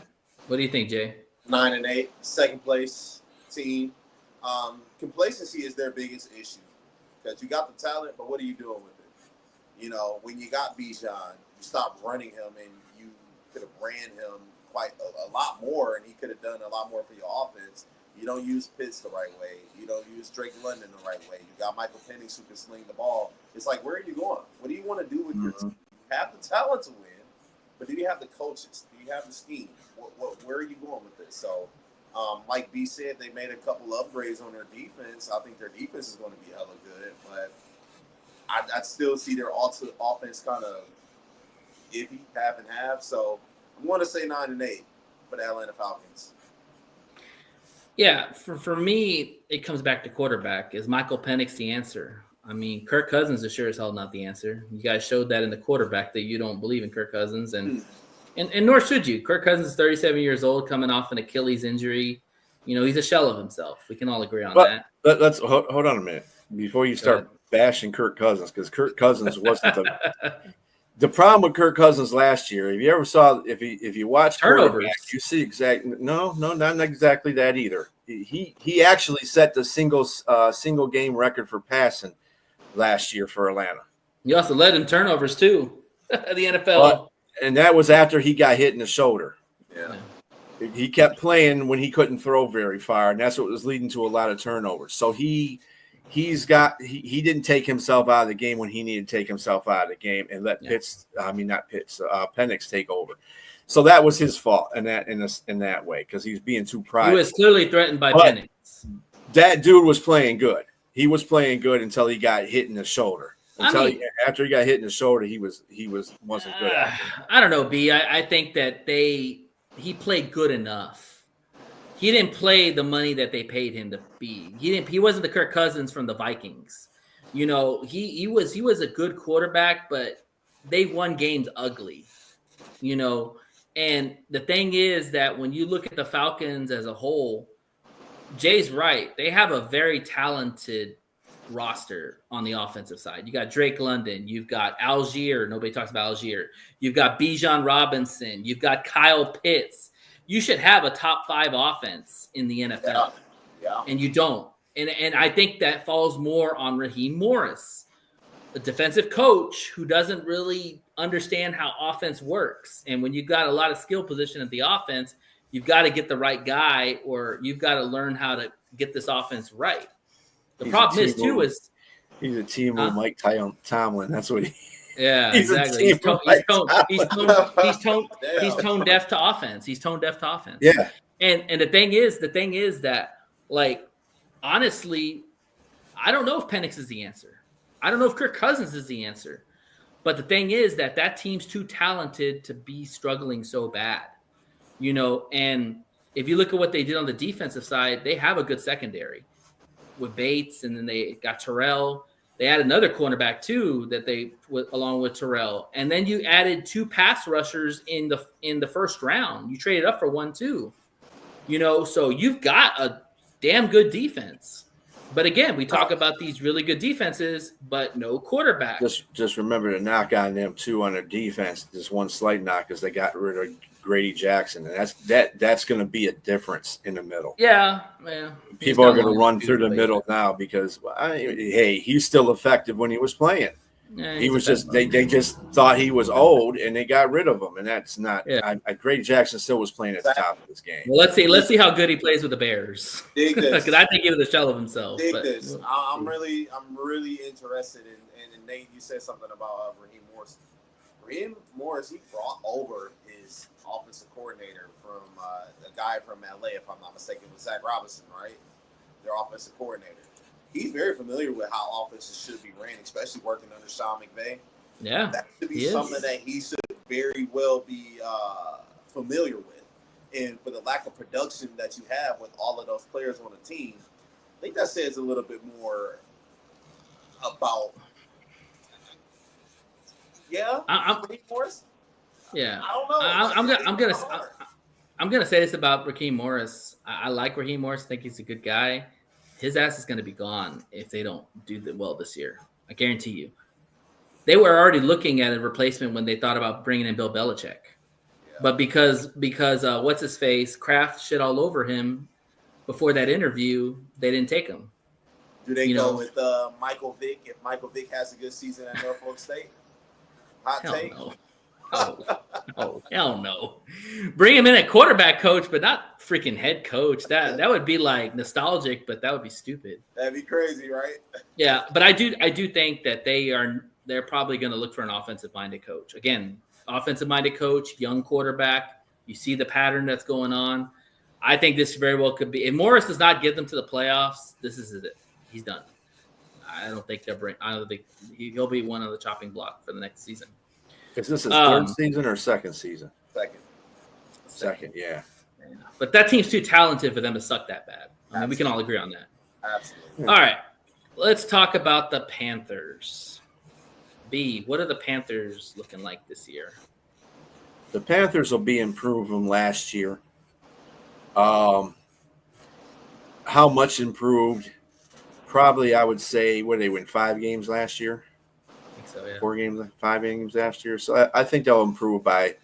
A: What do you think, Jay?
D: 9-8, second place team. Complacency is their biggest issue. Because you got the talent, but what are you doing with it? When you got Bijan, you stopped running him, and you could have ran him quite a lot more, and he could have done a lot more for your offense. You don't use Pitts the right way. You don't use Drake London the right way. You got Michael Penix who can sling the ball. It's like, where are you going? What do you want to do with your team? You have the talent to win, but do you have the coaches? Do you have the scheme? Where are you going with this? So, like B said, they made a couple upgrades on their defense. I think their defense is going to be hella good, but I'd still see their offense kind of iffy, half and half. So I'm going to say 9-8 for the Atlanta Falcons.
A: Yeah, for me, it comes back to quarterback. Is Michael Penix the answer? I mean, Kirk Cousins is sure as hell not the answer. You guys showed that in the quarterback that you don't believe in Kirk Cousins, and nor should you. Kirk Cousins is 37 years old, coming off an Achilles injury. He's a shell of himself. We can all agree on that.
E: Let's hold on a minute before you start bashing Kirk Cousins, because Kirk Cousins wasn't The problem with Kirk Cousins last year, if you ever saw, if you watch
A: Turnovers.
E: you see exactly no, not exactly that either. He actually set the single game record for passing last year for Atlanta.
A: You also led in turnovers too. The NFL.
E: And that was after he got hit in the shoulder.
D: Yeah.
E: He kept playing when he couldn't throw very far, and that's what was leading to a lot of turnovers. So he didn't take himself out of the game when he needed to take himself out of the game and let Penix take over. So that was his fault in that way because he's being too prideful.
A: He was clearly threatened by Penix.
E: That dude was playing good. He was playing good until he got hit in the shoulder. After he got hit in the shoulder, he wasn't good.
A: I don't know, B. I think that he played good enough. He didn't play the money that they paid him to be. He wasn't the Kirk Cousins from the Vikings. You know, he was a good quarterback, but they won games ugly. You know, and the thing is that when you look at the Falcons as a whole, Jay's right. They have a very talented roster on the offensive side. You got Drake London. You've got Algier. Nobody talks about Algier. You've got Bijan Robinson. You've got Kyle Pitts. You should have a top 5 offense in the NFL.
D: Yeah.
A: And you don't. And I think that falls more on Raheem Morris, a defensive coach who doesn't really understand how offense works. And when you've got a lot of skill position at the offense, you've got to get the right guy, or you've got to learn how to get this offense right. The problem is, too, is
E: he's a team with Mike Tomlin. That's what he.
A: Yeah,
E: he's
A: exactly. He's tone deaf to offense. He's tone deaf to offense.
E: Yeah.
A: And the thing is that, like, honestly, I don't know if Penix is the answer. I don't know if Kirk Cousins is the answer. But the thing is that team's too talented to be struggling so bad. You know, and if you look at what they did on the defensive side, they have a good secondary with Bates, and then they got Terrell. They added another cornerback too along with Terrell, and then you added 2 pass rushers in the first round. You traded up for 1 too, you know. So you've got a damn good defense. But again, we talk about these really good defenses, but no quarterback.
E: Just remember to knock on them too on their defense. Just one slight knock because they got rid of Grady Jackson, and that's going to be a difference in the middle.
A: Yeah.
E: People are going to run through the middle now because, hey, he's still effective when he was playing.
A: Yeah,
E: he was just they just thought he was old, and they got rid of him, and that's not.
A: Yeah.
E: Grady Jackson still was playing at the top of this game.
A: Well, let's see how good he plays with the Bears. Because I think he was a shell of himself.
D: This. I'm really interested in Nate. You said something about Raheem Morris. Raheem Morris, he brought over his offensive coordinator from a guy from LA, if I'm not mistaken, with Zach Robinson, right? Their offensive coordinator. He's very familiar with how offenses should be ran, especially working under Sean McVay.
A: Yeah,
D: that should be something that he should very well be familiar with. And for the lack of production that you have with all of those players on the team, I think that says a little bit more about. Raheem Morris.
A: Yeah,
D: I don't know.
A: I'm gonna say this about Raheem Morris. I like Raheem Morris. I think he's a good guy. His ass is gonna be gone if they don't do well this year. I guarantee you. They were already looking at a replacement when they thought about bringing in Bill Belichick, but because what's his face Kraft shit all over him before that interview, they didn't take him.
D: Do they go with Michael Vick if Michael Vick has a good season at Norfolk State? Hot take?
A: No. Oh, hell no. Bring him in at quarterback coach, but not freaking head coach. That would be like nostalgic, but that would be stupid.
D: That'd be crazy, right?
A: Yeah, but I do think that they're probably going to look for an offensive-minded coach. Again, offensive-minded coach, young quarterback. You see the pattern that's going on. I think this very well could be. If Morris does not get them to the playoffs, this is it. He's done. I don't think he'll be one on the chopping block for the next season.
E: Is this his third season or second season?
D: Second,
E: yeah.
A: But that team's too talented for them to suck that bad. I mean, we can all agree on that.
D: Absolutely.
A: All right, let's talk about the Panthers. B, what are the Panthers looking like this year?
E: The Panthers will be improved from last year. How much improved? Probably, I would say, they win 5 games last year?
A: think so, yeah.
E: 4 games, 5 games last year. So I think they'll improve by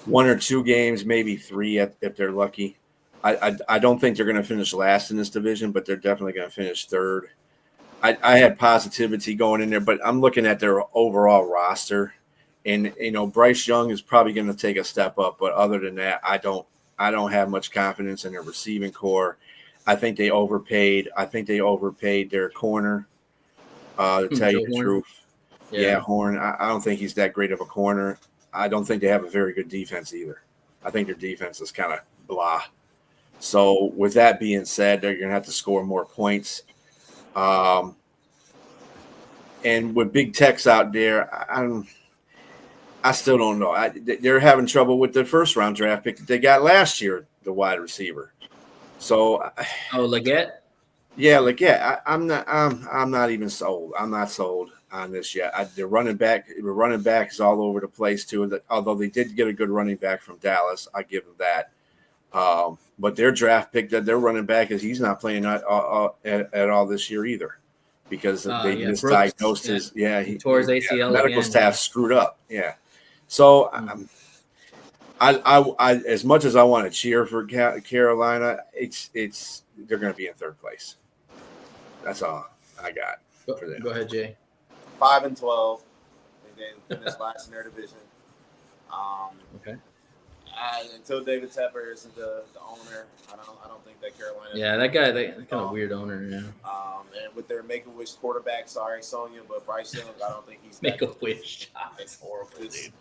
E: 1 or 2 games, maybe 3 if they're lucky. I don't think they're going to finish last in this division, but they're definitely going to finish third. I had positivity going in there, but I'm looking at their overall roster, and Bryce Young is probably going to take a step up. But other than that, I don't have much confidence in their receiving core. I think they overpaid. I think they overpaid their corner. To tell you the truth, yeah, Horn. I don't think he's that great of a corner. I don't think they have a very good defense either. I think their defense is kind of blah. So with that being said, they're going to have to score more points. And with big techs out there, I still don't know. They're having trouble with the first round draft pick that they got last year, the wide receiver. So,
A: Leggett.
E: Yeah, I'm not even sold. I'm not sold on this yet. The running back is all over the place too. Although they did get a good running back from Dallas, I give them that. But their draft pick, that their running back he's not playing at all this year either, because they misdiagnosed his. Yeah, he
A: tore his ACL.
E: Medical staff screwed up. Yeah, so I as much as I want to cheer for Carolina, they're going to be in third place. That's all I got for them.
A: Go ahead, Jay.
D: 5-12. They finished last in their division.
A: Okay.
D: Until David Tepper isn't the owner, I don't think that Carolina.
A: Yeah, that guy, that kind of weird owner. Yeah.
D: And with their Make-A-Wish quarterback, sorry Sonya, but Bryce Young, I don't think he's
A: Make-A-Wish. It's horrible, dude.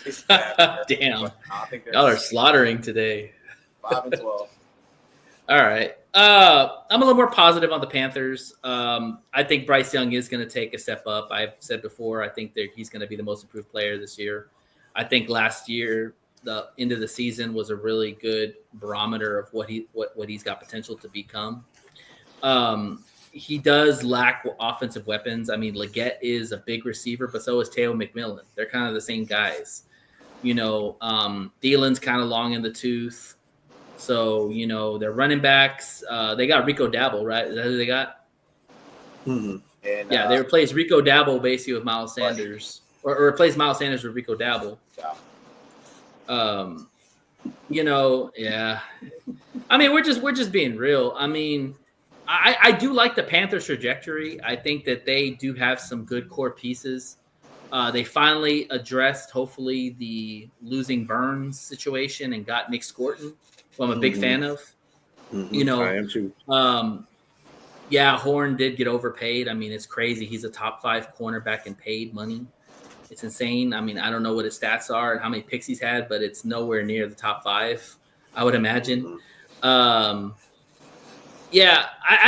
D: It's bad.
A: Damn. Y'all are slaughtering today.
D: 5-12.
A: All right. I'm a little more positive on the Panthers. I think Bryce Young is going to take a step up. I've said before, I think he's going to be the most improved player this year. I think last year, the end of the season was a really good barometer of what he's got potential to become. He does lack offensive weapons. I mean, Leggett is a big receiver, but so is Teo McMillan. They're kind of the same guys. Thielen's kind of long in the tooth. So, their running backs, they got Rico Dabo, right? Is that who they got?
E: Mm-hmm.
D: And,
A: they replaced Rico Dabo basically with Miles Sanders, or replaced Miles Sanders with Rico Dabo. Yeah. I mean, we're just being real. I mean, I do like the Panthers' trajectory. I think that they do have some good core pieces. They finally addressed, hopefully, the losing Burns situation and got Nick Scorton, who I'm a big fan of.
E: Mm-hmm. I am too.
A: Horn did get overpaid. I mean, it's crazy. He's a top 5 cornerback in paid money. It's insane. I mean, I don't know what his stats are and how many picks he's had, but it's nowhere near the top 5, I would imagine. I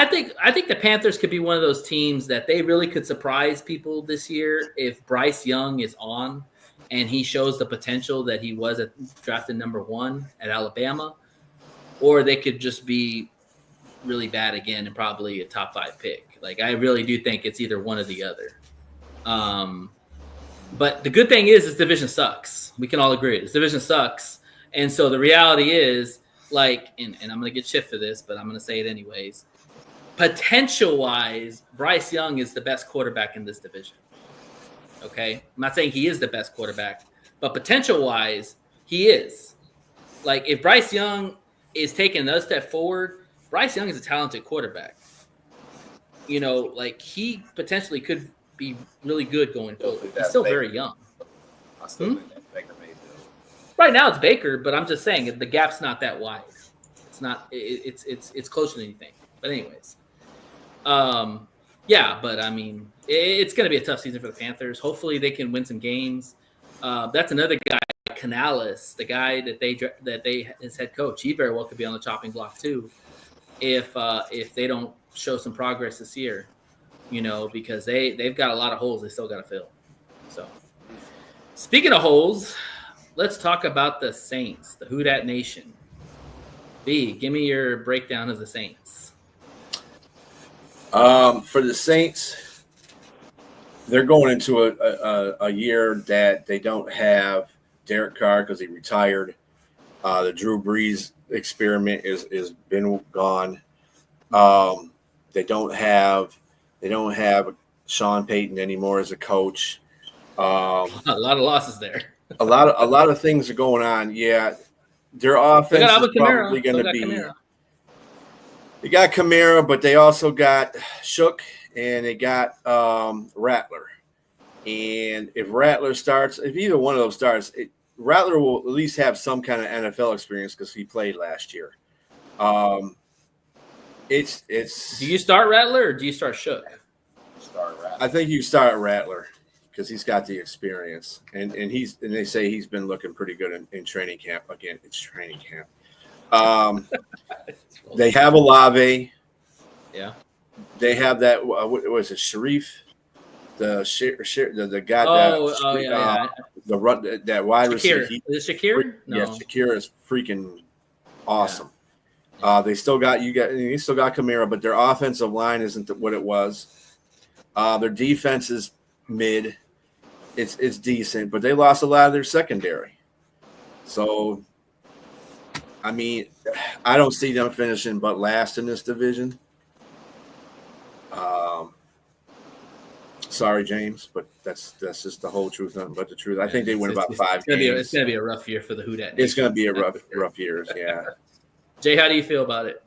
A: think the Panthers could be one of those teams that they really could surprise people this year if Bryce Young is on and he shows the potential that he was drafted number 1 at Alabama, or they could just be really bad again and probably a top 5 pick. Like, I really do think it's either one or the other. But the good thing is this division sucks. We can all agree. This division sucks. And so the reality is, like, and I'm going to get shit for this, but I'm going to say it anyways. Potential-wise, Bryce Young is the best quarterback in this division. Okay? I'm not saying he is the best quarterback, but potential-wise, he is. Like, if Bryce Young is taking another step forward, Bryce Young is a talented quarterback. He potentially could be really good going forward. He's still very young.
D: I still think that's Baker Mayfield.
A: Right now it's Baker, but I'm just saying the gap's not that wide. It's not. It's closer than you think. But anyways, but I mean, it's going to be a tough season for the Panthers. Hopefully they can win some games. That's another guy, Canales, the guy that they his head coach. He very well could be on the chopping block too, if they don't show some progress this year. Because they've got a lot of holes they still got to fill. So, speaking of holes, let's talk about the Saints, the Who Dat Nation. B, give me your breakdown of the Saints.
E: For the Saints, they're going into a year that they don't have Derek Carr because he retired. The Drew Brees experiment is been gone. They don't have Sean Payton anymore as a coach.
A: A lot of losses there.
E: A lot of things are going on. Yeah, their offense is probably going to be.
A: Kamara.
E: They got Kamara, but they also got Shook and they got Rattler. And if Rattler starts, if either one of those starts, Rattler will at least have some kind of NFL experience because he played last year. It's.
A: Do you start Rattler or do you start Shook?
D: Start Rattler.
E: I think you start Rattler because he's got the experience, and they say he's been looking pretty good in training camp. Again, it's training camp. They have Olave.
A: Yeah.
E: They have that. What was it, Sharif? The guy the run that wide receiver.
A: Is it Shakir? No.
E: Yeah, Shakir is freaking awesome. Yeah. They still got Kamara, but their offensive line isn't what it was. Their defense is mid. It's decent, but they lost a lot of their secondary. So, I mean, I don't see them finishing but last in this division. Sorry, James, but that's just the whole truth, nothing but the truth. I think they win about 5 games.
A: It's going to be a rough year for the Houdat.
E: It's going to be a rough year, yeah.
A: Jay, how do you feel about it?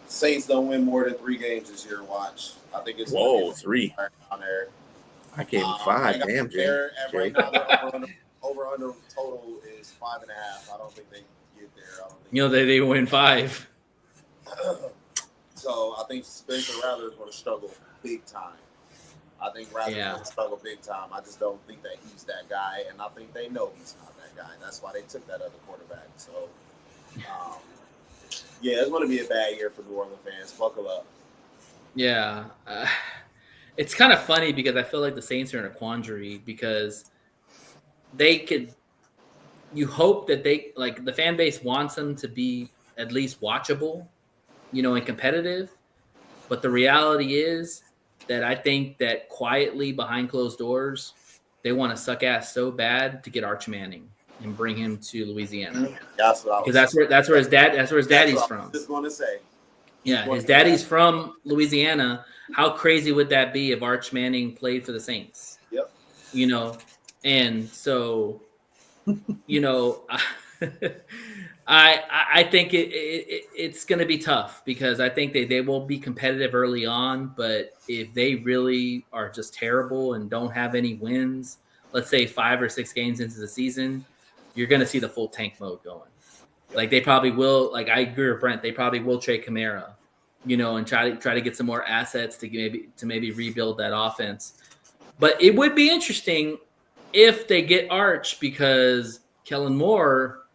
D: Saints don't win more than 3 games this year. Watch. I think it's
E: 3
D: on there.
E: I gave him 5. Damn, Jay.
D: Right now, their over-under total is 5.5. I don't think they get there.
A: They win 5.
D: So I think Spencer Rattler is going to struggle big time. I think Rattler is going to struggle big time. I just don't think that he's that guy, and I think they know he's not that guy. That's why they took that other quarterback. So, yeah, it's going to be a bad year for New Orleans fans. Buckle up.
A: Yeah. It's kind of funny because I feel like the Saints are in a quandary because you hope that the fan base wants them to be at least watchable, and competitive. But the reality is that I think that quietly behind closed doors, they want to suck ass so bad to get Arch Manning and bring him to Louisiana. That's where his daddy's from.
D: I was just going to say.
A: Yeah, his daddy's from Louisiana. How crazy would that be if Arch Manning played for the Saints?
D: Yep.
A: And so, I think it's going to be tough because I think they will be competitive early on, but if they really are just terrible and don't have any wins, let's say 5 or 6 games into the season, you're going to see the full tank mode going. Like they probably will. Like I agree with Brent, they probably will trade Kamara, and try to get some more assets to maybe rebuild that offense. But it would be interesting if they get Arch because Kellen Moore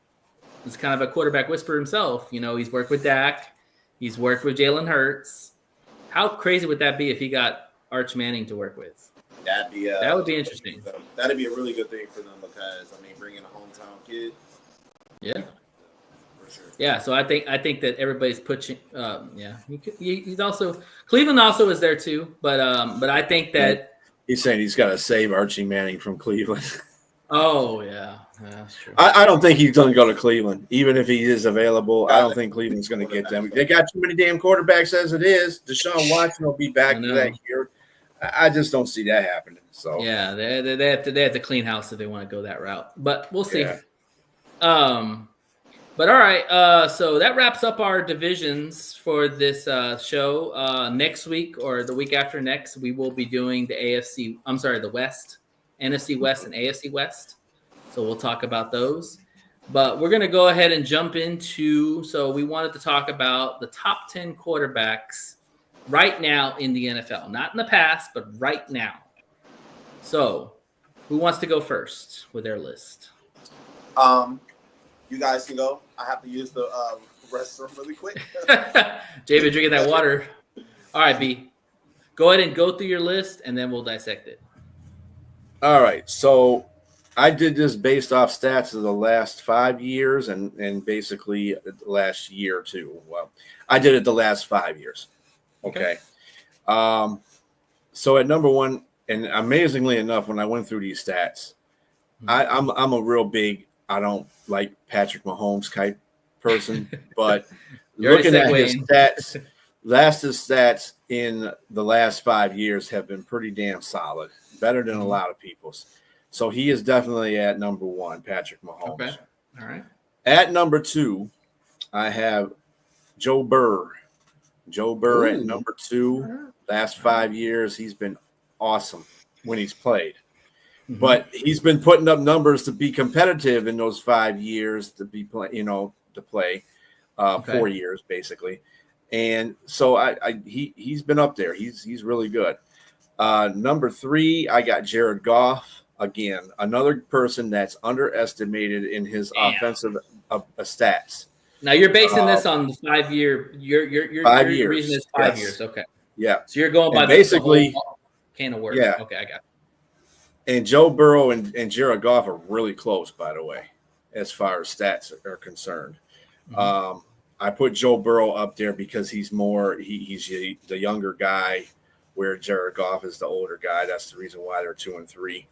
A: is kind of a quarterback whisperer himself. He's worked with Dak, he's worked with Jalen Hurts. How crazy would that be if he got Arch Manning to work with? That would be interesting.
D: That'd be a really good thing for them because bringing a hometown kid.
A: Yeah.
D: For sure.
A: Yeah, so I think that everybody's pushing. He's also Cleveland also is there too, but I think that
E: he's saying he's got to save Archie Manning from Cleveland.
A: Oh yeah, that's true.
E: I don't think he's going to go to Cleveland, even if he is available. I don't think Cleveland's going to get them. They got too many damn quarterbacks as it is. Deshaun Watson will be back for that year. I just don't see that happening. So
A: yeah, they have to clean house if they want to go that route, but we'll see.
E: Yeah.
A: But all right, so that wraps up our divisions for this show. Next week or the week after next, we will be doing the West, NFC West and AFC West. So we'll talk about those. But we're going to go ahead and jump into, so we wanted to talk about the top 10 quarterbacks right now in the NFL. Not in the past, but right now. So who wants to go first with their list?
D: You guys can go. I have to use the restroom really quick.
A: Jay been drinking that water. All right, B. Go ahead and go through your list, and then we'll dissect it.
E: All right. So I did this based off stats of the last 5 years and basically the last year or two. Well, I did it the last 5 years. Okay. So at number 1, and amazingly enough, when I went through these stats, I'm a real big, I don't like Patrick Mahomes type person, but looking at his Las's stats in the last 5 years have been pretty damn solid, better than a lot of people's. So he is definitely at number one, Patrick Mahomes.
A: Okay. All right.
E: At number two, I have Joe Burr. Joe Burr at number two. Last 5 years, he's been awesome when he's played. But he's been putting up numbers to be competitive in those 5 years to be to play 4 years basically. And so he's been up there. He's really good. Number three, I got Jared Goff. Again, another person that's underestimated in his offensive stats.
A: Now you're basing this on the 5 year. Your
E: 5 years.
A: reason is 5 years. Okay.
E: Yeah.
A: So you're going by
E: basically
A: the whole can of worms.
E: Yeah.
A: Okay, I got it.
E: And Joe Burrow and Jared Goff are really close, by the way, as far as stats are concerned. I put Joe Burrow up there because he's the younger guy, where Jared Goff is the older guy. That's the reason why they're 2 and 3.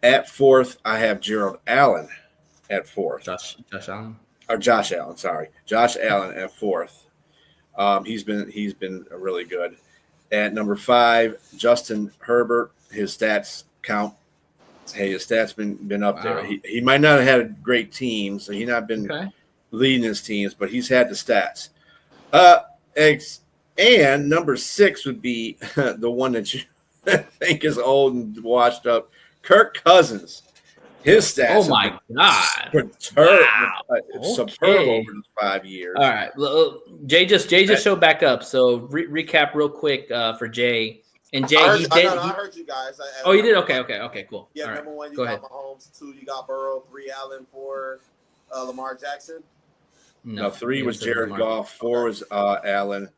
E: At fourth, I have Gerald Allen at fourth.
A: Josh Allen.
E: Or Josh Allen, sorry. Josh Allen at fourth. He's been really good. At number five, Justin Herbert. His stats count. Hey, his stats been up there. He might not have had a great team, so he's not been leading his teams, but he's had the stats. And number six would be the one that you think is old and washed up, Kirk Cousins. His stats.
A: Oh my God!
E: Superb over the 5 years.
A: All right, Jay just showed back up. So recap real quick for Jay. And Jay,
D: I heard you guys.
A: You did? Okay, cool.
D: Yeah,
A: all
D: number one, you
A: Go
D: got
A: ahead.
D: Mahomes. 2, you got Burrow. 3, Allen. 4, Lamar Jackson.
E: No, 3 was Jared Goff. 4 was Allen.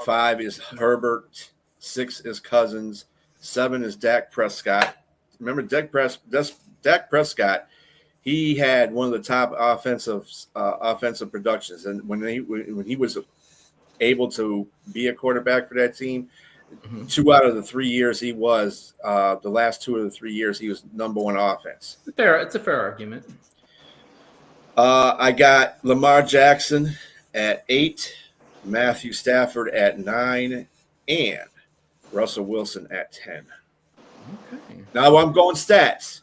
E: 5 is Herbert. 6 is Cousins. 7 is Dak Prescott. Remember Dak Prescott? He had one of the top offensive productions, and when he was able to be a quarterback for that team. 2 out of the 3 years he was, the last 2 of the 3 years he was number one offense.
A: It's a fair argument.
E: I got Lamar Jackson at 8, Matthew Stafford at 9, and Russell Wilson at 10.
A: Okay.
E: Now I'm going stats.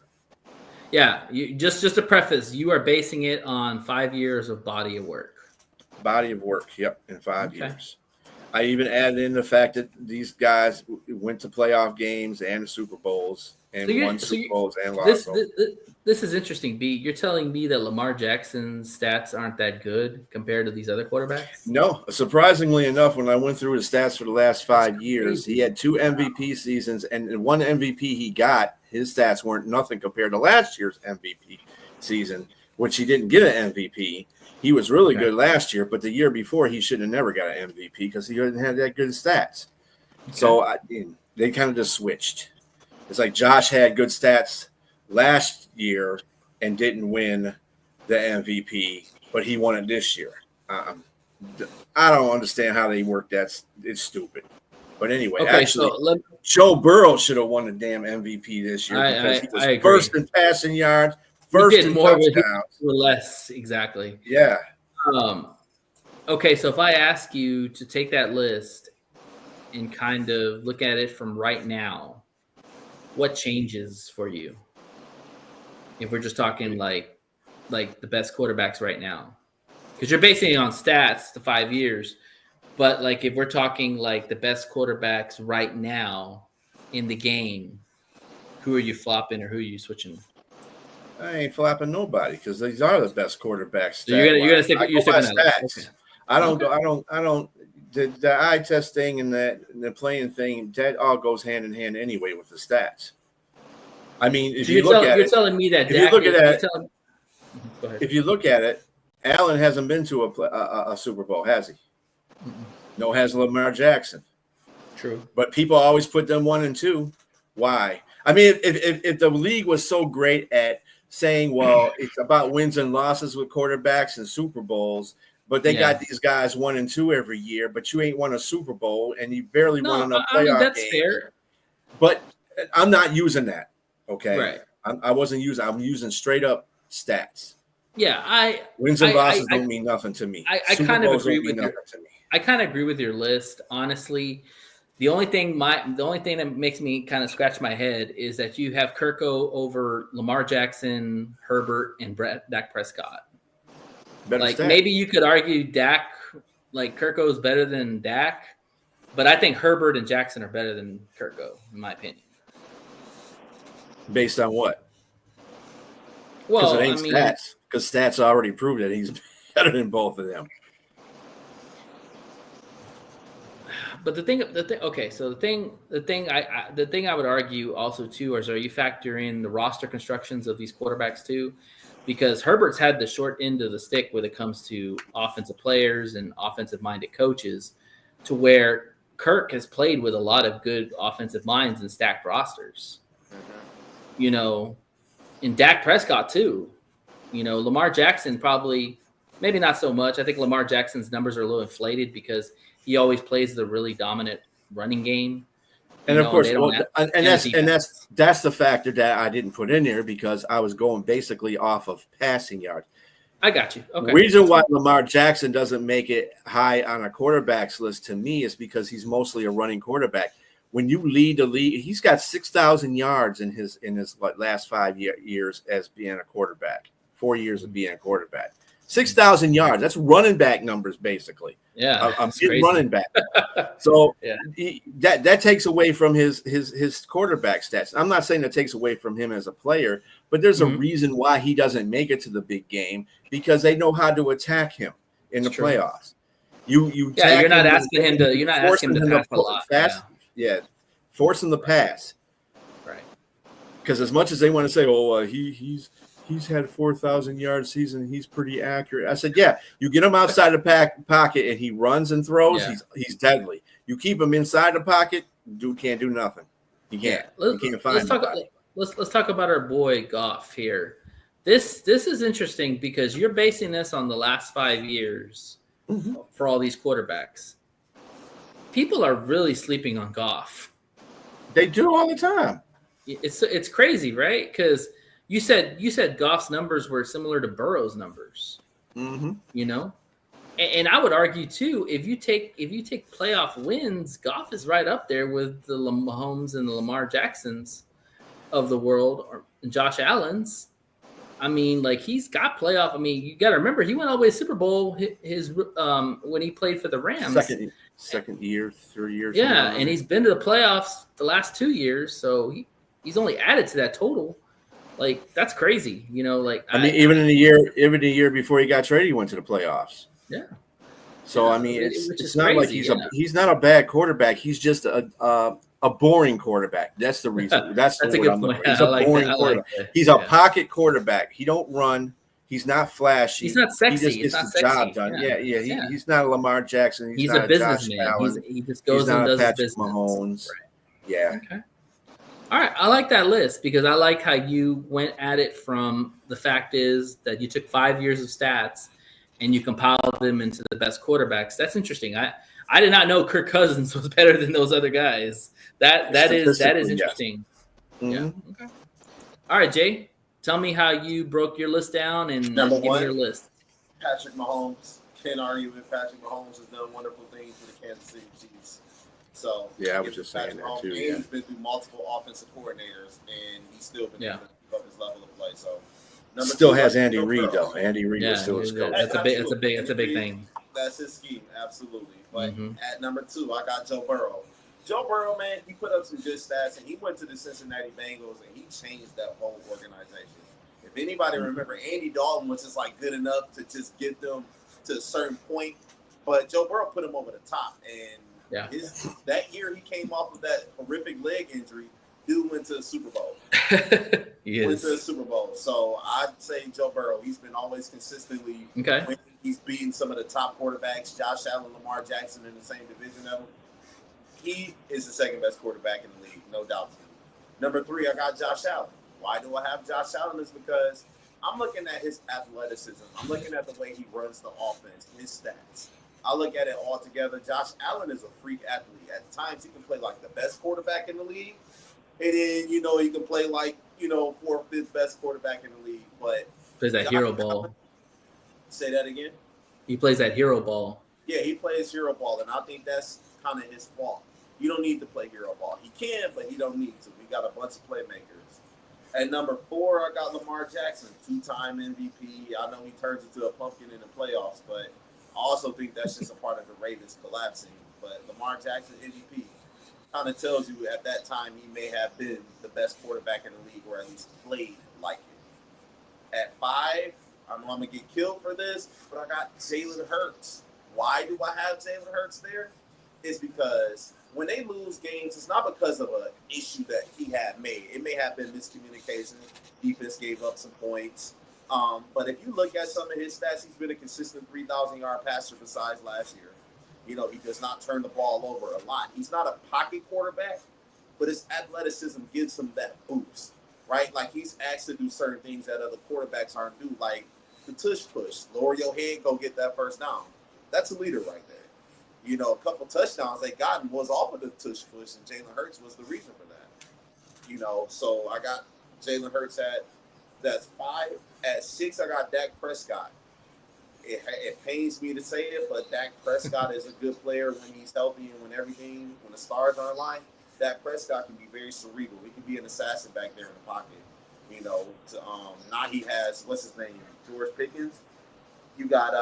A: Yeah, just to preface, you are basing it on 5 years of body of work.
E: Body of work, yep, in 5 years. I even added in the fact that these guys went to playoff games and Super Bowls and won Super Bowls and lost.
A: This is interesting, B. You're telling me that Lamar Jackson's stats aren't that good compared to these other quarterbacks?
E: No. Surprisingly enough, when I went through his stats for the last 5 years, he had 2 MVP seasons, and in one MVP he got, his stats weren't nothing compared to last year's MVP season, which he didn't get an MVP. He was really good last year, but the year before he should have never got an MVP because he didn't have that good stats. So they kind of just switched. It's like Josh had good stats last year and didn't win the MVP, but he won it this year. I don't understand how they work that. It's stupid. But anyway, Joe Burrow should have won the damn MVP this year because he was first in passing yards. First in touchdowns.
A: Or less, exactly.
E: Yeah.
A: Okay, so if I ask you to take that list and kind of look at it from right now, what changes for you? If we're just talking like the best quarterbacks right now, because you're basing it on stats, the 5 years, but like if we're talking like the best quarterbacks right now in the game, who are you flopping or who are you switching?
E: I ain't flapping nobody because these are the best quarterbacks.
A: So you're gonna stick with
E: stats.
A: Okay.
E: I don't. The eye test thing and the playing thing, that all goes hand in hand anyway with the stats. I mean, if you look at it,
A: you're telling me that
E: if you look at it, Allen hasn't been to a Super Bowl, has he? No, has Lamar Jackson.
A: True,
E: but people always put them 1 and 2. Why? I mean, if the league was so great at saying, well, it's about wins and losses with quarterbacks and Super Bowls, but they got these guys 1 and 2 every year, but you ain't won a Super Bowl and you barely won enough playoff
A: that's
E: games.
A: fair.
E: But I'm not using that. Okay.
A: Right.
E: I'm using straight up stats.
A: Yeah,
E: Wins and
A: I,
E: losses
A: I,
E: don't mean nothing to me.
A: I
E: Super
A: kind of
E: Bowls
A: agree
E: don't mean
A: with your.
E: nothing to me.
A: I kind of agree with your list, honestly. The only thing that makes me kind of scratch my head is that you have Kirko over Lamar Jackson, Herbert, and Dak Prescott.
E: Better
A: Like
E: stat.
A: maybe you could argue Dak, like Kirko is better than Dak, but I think Herbert and Jackson are better than Kirko, in my opinion.
E: Based on what?
A: Well,
E: Because it ain't
A: I mean,
E: stats. Because stats already proved that he's better than both of them.
A: but the thing, okay. So the thing I would argue also too is, are you factor in the roster constructions of these quarterbacks too? Because Herbert's had the short end of the stick when it comes to offensive players and offensive-minded coaches, to where Kirk has played with a lot of good offensive minds and stacked rosters. You know, and Dak Prescott too. You know, Lamar Jackson probably, maybe not so much. I think Lamar Jackson's numbers are a little inflated because he always plays the really dominant running game.
E: And of course,
A: and
E: that's the factor that I didn't put in there because I was going basically off of passing yards.
A: I got you. Okay.
E: The reason why Lamar Jackson doesn't make it high on a quarterback's list to me is because he's mostly a running quarterback. When you lead the league, he's got 6,000 yards in his last 5 years as being a quarterback. 4 years of being a quarterback. 6,000 yards. That's running back numbers, basically.
A: Yeah,
E: I'm getting running back. So that takes away from his quarterback stats. I'm not saying that takes away from him as a player, but there's a reason why he doesn't make it to the big game, because they know how to attack him in the playoffs. You're not asking him to pass a lot. Force him to pass.
A: Right.
E: Because as much as they want to say, he's had 4,000 yard season, he's pretty accurate. I said, yeah, you get him outside the pocket and he runs and throws, he's deadly. You keep him inside the pocket, dude can't do nothing. He can't. He can't find nobody.
A: Let's talk about our boy Goff here. This is interesting because you're basing this on the last 5 years for all these quarterbacks. People are really sleeping on Goff.
E: They do all the time.
A: It's crazy, right? Because you said Goff's numbers were similar to Burrow's numbers. You know, and I would argue too, if you take playoff wins, Goff is right up there with the Mahomes and the Lamar Jacksons of the world, or Josh Allen's. I mean, like, he's got playoff. I mean, you got to remember, he went all the way to Super Bowl when he played for the Rams.
E: Second year, 3 years.
A: Yeah, and he's been to the playoffs the last 2 years, so he's only added to that total. Like, that's crazy, you know. Like,
E: I mean, even in the year before he got traded, he went to the playoffs.
A: Yeah.
E: So I mean, it's not crazy, like he's not a bad quarterback. He's just a boring quarterback. That's the reason. That's the word I'm looking for. He's a boring quarterback. He's a pocket quarterback. He don't run. He's not flashy.
A: He's not sexy.
E: He just gets the job done. Yeah. He's not a Lamar Jackson.
A: He's
E: not
A: a businessman. He just goes and does his business.
E: Mahomes.
A: Right.
E: Yeah.
A: Okay. All right. I like that list because I like how you went at it from the fact is that you took 5 years of stats and you compiled them into the best quarterbacks. That's interesting. I did not know Kirk Cousins was better than those other guys. That is interesting.
E: Yes.
A: Yeah. Okay. All right, Jay. Tell me how you broke your list down and give me your list.
D: Patrick Mahomes. Can't argue with Patrick Mahomes has done wonderful things for the Kansas City Chiefs. So
E: yeah, I was just saying that too.
D: Yeah. He's been through multiple offensive coordinators, and he's still been able to keep up his level of play. So
E: still has Andy Reid though. Andy Reid is still his coach.
A: That's a big thing.
D: That's his scheme, absolutely. But at number 2, I got Joe Burrow. Joe Burrow, man, he put up some good stats, and he went to the Cincinnati Bengals, and he changed that whole organization. If anybody remember, Andy Dalton was just like good enough to just get them to a certain point, but Joe Burrow put him over the top. And that year he came off of that horrific leg injury, dude went to the Super Bowl. Went to the Super Bowl. So I'd say Joe Burrow. He's been always consistently winning. He's beaten some of the top quarterbacks, Josh Allen, Lamar Jackson, in the same division of him. He is the second best quarterback in the league, no doubt. Number 3, I got Josh Allen. Why do I have Josh Allen? Is because I'm looking at his athleticism. I'm looking at the way he runs the offense, his stats. I look at it all together. Josh Allen is a freak athlete. At times, he can play like the best quarterback in the league. And then, he can play like, 4th, 5th best quarterback in the league. But
A: plays that hero ball.
D: Say that again.
A: He plays that hero ball.
D: Yeah, he plays hero ball, and I think that's kind of his fault. You don't need to play hero ball. He can, but he don't need to. We got a bunch of playmakers. At number 4, I got Lamar Jackson, 2-time MVP. I know he turns into a pumpkin in the playoffs, but I also think that's just a part of the Ravens collapsing. But Lamar Jackson, MVP, kind of tells you at that time he may have been the best quarterback in the league, or at least played like it. At 5, I know I'm going to get killed for this, but I got Jalen Hurts. Why do I have Jalen Hurts there? It's because when they lose games, it's not because of an issue that he had made. It may have been miscommunication. Defense gave up some points. But if you look at some of his stats, he's been a consistent 3,000-yard passer besides last year. You know, he does not turn the ball over a lot. He's not a pocket quarterback, but his athleticism gives him that boost, right? Like, he's asked to do certain things that other quarterbacks aren't do, like the tush push, lower your head, go get that first down. That's a leader right there. You know, a couple touchdowns they gotten was off of the tush push, and Jalen Hurts was the reason for that. You know, so I got Jalen Hurts that's 5. At 6, I got Dak Prescott. It pains me to say it, but Dak Prescott is a good player when he's healthy and when the stars are aligned. Dak Prescott can be very cerebral. He can be an assassin back there in the pocket. You know, now he has, what's his name, George Pickens. You got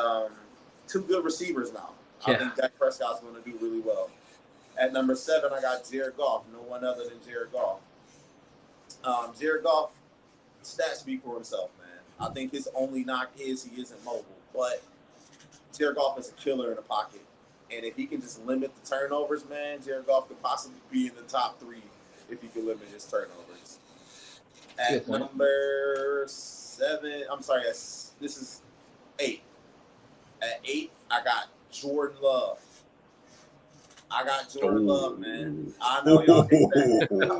D: 2 good receivers now.
A: Yeah.
D: I think Dak Prescott's going to do really well. At number 7, I got Jared Goff. No one other than Jared Goff. Jared Goff, stats speak for himself, man. I think his only knock is he isn't mobile. But Jared Goff is a killer in the pocket. And if he can just limit the turnovers, man, Jared Goff could possibly be in the top 3 if he can limit his turnovers. At number 7, this is 8. At 8, I got Jordan Love. I got Jordan Love, man. I know y'all think that. Jordan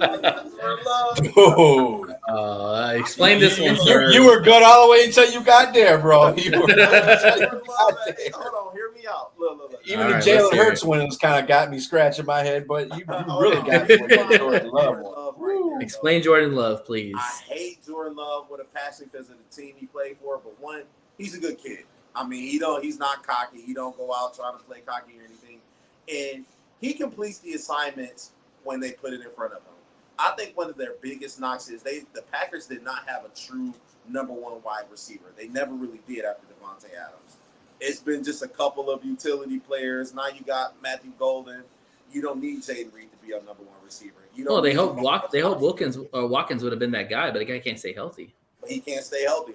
D: Love.
A: Explain this one, sir.
E: You were good all the way until you got there, bro. You were
D: Hold on, hear me out. Look.
E: Even the Jalen Hurts ones kind of got me scratching my head, but you really got me with Jordan Love.
A: Explain Jordan Love, please.
D: I hate Jordan Love with a passion because of the team he played for, but one, he's a good kid. I mean, he's not cocky. He don't go out trying to play cocky or anything. And he completes the assignments when they put it in front of him. I think one of their biggest knocks is the Packers did not have a true number 1 wide receiver. They never really did after Devontae Adams. It's been just a couple of utility players. Now you got Matthew Golden. You don't need Jaden Reed to be a number 1 receiver.
A: They hope Watkins would have been that guy, but the guy can't stay healthy.
D: He can't stay healthy.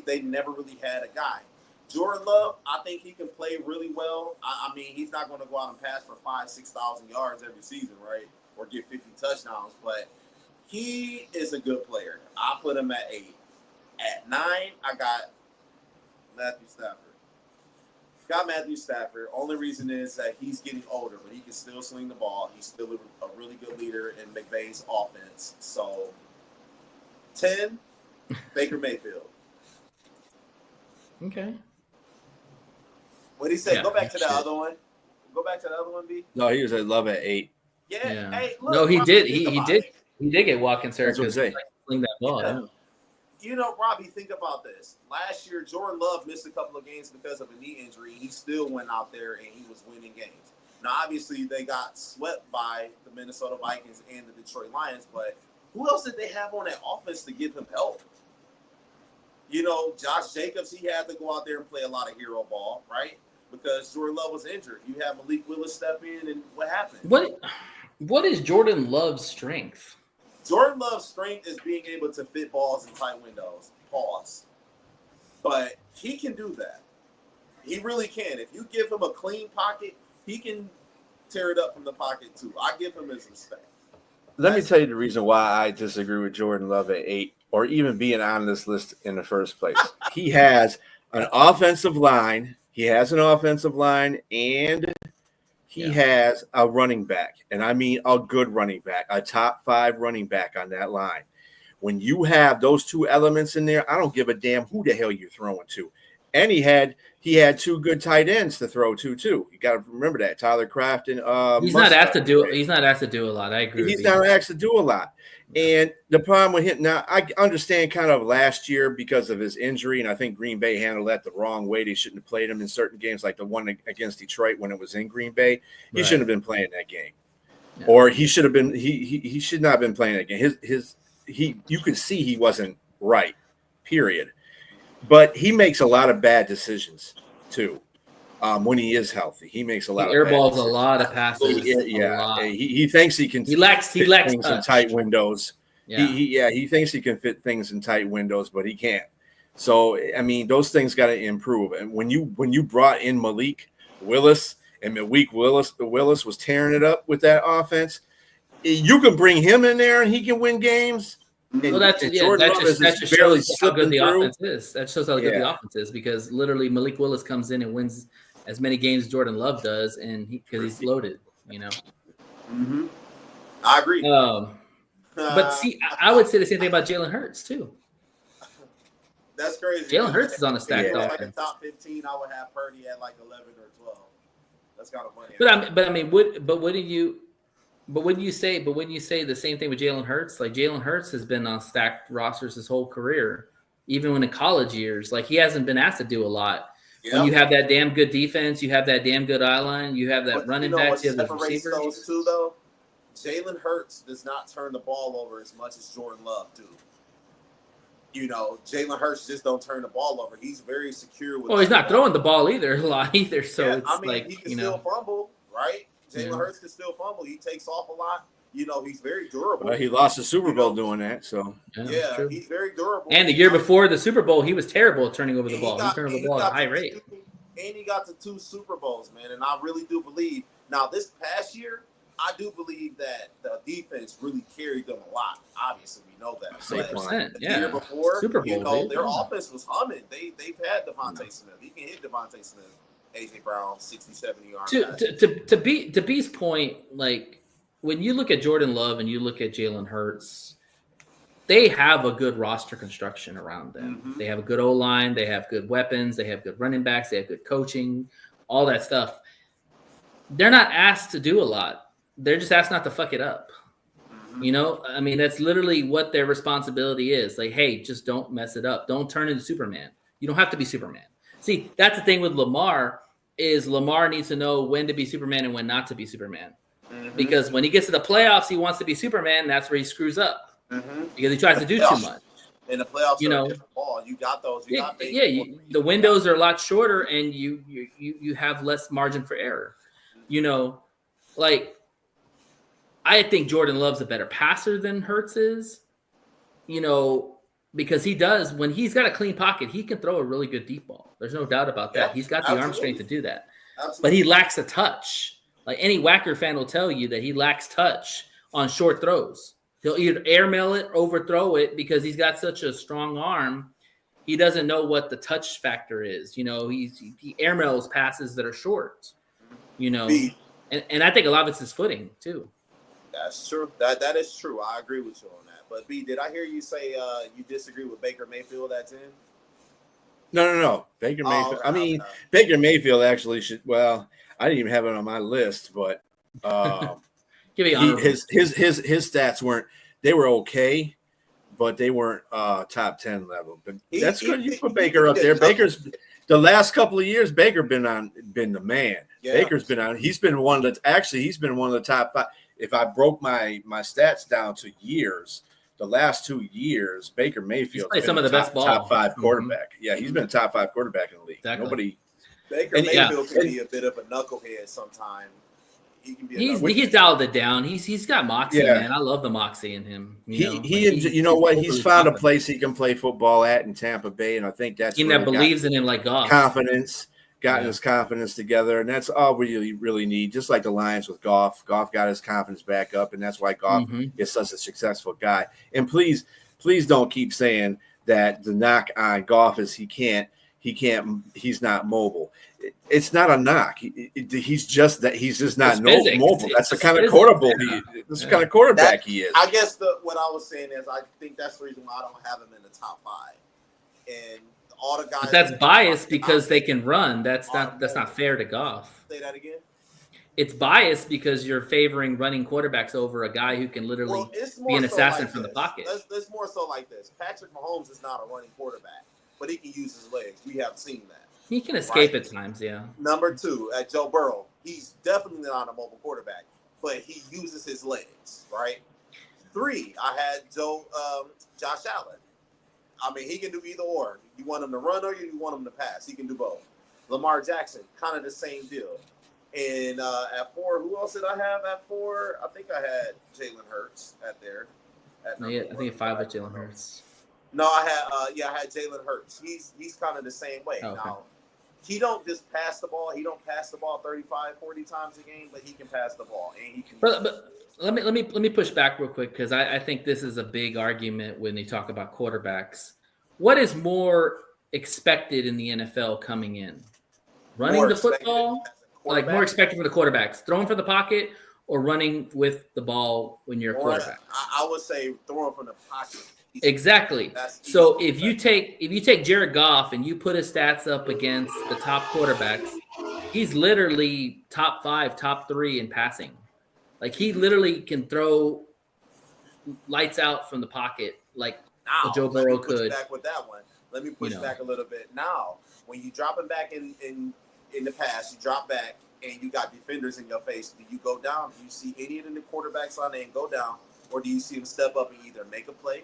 D: They never really had a guy. Jordan Love, I think he can play really well. I mean, he's not going to go out and pass for 5,000-6,000 yards every season, right? Or get 50 touchdowns, but he is a good player. I put him at 8. At 9, I got Matthew Stafford. Only reason is that he's getting older, but he can still swing the ball. He's still a really good leader in McVay's offense. So, 10, Baker Mayfield.
A: Okay.
D: What did he say? Go back to the other one. Go back to the other one, B.
E: No, he was at Love at 8.
D: Yeah. Hey, look,
A: no, he did. He did get Watkins hurt because he swing that ball.
D: Yeah. You know, Robbie, think about this. Last year, Jordan Love missed a couple of games because of a knee injury. He still went out there and he was winning games. Now, obviously, they got swept by the Minnesota Vikings and the Detroit Lions, but who else did they have on that offense to give him help? You know, Josh Jacobs, he had to go out there and play a lot of hero ball, right? Because Jordan Love was injured. You have Malik Willis step in, and what happened?
A: What is Jordan Love's strength?
D: Jordan Love's strength is being able to fit balls in tight windows. Pause. But he can do that. He really can. If you give him a clean pocket, he can tear it up from the pocket too. I give him his respect.
E: Let me tell you the reason why I disagree with Jordan Love at 8 or even being on this list in the first place. He has an offensive line. And he has a running back. And I mean a good running back, a top 5 running back on that line. When you have those 2 elements in there, I don't give a damn who the hell you're throwing to. And he had two good tight ends to throw to too. You got to remember that Tyler Kraft and
A: He's
E: Mustard,
A: not asked to do.
E: right?
A: He's not asked to do a lot. I agree.
E: He's not asked to do a lot. And the problem with him now, I understand kind of last year because of his injury, and I think Green Bay handled that the wrong way. They shouldn't have played him in certain games, like the one against Detroit when it was in Green Bay. He shouldn't have been playing that game, or he should have been. He should not have been playing that game. You could see he wasn't right. Period. But he makes a lot of bad decisions too. When he is healthy, he makes a lot of
A: airballs a lot of passes.
E: He thinks he can.
A: He lacks
E: things
A: touch.
E: in tight windows.
A: Yeah.
E: He thinks he can fit things in tight windows, but he can't. So I mean, those things got to improve. And when you brought in Malik Willis and Malik Willis was tearing it up with that offense, you can bring him in there and he can win games.
A: Well, that just shows how good the offense is. That shows how good the offense is because literally Malik Willis comes in and wins as many games as Jordan Love does, and because he's loaded, you know.
D: Mm-hmm. I agree.
A: But see, I would say the same thing about Jalen Hurts too.
D: That's crazy.
A: Jalen Hurts is on a stacked offense.
D: Like a top 15, I would have Purdy at like 11 or 12. That's kind of funny. When you say the same thing with Jalen Hurts, like Jalen Hurts has been on stacked rosters his whole career, even when in college years, like he hasn't been asked to do a lot. Yep. When you have that damn good defense, you have that damn good eye line, you have that running back, you have the receivers. Those two though, Jalen Hurts does not turn the ball over as much as Jordan Love do. You know, Jalen Hurts just don't turn the ball over. He's very secure with.
A: Well, he's not throwing the ball either a lot either. So it's
D: he can still fumble, right? Jalen Hurts can still fumble. He takes off a lot. You know, he's very durable.
E: Well, he lost the Super Bowl doing that, so
D: he's very durable.
A: And the year before the Super Bowl, he was terrible at turning over the ball. He turned over the ball at a high rate.
D: And he got to 2 Super Bowls, man. And I really do believe now this past year, I do believe that the defense really carried them a lot. Obviously, we know that.
A: 100%.
D: The year before,
A: Super Bowl,
D: their offense was humming. They've had Devontae Smith. He can hit Devontae Smith. AJ Brown, 60, 70 yards.
A: To B's point, like when you look at Jordan Love and you look at Jalen Hurts, they have a good roster construction around them. Mm-hmm. They have a good O-line. They have good weapons. They have good running backs. They have good coaching, all that stuff. They're not asked to do a lot. They're just asked not to fuck it up. Mm-hmm. You know, I mean, that's literally what their responsibility is. Like, hey, just don't mess it up. Don't turn into Superman. You don't have to be Superman. See, that's the thing with Lamar is Lamar needs to know when to be Superman and when not to be Superman. Mm-hmm. Because when he gets to the playoffs, he wants to be Superman. That's where he screws up because he tries to do too much.
D: In the playoffs, you know, ball. You got those.
A: The windows are a lot shorter, and you have less margin for error. You know, like I think Jordan Love's a better passer than Hurts is. You know. Because he does, when he's got a clean pocket, he can throw a really good deep ball. There's no doubt about that. He's got the arm strength to do that. Absolutely. But he lacks a touch. Like any Whacker fan will tell you that he lacks touch on short throws. He'll either airmail it, overthrow it, because he's got such a strong arm. He doesn't know what the touch factor is. You know, he airmails passes that are short. You know, and I think a lot of it's his footing too.
D: That's true. That is true. I agree with you on that. But B, did I hear you say you disagree with Baker Mayfield at 10?
E: No. Baker Mayfield. Baker Mayfield actually should. Well, I didn't even have it on my list, but his stats weren't. They were okay, but they weren't top 10 level. But that's good. You put Baker up there. Baker's the last couple of years. Baker been the man. Yeah. Baker's been on. He's been one of the top 5. If I broke my stats down to years. The last 2 years, Baker Mayfield's been
A: some of the best
E: top 5 quarterback. Yeah, he's been a top 5 quarterback in the league.
A: Exactly.
D: Baker Mayfield can be a bit of a knucklehead sometimes. He can be.
A: He's dialed it down. He's got moxie, man. I love the moxie in him.
E: You know what? He's found a place he can play football at in Tampa Bay, and I think that's
A: team that believes in him like Goff.
E: Confidence. Gotten his confidence together, and that's all we really need. Just like the Lions with Goff. Goff got his confidence back up, and that's why Goff is such a successful guy. And please don't keep saying that the knock on Goff is he's not mobile. It's not a knock. He's just not mobile. That's the kind of quarterback he is.
D: I guess what I was saying is I think that's the reason why I don't have him in the top 5. And all the guys.
A: But that's biased because they can run. That's not fair to Goff.
D: Say that again.
A: It's biased because you're favoring running quarterbacks over a guy who can literally be an assassin from the pocket.
D: Let's more so like this. Patrick Mahomes is not a running quarterback, but he can use his legs. We have seen that.
A: He can escape at times, yeah.
D: Number 2, at Joe Burrow, he's definitely not a mobile quarterback, but he uses his legs, right? 3, I had Josh Allen. I mean, he can do either or. You want him to run or you want him to pass. He can do both. Lamar Jackson, kind of the same deal. And at 4, who else did I have at 4? I think I had Jalen Hurts at there.
A: I think 5 with Jalen Hurts.
D: No, I had Jalen Hurts. He's kind of the same way.
A: Oh, okay.
D: Now, he don't just pass the ball. He don't pass the ball 35, 40 times a game, but he can pass the ball and he can.
A: But let me push back real quick because I think this is a big argument when they talk about quarterbacks. What is more expected in the NFL coming in? Running the football, like more expected for the quarterbacks, throwing from the pocket, or running with the ball when you're a quarterback?
D: I would say throwing from the pocket.
A: Exactly. So if you take Jared Goff and you put his stats up against the top quarterbacks, he's literally top 5, top 3 in passing. Like he literally can throw lights out from the pocket, like Joe Burrow could.
D: Back with that one. Let me push back a little bit. Now, when you drop him back in the pass, you drop back and you got defenders in your face. Do you go down? Do you see any of the quarterbacks on there and go down, or do you see him step up and either make a play,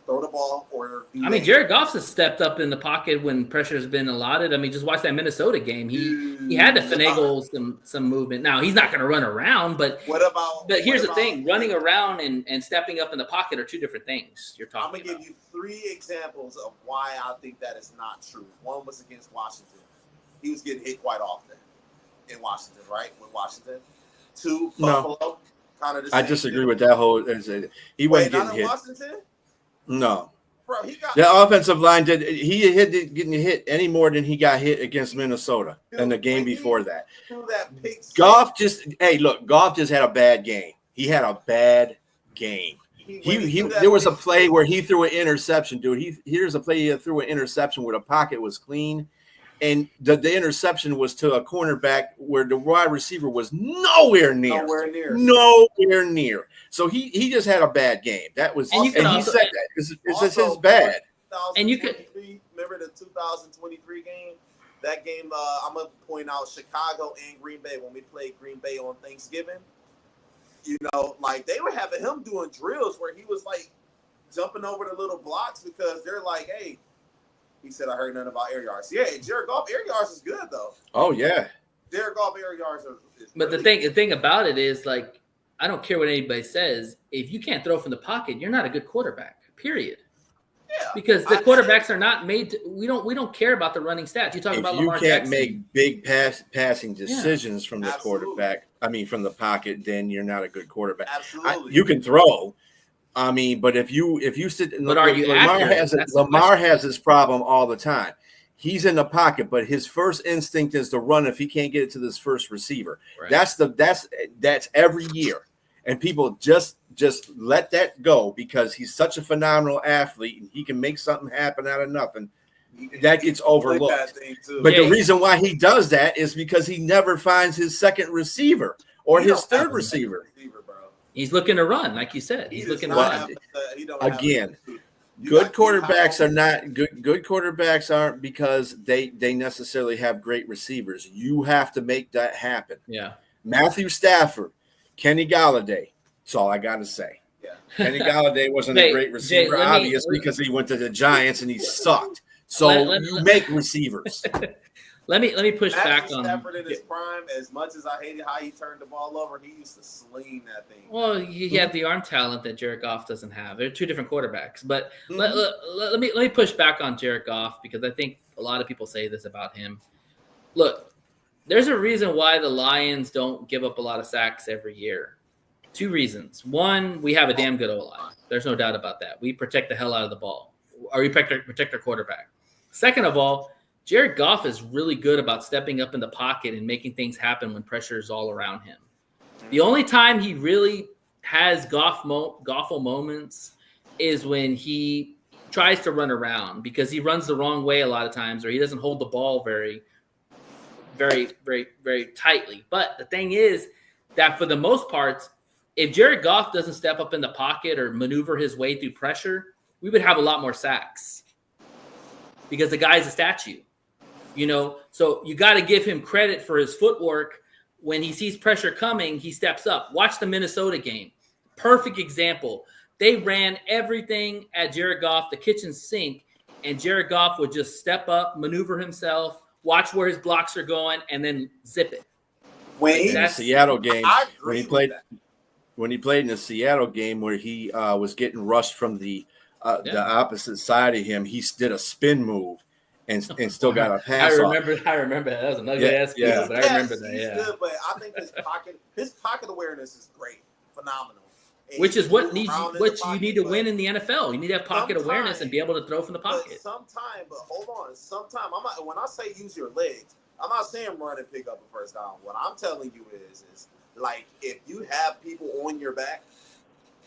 D: throw the ball, or
A: Jared Goff has stepped up in the pocket when pressure has been allotted. I mean, just watch that Minnesota game. He had to finagle some movement. Now he's not going to run around, but here's the thing: running around and stepping up in the pocket are two different things.
D: I'm going to give you 3 examples of why I think that is not true. One was against Washington. He was getting hit quite often in Washington, right? With Washington. 2, Buffalo. Kind of the same.
E: I disagree with that whole. He wasn't getting hit.
D: Washington?
E: No.
D: Bro, he got
E: the offensive line getting hit any more than he got hit against Minnesota in the game before that. Goff just had a bad game. He had a bad game. There was a play where he threw an interception, dude. Here's a play he threw an interception where the pocket was clean, and the interception was to a cornerback where the wide receiver was nowhere near. So he just had a bad game. That was, and he said that it's his bad.
D: And you could remember the 2023 game. That game, I'm gonna point out Chicago and Green Bay when we played Green Bay on Thanksgiving. You know, like they were having him doing drills where he was like jumping over the little blocks because they're like, hey, he said, I heard nothing about air yards. Yeah, Jared Goff, air yards is good though.
E: Oh yeah.
D: Jared Goff, air yards is
A: But really the thing about it is, like, I don't care what anybody says. If you can't throw from the pocket, you're not a good quarterback, period. Yeah. Because the quarterbacks are not made to, we don't care about the running stats. You talk about Lamar Jackson.
E: If you can't make big passing decisions from the quarterback, from the pocket, then you're not a good quarterback.
D: Absolutely.
E: You can throw. But if you sit in Lamar has this problem all the time. He's in the pocket, but his first instinct is to run if he can't get it to this first receiver. Right. That's every year. And people just let that go because he's such a phenomenal athlete and he can make something happen out of nothing. That gets overlooked. But the reason why he does that is because he never finds his second receiver or his third receiver.
A: He's looking to run, like you said. He's looking to run.
E: Again, good quarterbacks are not good. Good quarterbacks aren't because they necessarily have great receivers. You have to make that happen.
A: Yeah.
E: Matthew Stafford, Kenny Galladay. That's all I got to say. Yeah. Kenny Galladay wasn't a great receiver, obviously, because he went to the Giants and he sucked. So you make receivers.
A: Let me push back on
D: Stafford in his prime. As much as I hated how he turned the ball over, he used to sling that thing.
A: Well, he had the arm talent that Jared Goff doesn't have. They're two different quarterbacks. But let me push back on Jared Goff because I think a lot of people say this about him. Look, there's a reason why the Lions don't give up a lot of sacks every year. 2 reasons. One, we have a damn good O-line. There's no doubt about that. We protect the hell out of the ball. Or we protect our quarterback. Second of all, Jared Goff is really good about stepping up in the pocket and making things happen when pressure is all around him. The only time he really has Goffle moments is when he tries to run around because he runs the wrong way a lot of times, or he doesn't hold the ball very, very, very, very tightly. But the thing is that for the most part, if Jared Goff doesn't step up in the pocket or maneuver his way through pressure, we would have a lot more sacks because the guy's a statue, you know? So you got to give him credit for his footwork. When he sees pressure coming, he steps up. Watch the Minnesota game. Perfect example. They ran everything at Jared Goff, the kitchen sink, and Jared Goff would just step up, maneuver himself, watch where his blocks are going, and then zip it.
E: In the Seattle game,
D: I
E: when he
D: agree
E: played
D: with that.
E: when he played in the Seattle game where he was getting rushed from the opposite side of him, he did a spin move and still got a pass.
A: I remember that. That was another good ass
E: yeah.
A: but I remember that.
D: He's
A: Yeah,
D: good, but I think his pocket awareness is great, phenomenal. And
A: which
D: he
A: is
D: can
A: what
D: move
A: needs
D: around in
A: what
D: the
A: you need
D: pocket,
A: to win in the NFL. You need to have pocket awareness and be able to throw from the pocket.
D: But hold on. Sometime I'm not. When I say use your legs, I'm not saying run and pick up a first down. What I'm telling you is like if you have people on your back,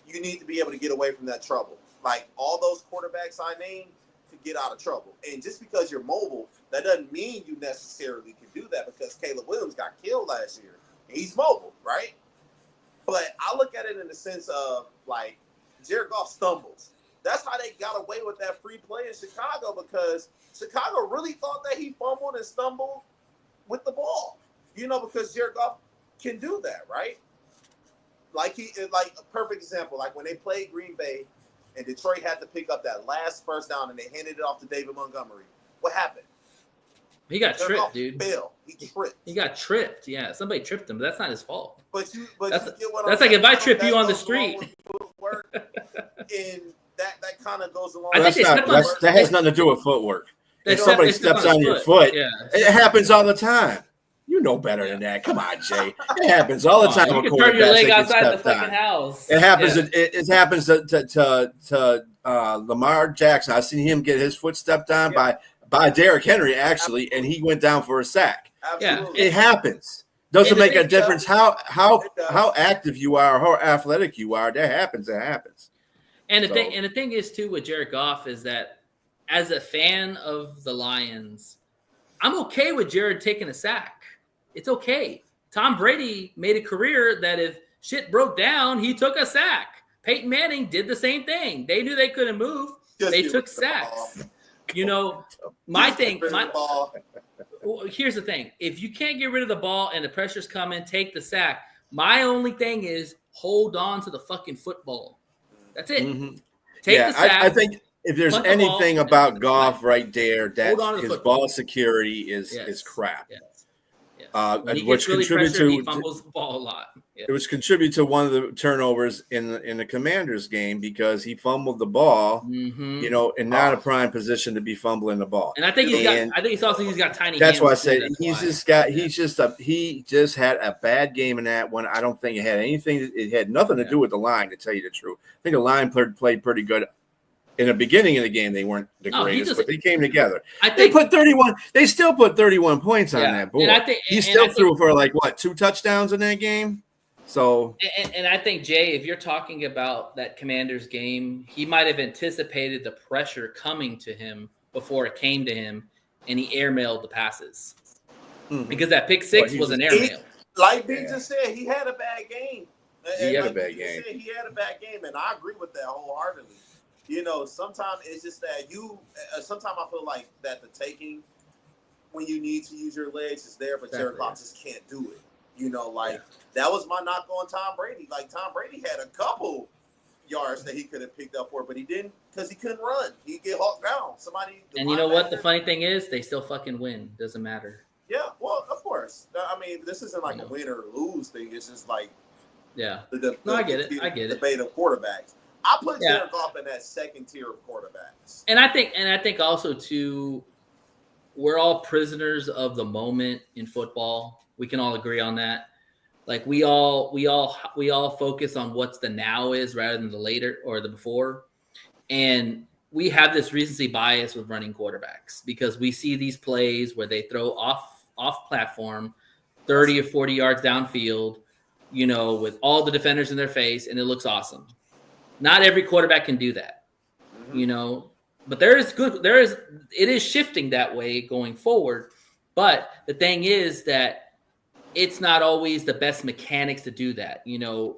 D: you need to be able to get away from that trouble. Like all those quarterbacks I named could get out of trouble. And just because you're mobile, that doesn't mean you necessarily can do that because Caleb Williams got killed last year. And he's mobile, right? But I look at it in the sense of like Jared Goff stumbles. That's how they got away with that free play in Chicago because Chicago really thought that he fumbled and stumbled with the ball. You know, because Jared Goff can do that, right? Like a perfect example, like when they played Green Bay and Detroit had to pick up that last first down and they handed it off to David Montgomery. What happened?
A: He got tripped, dude.
D: Fell. He tripped.
A: He got tripped. Yeah, somebody tripped him, but that's not his fault.
D: But you get what
A: that's
D: I'm
A: like if I
D: saying?
A: trip
D: That
A: you on the
D: goes
A: street.
D: along with footwork, and that kind of goes along.
A: I think
E: That has nothing to do with footwork. If somebody steps on your foot,
A: yeah,
E: it happens all the time. You know better than that. Come on, Jay. It happens all the time.
A: You can turn your leg outside the fucking house.
E: It happens. Yeah. It happens to Lamar Jackson. I've seen him get his foot stepped on by Derrick Henry actually, and he went down for a sack.
D: Absolutely.
E: It happens. Doesn't make a difference how active you are, how athletic you are. That happens. It happens.
A: And the thing is too with Jared Goff is that as a fan of the Lions, I'm okay with Jared taking a sack. It's okay. Tom Brady made a career that if shit broke down, he took a sack. Peyton Manning did the same thing. They knew they couldn't move. They took sacks. You know, here's the thing. If you can't get rid of the ball and the pressure's coming, take the sack. My only thing is hold on to the fucking football. That's it.
E: Mm-hmm.
A: Take the sack.
E: I think if there's anything about Goff right there, that his ball security is crap.
A: Yes.
E: Which contributed to
A: he fumbles the ball a lot. Yeah.
E: It was contributed to one of the turnovers in the Commanders game because he fumbled the ball, you know, in not a prime position to be fumbling the ball.
A: And I think he's got tiny.
E: That's
A: hands
E: why I said he just had a bad game in that one. I don't think it had anything. It had nothing to do with the line, to tell you the truth. I think the line played pretty good. In the beginning of the game, they weren't the greatest, but they came together. They put 31. They still put 31 points on that board. He still threw for 2 touchdowns in that game. So,
A: and I think Jay, if you're talking about that Commanders game, he might have anticipated the pressure coming to him before it came to him, and he airmailed the passes because that pick six was an airmail.
D: Like B just said, he had a bad game.
E: He had a bad game,
D: and I agree with that wholeheartedly. You know, sometimes it's just that sometimes I feel like that the taking when you need to use your legs is there, but Jared Goff just can't do it. You know, that was my knock on Tom Brady. Like Tom Brady had a couple yards that he could have picked up for, but he didn't because he couldn't run. He'd get hawked down. And
A: you know what? The funny thing is, they still fucking win. Doesn't matter.
D: Yeah, well, of course. I mean, this isn't like a win or lose thing. It's just like
A: I get it.
D: Debate of quarterbacks. I put Jared Goff in that second tier of quarterbacks.
A: And I think also too, we're all prisoners of the moment in football. We can all agree on that. Like we all focus on what's the now is rather than the later or the before. And we have this recency bias with running quarterbacks because we see these plays where they throw off platform 30 or 40 yards downfield, you know, with all the defenders in their face, and it looks awesome. Not every quarterback can do that, you know. But it is shifting that way going forward. But the thing is that it's not always the best mechanics to do that. You know,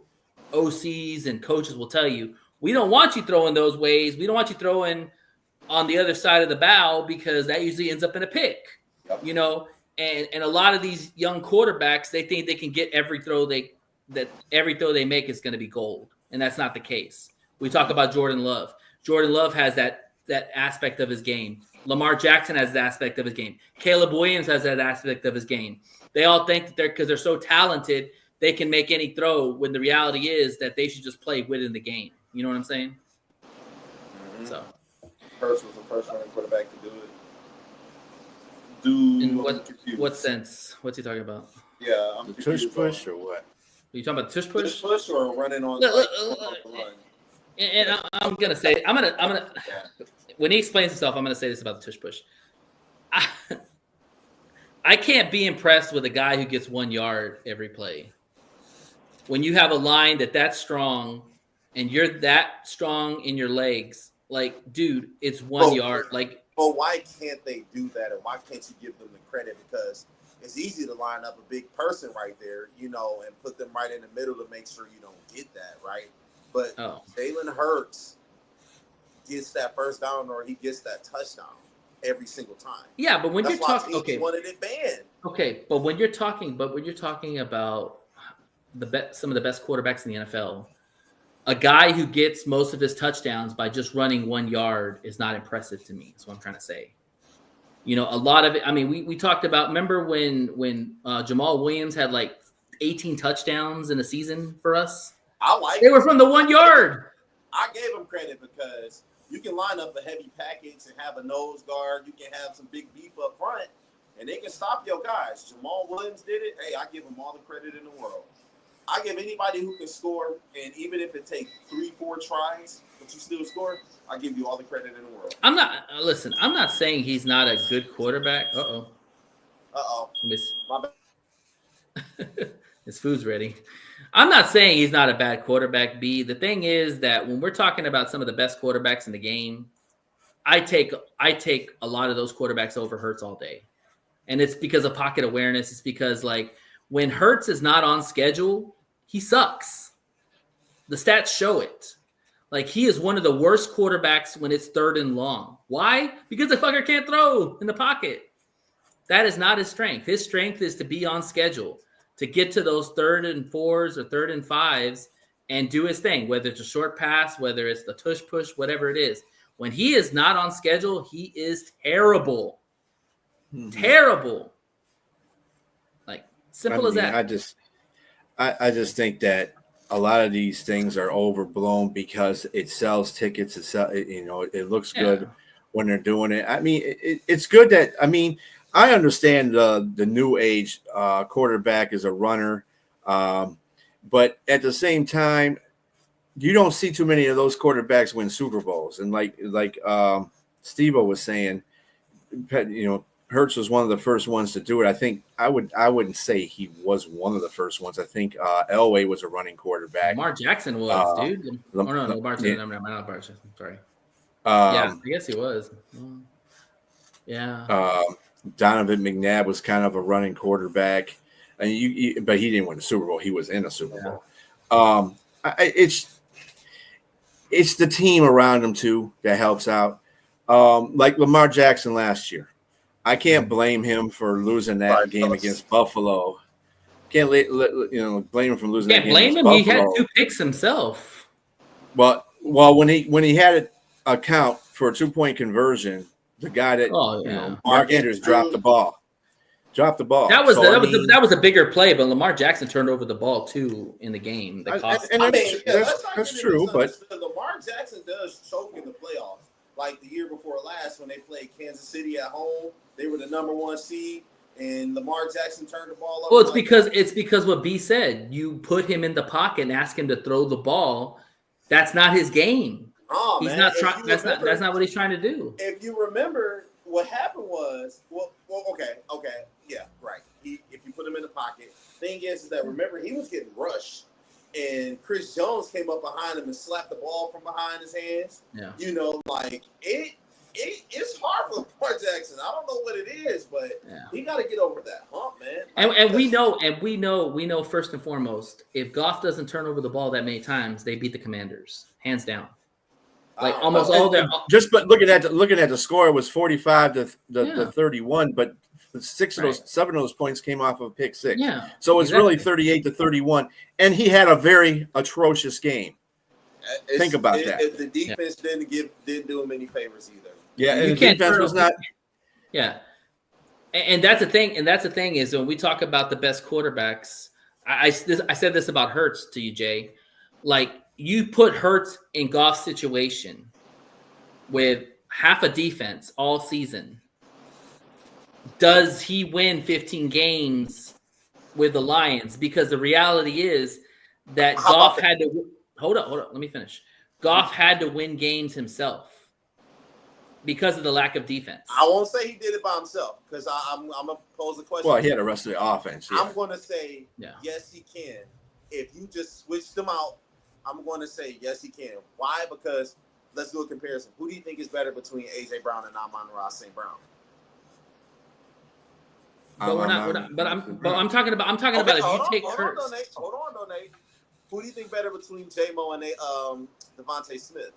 A: OCs and coaches will tell you, we don't want you throwing those ways. We don't want you throwing on the other side of the bow because that usually ends up in a pick.
D: Yep.
A: You know, and a lot of these young quarterbacks, they think they can get every throw they make is going to be gold, and that's not the case. We talk about Jordan Love. Jordan Love has that aspect of his game. Lamar Jackson has that aspect of his game. Caleb Williams has that aspect of his game. They all think that because they're so talented, they can make any throw, when the reality is that they should just play within the game. You know what I'm saying?
D: Mm-hmm.
A: So
D: Hurts was the first running quarterback to do it.
A: in what sense? What's he talking about?
D: Yeah, I'm
E: The
D: confused
E: tush push
D: on-
E: or what?
A: Are you talking about tush push?
D: Tush push or running on
A: Look,
D: like,
A: look,
D: run?
A: And I'm gonna say, I'm gonna.
D: Yeah.
A: When he explains himself, I'm gonna say this about the tush push. I can't be impressed with a guy who gets 1 yard every play. When you have a line that's strong, and you're that strong in your legs, like, dude, it's 1 yard. Like,
D: But why can't they do that, and why can't you give them the credit? Because it's easy to line up a big person right there, you know, and put them right in the middle to make sure you don't get that, right? But Jalen Hurts gets that first down or he gets that touchdown every single time.
A: yeah, but when
D: That's
A: you're
D: why
A: talking,
D: teams wanted it banned.
A: okay, but when you're talking about some of the best quarterbacks in the NFL, a guy who gets most of his touchdowns by just running 1 yard is not impressive to me. That's what I'm trying to say. You know, a lot of it. I mean, we talked about. Remember when Jamal Williams had like 18 touchdowns in a season for us? They were from the 1 yard.
D: I gave him credit because you can line up a heavy package and have a nose guard. You can have some big beef up front, and they can stop your guys. Jamal Williams did it. Hey, I give him all the credit in the world. I give anybody who can score, and even if it takes 3-4 tries, but you still score, I give you all the credit in the world.
A: I'm not saying he's not a good quarterback.
D: Uh-oh. My bad.
A: His food's ready. I'm not saying he's not a bad quarterback, B. The thing is that when we're talking about some of the best quarterbacks in the game, I take a lot of those quarterbacks over Hurts all day. And it's because of pocket awareness. It's because, like, when Hurts is not on schedule, he sucks. The stats show it. Like, he is one of the worst quarterbacks when it's 3rd and long. Why? Because the fucker can't throw in the pocket. That is not his strength. His strength is to be on schedule, to get to those 3rd and 4s or 3rd and 5s and do his thing, whether it's a short pass, whether it's the tush push, whatever it is. When he is not on schedule, he is terrible. Mm-hmm. Terrible. Like, simple as that.
E: I just think that a lot of these things are overblown because it sells tickets. It looks good when they're doing it. I mean, it's good that, I mean, I understand the new age quarterback is a runner, but at the same time, you don't see too many of those quarterbacks win Super Bowls. And like Steve-O was saying, you know, Hurts was one of the first ones to do it. I think I wouldn't say he was one of the first ones. I think Elway was a running quarterback.
A: Lamar Jackson was, dude. Lamar Jackson. I'm not Lamar Jackson. Sorry. Yeah, I guess he was. Yeah.
E: Donovan McNabb was kind of a running quarterback, and but he didn't win the Super Bowl. He was in a Super Bowl. It's the team around him too that helps out. Like Lamar Jackson last year, I can't blame him for losing that game against Buffalo. Can't blame him for losing.
A: Can't blame him.
E: Buffalo.
A: He had 2 picks himself.
E: Well, when he had a count for a 2-point conversion, the guy that Mark Andrews dropped the ball. That was a bigger play, but Lamar Jackson turned over the ball too in the game. That's true, but
D: Lamar Jackson does choke in the playoffs. Like the year before last, when they played Kansas City at home, they were the number 1 seed, and Lamar Jackson turned the ball up.
A: Well, it's because what B said. You put him in the pocket and ask him to throw the ball. That's not his game.
D: Oh,
A: he's
D: man.
A: not trying. That's not what he's trying to do.
D: If you remember, what happened was, okay, yeah, right. If you put him in the pocket, thing is that remember he was getting rushed, and Chris Jones came up behind him and slapped the ball from behind his hands.
A: Yeah,
D: you know, like it. it's hard for Lamar Jackson. I don't know what it is, but he got to get over that hump, man.
A: And we know first and foremost, if Goff doesn't turn over the ball that many times, they beat the Commanders, hands down. Like almost all their
E: but looking at the score, it was 45 to 31, but seven of those points came off of a pick six.
A: Yeah,
E: so it's really 38 to 31, and he had a very atrocious game. Think about that.
D: The defense didn't do him any favors either.
E: Yeah, and the defense was not.
A: Yeah, and that's the thing. And that's the thing is when we talk about the best quarterbacks, I said this about Hurts to you, Jay. Like you put Hurts in Goff's situation with half a defense all season. Does he win 15 games with the Lions? Because the reality is that Goff had to. Hold on. Let me finish. Goff had to win games himself because of the lack of defense.
D: I won't say he did it by himself because I'm going to pose a question.
E: Well, he had the rest of the offense. Yeah.
D: I'm going to say, yes, he can. If you just switch them out, I'm going to say, yes, he can. Why? Because let's do a comparison. Who do you think is better between A.J. Brown and Amon-Ra St. Brown?
A: But I'm talking about if you take Hurts.
D: Hold on, Nate. Who do you think better between J-Mo and Devontae Smith?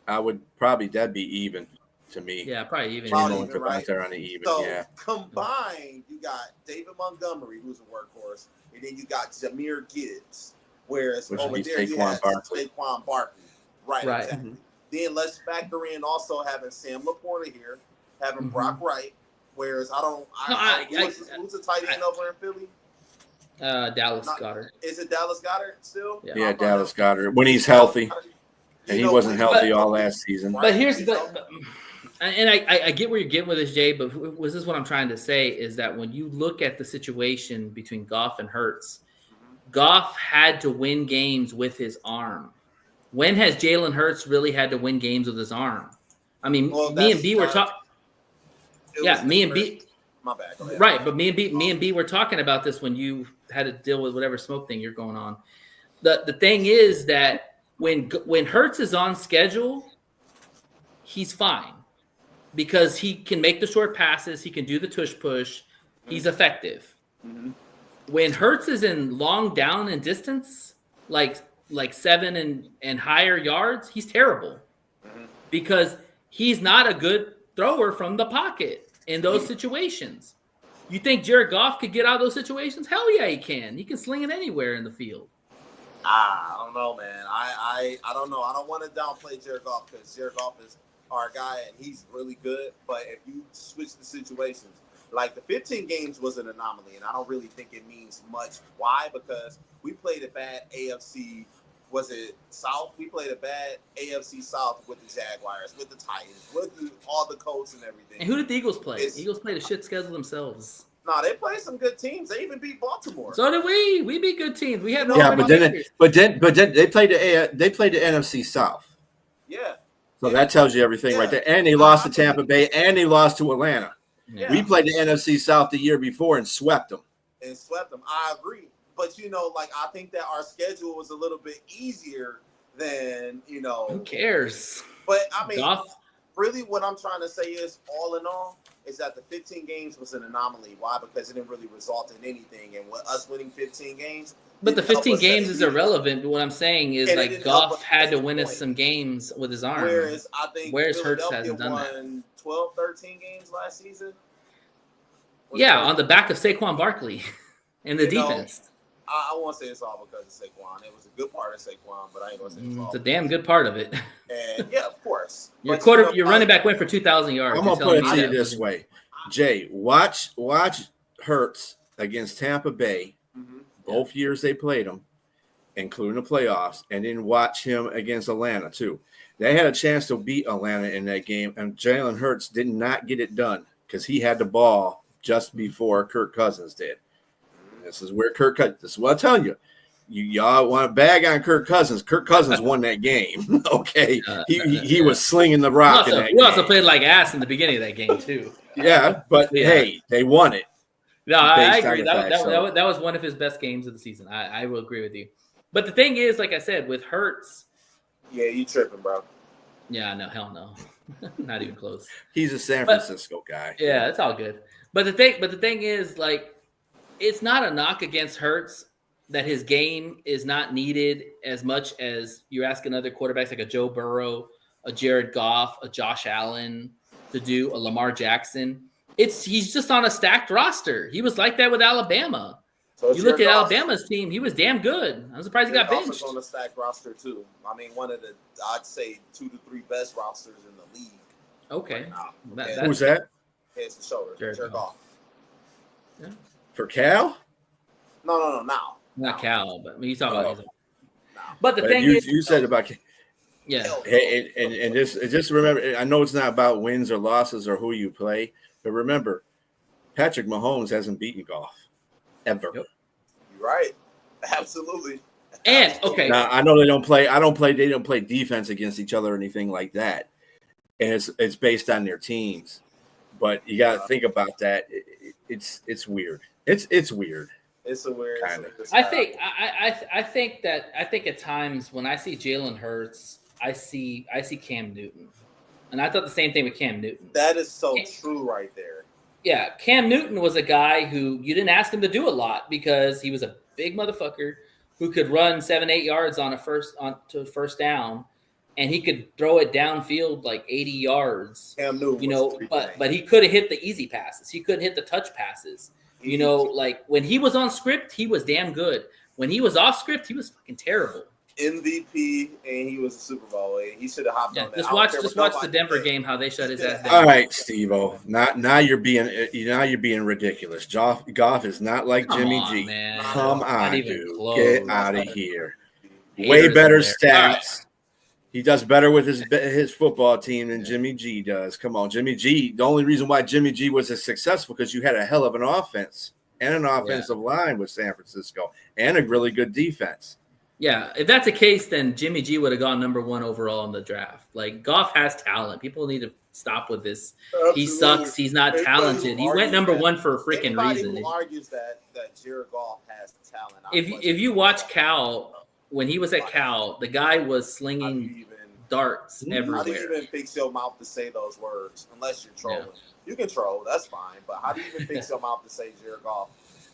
E: That'd be even to me.
A: Yeah, probably even.
D: Probably even, right?
E: On the even,
D: so combined, you got David Montgomery, who's a workhorse, and then you got Jahmyr Gibbs. Whereas over there you have Saquon Barkley. Right. Exactly. Mm-hmm. Then let's factor in also having Sam Laporta here, having Brock Wright. Whereas who's the tight end over in Philly?
A: Dallas Goedert.
D: Is it Dallas Goedert still?
E: Yeah, Dallas Goedert when he's healthy, and he wasn't healthy all last season.
A: But here's and I get where you're getting with this, Jay. But this is what I'm trying to say is that when you look at the situation between Goff and Hurts, Goff had to win games with his arm. When has Jalen Hurts really had to win games with his arm? I mean, me and B were talking. Yeah, me and B.
D: My bad. Go ahead.
A: Right, but me and B were talking about this when you had to deal with whatever smoke thing you're going on. The thing is that when Hurts is on schedule, he's fine because he can make the short passes, he can do the tush push, he's effective. Mm-hmm. When Hurts is in long down and distance, like 7 and higher yards, he's terrible because he's not a good thrower from the pocket in those situations. You think Jared Goff could get out of those situations? Hell yeah, he can. He can sling it anywhere in the field.
D: I don't know, man. I don't know. I don't want to downplay Jared Goff because Jared Goff is our guy and he's really good. But if you switch the situations, like the 15 games was an anomaly, and I don't really think it means much. Why? Because we played a bad AFC. Was it South? We played a bad AFC South with the Jaguars, with the Titans, with all the Colts and everything.
A: And who did the Eagles play? The Eagles played a shit schedule themselves.
D: No, they played some good teams. They even beat Baltimore.
A: So did we. We beat good teams. We had no.
E: Yeah, but then they played the NFC South.
D: Yeah.
E: So that tells you everything right there. And they lost to Tampa Bay, and they lost to Atlanta. Yeah. We played the NFC South the year before and swept them.
D: I agree. But, I think that our schedule was a little bit easier than,
A: Who cares?
D: But, I mean, really what I'm trying to say is, all in all, is that the 15 games was an anomaly. Why? Because it didn't really result in anything. And with us winning 15 games.
A: But the 15 games is irrelevant. But what I'm saying is, Goff had to win us some games with his arm.
D: Whereas I think
A: Hurts hasn't done that.
D: 12, 13 games last season.
A: On the back of Saquon Barkley and the defense.
D: I won't say it's all because of Saquon. It was a good part of Saquon, but I ain't gonna say it's all.
A: It's a damn good part of it.
D: And yeah, of course.
A: Your running back went for 2,000 yards.
E: I'm gonna put it to you this way, Jay. Watch Hurts against Tampa Bay. Mm-hmm. Both years they played him, including the playoffs, and then watch him against Atlanta too. They had a chance to beat Atlanta in that game, and Jalen Hurts did not get it done because he had the ball just before Kirk Cousins did. This is where this is what I'm telling you. Y'all want to bag on Kirk Cousins. Kirk Cousins won that game. Okay. He was slinging the rock in that game.
A: We also played like ass in the beginning of that game, too.
E: Yeah, but hey, they won it.
A: No, I agree. That was one of his best games of the season. I will agree with you. But the thing is, like I said, with Hurts.
D: Yeah, you tripping, bro.
A: Yeah, no, hell no. Not even close.
E: He's a San
A: But-
E: Francisco guy.
A: Yeah, it's all good. But the thing is, like, it's not a knock against Hurts that his game is not needed as much as you're asking other quarterbacks like a Joe Burrow, a Jared Goff, a Josh Allen to do, a Lamar Jackson. He's just on a stacked roster. He was like that with Alabama.
D: So
A: You look at Alabama's team; he was damn good. I'm surprised he got
D: Jared Goff
A: benched.
D: is on the stack roster too. I mean, one of the, I'd say, 2 to 3 best rosters in the league.
A: Okay,
D: Right now.
A: That-
E: Who's that?
D: Heads and shoulders.
A: Jared
D: Jared
A: Goff.
D: Goff.
E: For Cal?
D: No.
A: not
D: No.
A: Cal, but you talk about his.
D: No.
A: But the
E: But
A: thing
E: you,
A: is,
E: you said about
A: yeah,
E: Hey, and just remember, I know it's not about wins or losses or who you play, but remember, Patrick Mahomes hasn't beaten Goff ever.
A: Yep.
D: You're right. Absolutely.
A: and okay,
E: Now I know they don't play. They don't play defense against each other or anything like that, and it's based on their teams. But you got to think about that. It's weird. It's weird.
D: It's a weird.
E: Kinda.
A: I think at times when I see Jalen Hurts, I see Cam Newton, and I thought the same thing with Cam Newton.
D: That is so true right there.
A: Yeah, Cam Newton was a guy who you didn't ask him to do a lot because he was a big motherfucker who could run 7-8 yards on to first down, and he could throw it downfield like 80 yards.
D: Cam Newton, was
A: but he could have hit the easy passes. He couldn't hit the touch passes. Like when he was on script, he was damn good. When he was off script, he was fucking terrible.
D: MVP, and he was a Super Bowl. He should have hopped
A: Yeah,
D: on that.
A: just
D: I don't
A: watch
D: care what
A: the
D: nobody
A: Denver
D: thinks.
A: game, how they shut his ass down.
E: All right, Steve-O. Now you're being ridiculous. Goff is not like
A: Come
E: Jimmy
A: on,
E: G.
A: man.
E: Come
A: Not
E: on,
A: even
E: dude.
A: close.
E: Get out of here.
A: Haters
E: Way better
A: in there. All right.
E: stats. He does better with his football team than Jimmy G does. Come on, Jimmy G. The only reason why Jimmy G was as successful because you had a hell of an offense and an offensive line with San Francisco and a really good defense.
A: Yeah, if that's the case, then Jimmy G would have gone number 1 overall in the draft. Like, Goff has talent. People need to stop with this.
D: Absolutely.
A: He sucks. He's not
D: Anybody
A: talented.
D: who
A: He went
D: argues
A: number
D: that-
A: 1 for a freaking
D: Anybody
A: reason.
D: who argues that Jared Goff has talent.
A: If you watch Cal, when he was at Cal, the guy was
D: how do
A: slinging
D: you
A: darts
D: even
A: everywhere.
D: fix your mouth to say those words? Unless you're trolling, you can troll. That's fine. But how do you even fix your mouth to say Jared Goff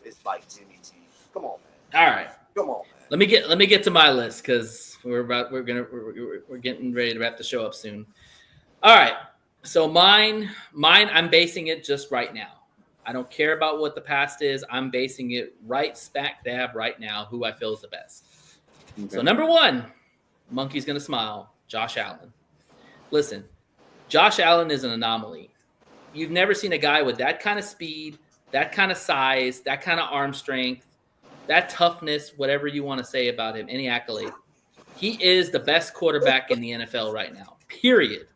D: is like Jimmy G? Come on, man.
A: All right.
D: Come on, man.
A: Let me get to my list because we're getting ready to wrap the show up soon. All right, so mine, I'm basing it just right now. I don't care about what the past is. I'm basing it right smack dab right now. Who I feel is the best.
E: Okay.
A: So number 1, monkey's gonna smile. Josh Allen. Listen, Josh Allen is an anomaly. You've never seen a guy with that kind of speed, that kind of size, that kind of arm strength, that toughness, whatever you want to say about him, any accolade. He is the best quarterback in the NFL right now, period.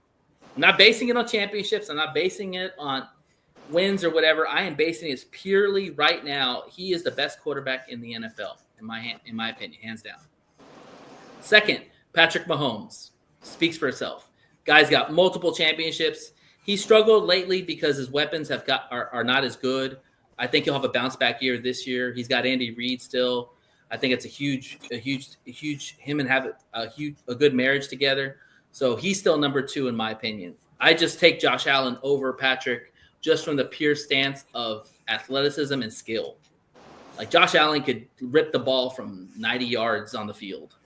A: I'm not basing it on championships. I'm not basing it on wins or whatever. I am basing it purely right now. He is the best quarterback in the NFL, in my opinion, hands down. Second, Patrick Mahomes speaks for itself. Guy's got multiple championships. He struggled lately because his weapons are not as good. I think he'll have a bounce back year this year. He's got Andy Reid still. I think it's a huge him and have a good marriage together. So he's still number 2 in my opinion. I just take Josh Allen over Patrick just from the pure stance of athleticism and skill. Like Josh Allen could rip the ball from 90 yards on the field.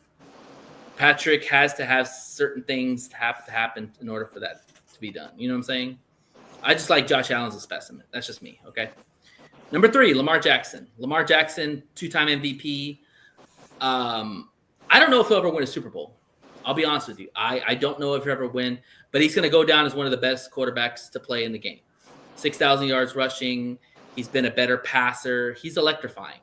A: Patrick has to have certain things have to happen in order for that to be done. You know what I'm saying? I just like Josh Allen as a specimen. That's just me. Okay. Number 3, Lamar Jackson. Lamar Jackson, 2-time MVP. I don't know if he'll ever win a Super Bowl. I'll be honest with you. I don't know if he'll ever win, but he's going to go down as one of the best quarterbacks to play in the game. 6,000 yards rushing. He's been a better passer. He's electrifying.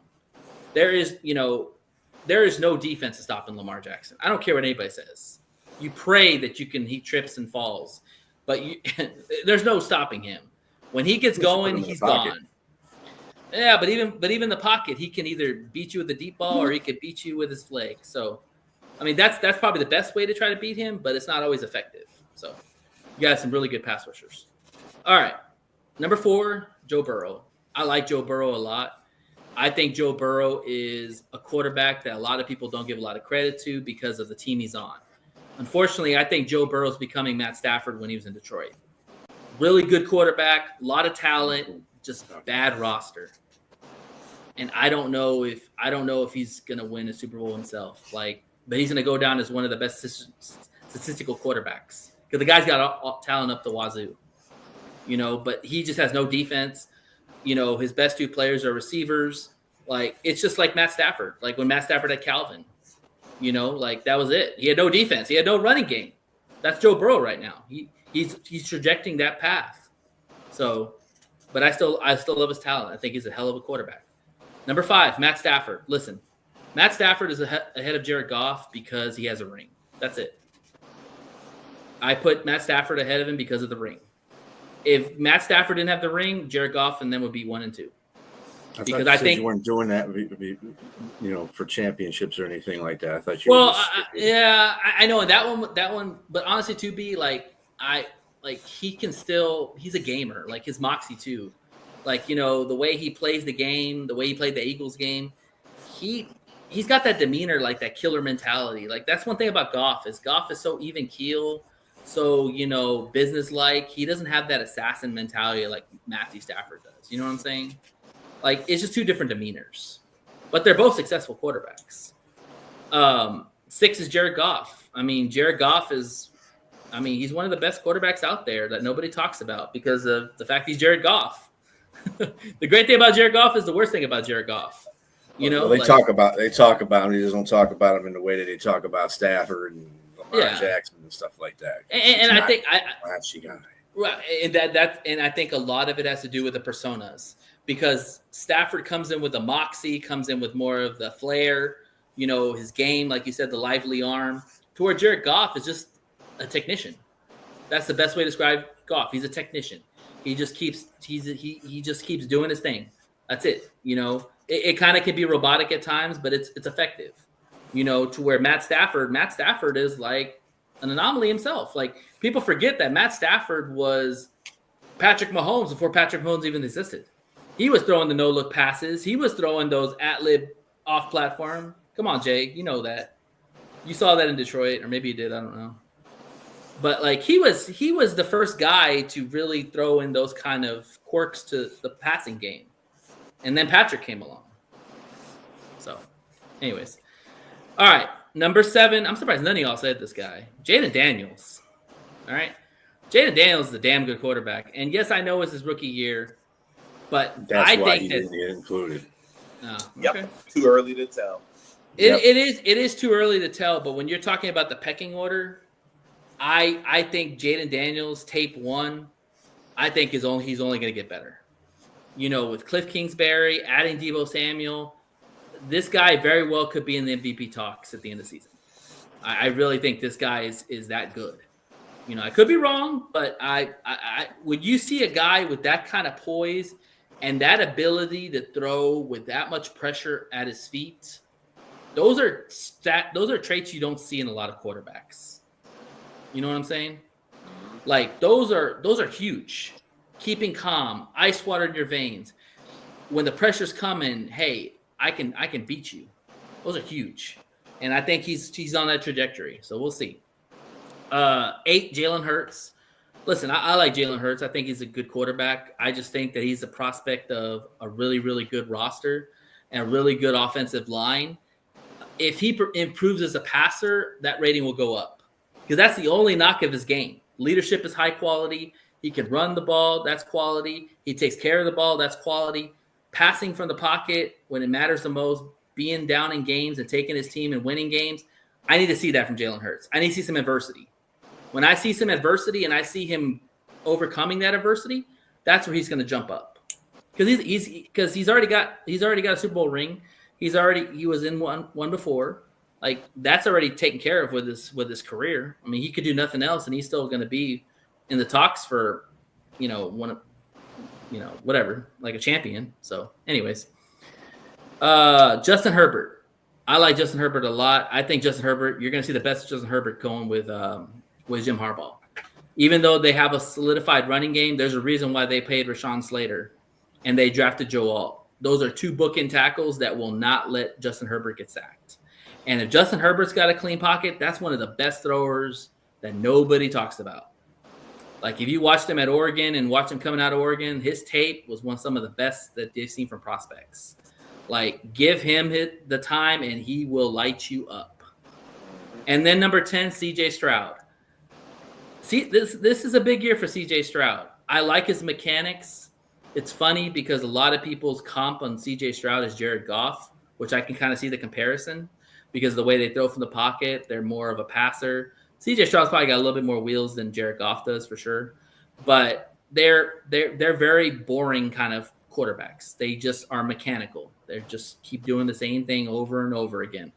A: There is no defense to stopping Lamar Jackson. I don't care what anybody says. You pray that he trips and falls, but there's no stopping him. When he gets going, he's gone. Yeah, but even the pocket, he can either beat you with the deep ball or he could beat you with his leg. So, I mean, that's probably the best way to try to beat him, but it's not always effective. So, you got some really good pass rushers. All right, number 4, Joe Burrow. I like Joe Burrow a lot. I think Joe Burrow is a quarterback that a lot of people don't give a lot of credit to because of the team he's on. Unfortunately, I think Joe Burrow's becoming Matt Stafford when he was in Detroit. Really good quarterback, a lot of talent, just bad roster. And I don't know if he's gonna win a Super Bowl himself. But he's gonna go down as one of the best statistical quarterbacks because the guy's got all talent up the wazoo. But he just has no defense. His best two players are receivers. It's just like Matt Stafford. Like when Matt Stafford had Calvin. That was it. He had no defense. He had no running game. That's Joe Burrow right now. He's trajecting that path. So, but I still love his talent. I think he's a hell of a quarterback. Number 5, Matt Stafford. Listen, Matt Stafford is ahead of Jared Goff because he has a ring. That's it. I put Matt Stafford ahead of him because of the ring. If Matt Stafford didn't have the ring, Jared Goff and them would be 1 and 2.
E: Because I think you weren't doing that, for championships or anything like that. I thought you. Well,
A: I know that one. But honestly, he can still. He's a gamer. Like his moxie too. The way he plays the game, the way he played the Eagles game, he's got that demeanor, like that killer mentality. Like that's one thing about Goff is so even keel, so business-like. He doesn't have that assassin mentality like Matthew Stafford does. You know what I'm saying? It's just two different demeanors, but they're both successful quarterbacks. 6 is Jared Goff. Jared Goff is, he's one of the best quarterbacks out there that nobody talks about because of the fact he's Jared Goff. The great thing about Jared Goff is the worst thing about Jared Goff.
E: They talk about him. They just don't talk about him in the way that they talk about Stafford and Lamar Jackson and stuff like that.
A: And I think
E: flashy guy.
A: Right, and I think a lot of it has to do with the personas. Because Stafford comes in with the moxie, comes in with more of the flair, his game, like you said, the lively arm. To where Jared Goff is just a technician. That's the best way to describe Goff. He's a technician. He just keeps doing his thing. That's it. It kind of can be robotic at times, but it's effective. To where Matt Stafford is like an anomaly himself. Like people forget that Matt Stafford was Patrick Mahomes before Patrick Mahomes even existed. He was throwing the no-look passes. He was throwing those ad-lib off-platform. Come on, Jay. You know that. You saw that in Detroit, or maybe you did. I don't know. But he was the first guy to really throw in those kind of quirks to the passing game. And then Patrick came along. So, anyways. All right. Number 7. I'm surprised none of y'all said this guy. Jaden Daniels. All right. Jaden Daniels is a damn good quarterback. And yes, I know it's his rookie year. But
E: that's why he didn't get included.
D: Okay. Too early to tell.
A: It is too early to tell. But when you're talking about the pecking order, I think Jaden Daniels, tape 1, I think he's only going to get better. With Cliff Kingsbury, adding Deebo Samuel, this guy very well could be in the MVP talks at the end of the season. I really think this guy is that good. I could be wrong, but I would you see a guy with that kind of poise and that ability to throw with that much pressure at his feet, those are traits you don't see in a lot of quarterbacks. You know what I'm saying? Those are huge. Keeping calm, ice water in your veins. When the pressure's coming, hey, I can beat you. Those are huge. And I think he's on that trajectory. So we'll see. 8, Jalen Hurts. Listen, I like Jalen Hurts. I think he's a good quarterback. I just think that he's a prospect of a really, really good roster and a really good offensive line. If he improves as a passer, that rating will go up because that's the only knock of his game. Leadership is high quality. He can run the ball. That's quality. He takes care of the ball. That's quality. Passing from the pocket when it matters the most, being down in games and taking his team and winning games. I need to see that from Jalen Hurts. I need to see some adversity. When I see some adversity and I see him overcoming that adversity, that's where he's going to jump up. Because he's already got a Super Bowl ring. He was in one before. That's already taken care of with his career. He could do nothing else, and he's still going to be in the talks for, whatever, like a champion. So, anyways, Justin Herbert. I like Justin Herbert a lot. I think Justin Herbert, you're going to see the best Justin Herbert going with Jim Harbaugh. Even though they have a solidified running game, there's a reason why they paid Rashawn Slater and they drafted Joe Alt. Those are 2 bookend tackles that will not let Justin Herbert get sacked. And if Justin Herbert's got a clean pocket, that's one of the best throwers that nobody talks about. Like if you watched him at Oregon and watch him coming out of Oregon, his tape was some of the best that they've seen from prospects. Like give him the time and he will light you up. And then number 10, CJ Stroud. See, this is a big year for CJ Stroud. I like his mechanics. It's funny because a lot of people's comp on CJ Stroud is Jared Goff, which I can kind of see the comparison because the way they throw from the pocket, they're more of a passer. CJ Stroud's probably got a little bit more wheels than Jared Goff does for sure, but they're very boring kind of quarterbacks. They just are mechanical. They just keep doing the same thing over and over again.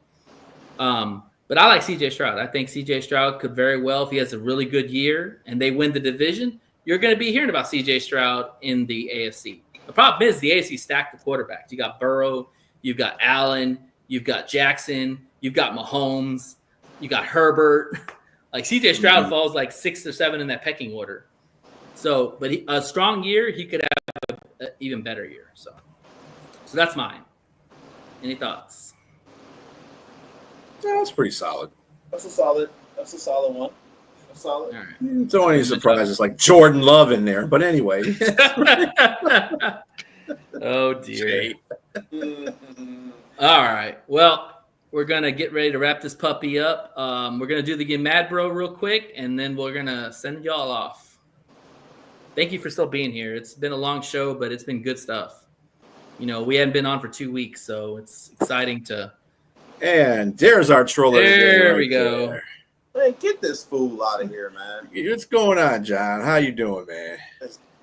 A: But I like CJ Stroud. I think CJ Stroud could very well, if he has a really good year and they win the division, you're going to be hearing about CJ Stroud in the AFC. The problem is the AFC stacked the quarterbacks. You got Burrow, you've got Allen, you've got Jackson, you've got Mahomes, you got Herbert. Like CJ Stroud falls like 6 or 7 in that pecking order. So, but a strong year, he could have an even better year. So that's mine. Any thoughts?
E: Yeah, that's pretty solid.
D: That's a solid one. That's solid.
A: All right.
E: Don't any surprises like Jordan Love in there, but anyway.
A: Oh dear. All right. Well, we're gonna get ready to wrap this puppy up. We're gonna do the Get Mad Bro real quick, and then we're gonna send y'all off. Thank you for still being here. It's been a long show, but it's been good stuff. You know, we hadn't been on for 2 weeks, so it's exciting to.
E: And there's our troller.
A: There we go.
E: There.
D: Man, get this fool out of here, man.
E: What's going on, John? How you doing, man?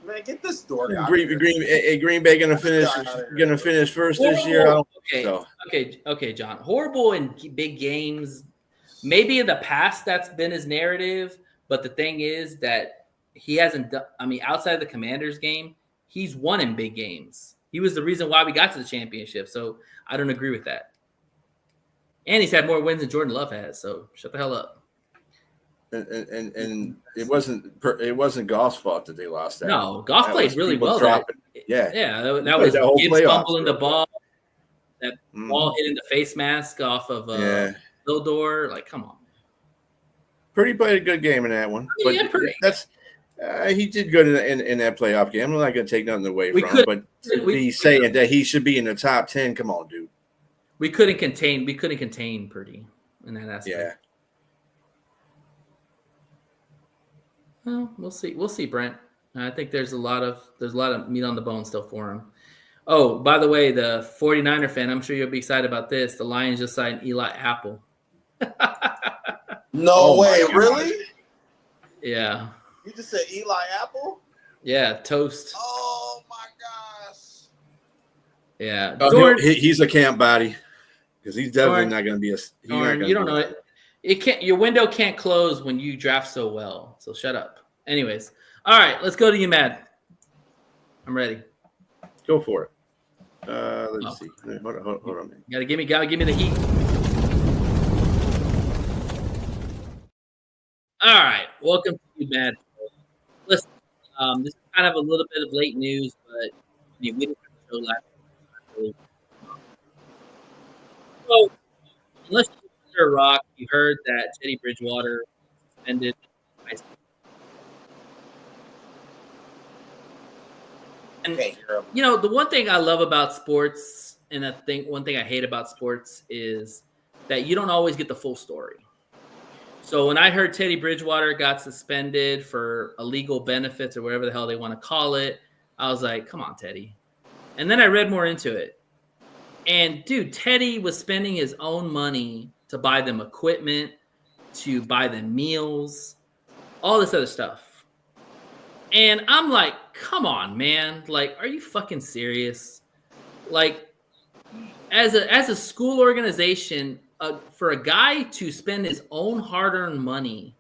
D: Man, get this dork out of
E: Green Bay gonna finish first this year.
A: Okay, John. Horrible in big games. Maybe in the past that's been his narrative, but the thing is that he hasn't done. I mean, outside of the Commanders game, he's won in big games. He was the reason why we got to the championship. So I don't agree with that. And he's had more wins than Jordan Love has. So shut the hell up.
E: And it wasn't Goff's fault that they lost that.
A: No, Goff played really well. That was Gibbs fumbling the ball. That ball hitting the face mask off of Vildor. Like, come on.
E: Purdy played a good game in that one. But
A: Yeah, Purdy.
E: He did good in that playoff game. I'm not going to take nothing away from him, but he's saying that he should be in the top 10. Come on, dude.
A: We couldn't contain Purdy in that aspect.
E: Yeah.
A: Well, we'll see. We'll see, Brent. I think there's a lot of meat on the bone still for him. Oh, by the way, the 49er fan, I'm sure you'll be excited about this. The Lions just signed Eli Apple.
D: No way, really?
A: Yeah.
D: You just said Eli Apple?
A: Yeah, toast.
D: Oh my gosh.
A: Yeah.
E: He's a camp body because he's definitely not going to be a.
A: You don't know it. It can't. Your window can't close when you draft so well. So shut up. Anyways, all right, let's go to you, Mad. I'm ready.
E: Go for it. Let's see. Hold on, man.
A: Gotta give me the heat. All right, welcome to you, Mad. Listen, this is kind of a little bit of late news, but I mean, we didn't have a show last week. So, unless you're a rock, you heard that Teddy Bridgewater suspended. And you know, the one thing I love about sports, and one thing I hate about sports is that you don't always get the full story. So when I heard Teddy Bridgewater got suspended for illegal benefits or whatever the hell they want to call it, I was like, come on, Teddy. And then I read more into it. And dude, Teddy was spending his own money to buy them equipment, to buy them meals, all this other stuff. And I'm like, come on, man. Like, are you fucking serious? Like, as a school organization, for a guy to spend his own hard-earned money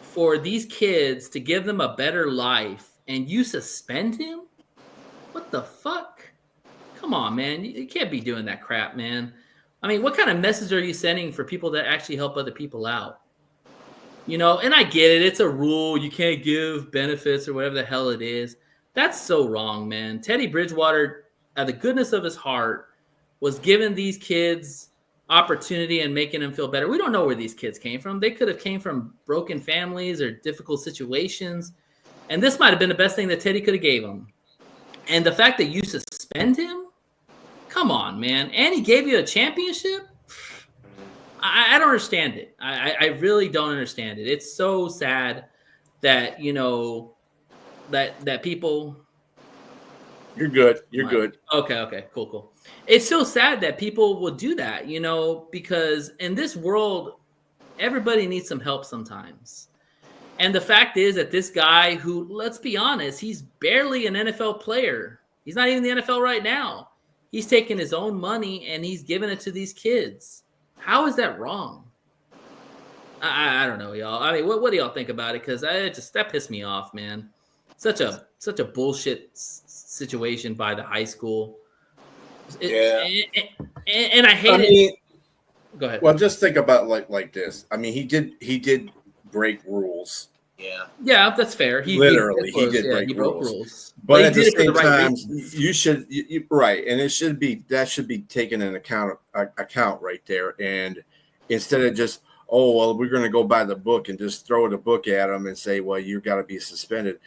A: for these kids to give them a better life, and you suspend him? What the fuck? Come on, man. You can't be doing that crap, man. I mean, what kind of message are you sending for people that actually help other people out? You know, and I get it. It's a rule. You can't give benefits or whatever the hell it is. That's so wrong, man. Teddy Bridgewater, out of the goodness of his heart, was giving these kids opportunity and making them feel better. We don't know where these kids came from. They could have came from broken families or difficult situations. And this might have been the best thing that Teddy could have gave him. And the fact that you suspend him, come on, man. And he gave you a championship? I don't understand it. I really don't understand it. It's so sad that, you know, that people...
E: You're good. You're good.
A: Okay. Cool. It's so sad that people will do that, you know, because in this world, everybody needs some help sometimes. And the fact is that this guy who, let's be honest, he's barely an NFL player. He's not even in the NFL right now. He's taking his own money and he's giving it to these kids. How is that wrong? I don't know, y'all. I mean, what do y'all think about it? Because that pissed me off, man. Such a bullshit situation by the high school. And I hate it. Go ahead.
E: Well, just think about like this. I mean, he did break rules.
D: Yeah,
A: that's fair. He
E: did break
A: broke
E: rules. But at the same time, you should right, and that should be taken in account right there. And instead of just, oh well, we're going to go by the book and just throw the book at him and say, well, you got to be suspended.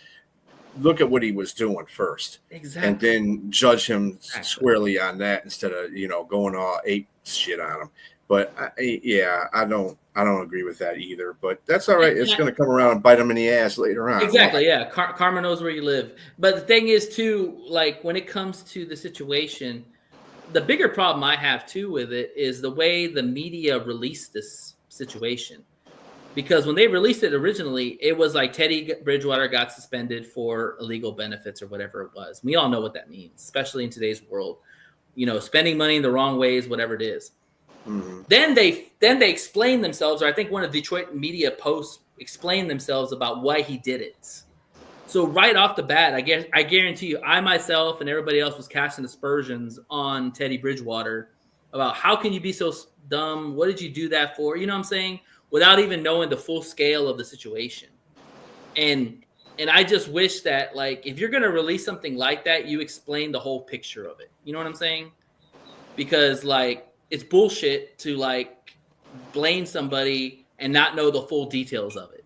E: Look at what he was doing first,
A: exactly,
E: and then judge him squarely on that instead of going all ape shit on him. But I don't agree with that either. But that's all right. It's going to come around and bite him in the ass later on.
A: Exactly. Yeah, karma knows where you live. But the thing is, too, like when it comes to the situation, the bigger problem I have too with it is the way the media released this situation. Because when they released it originally, it was like Teddy Bridgewater got suspended for illegal benefits or whatever it was. We all know what that means, especially in today's world. You know, spending money in the wrong ways, whatever it is. Mm-hmm. Then they explained themselves, or I think one of Detroit media posts explained themselves about why he did it. So right off the bat, I guarantee you, I myself and everybody else was casting aspersions on Teddy Bridgewater about how can you be so dumb? What did you do that for? You know what I'm saying? Without even knowing the full scale of the situation. And I just wish that, like, if you're going to release something like that, you explain the whole picture of it. You know what I'm saying? Because, like, it's bullshit to, like, blame somebody and not know the full details of it.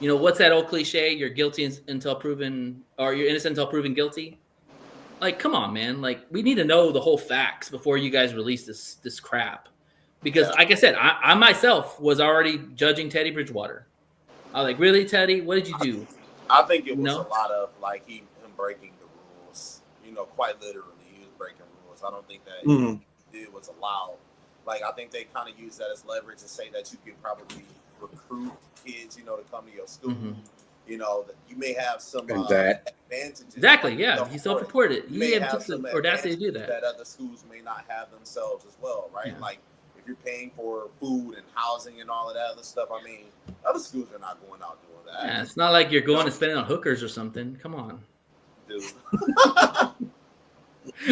A: You know, what's that old cliche? You're guilty until proven, or you're innocent until proven guilty? Like, come on, man. Like, we need to know the whole facts before you guys release this crap. Because, like I said, I myself was already judging Teddy Bridgewater. I was like, really, Teddy? What did you do?
D: I think it was a lot of, like, him breaking the rules. You know, quite literally, he was breaking rules. I don't think that he did was allowed. Like, I think they kind of used that as leverage to say that you could probably recruit kids, you know, to come to your school. Mm-hmm. You know, that you may have some advantages.
A: Exactly, yeah. He self-reported. He took the audacity to do that.
D: That other schools may not have themselves as well, right? Yeah. Like, if you're paying for food and housing and all of that other stuff, I mean, other schools are not going out doing that.
A: Yeah, it's not like you're going and spending on hookers or something. Come on.
D: Dude.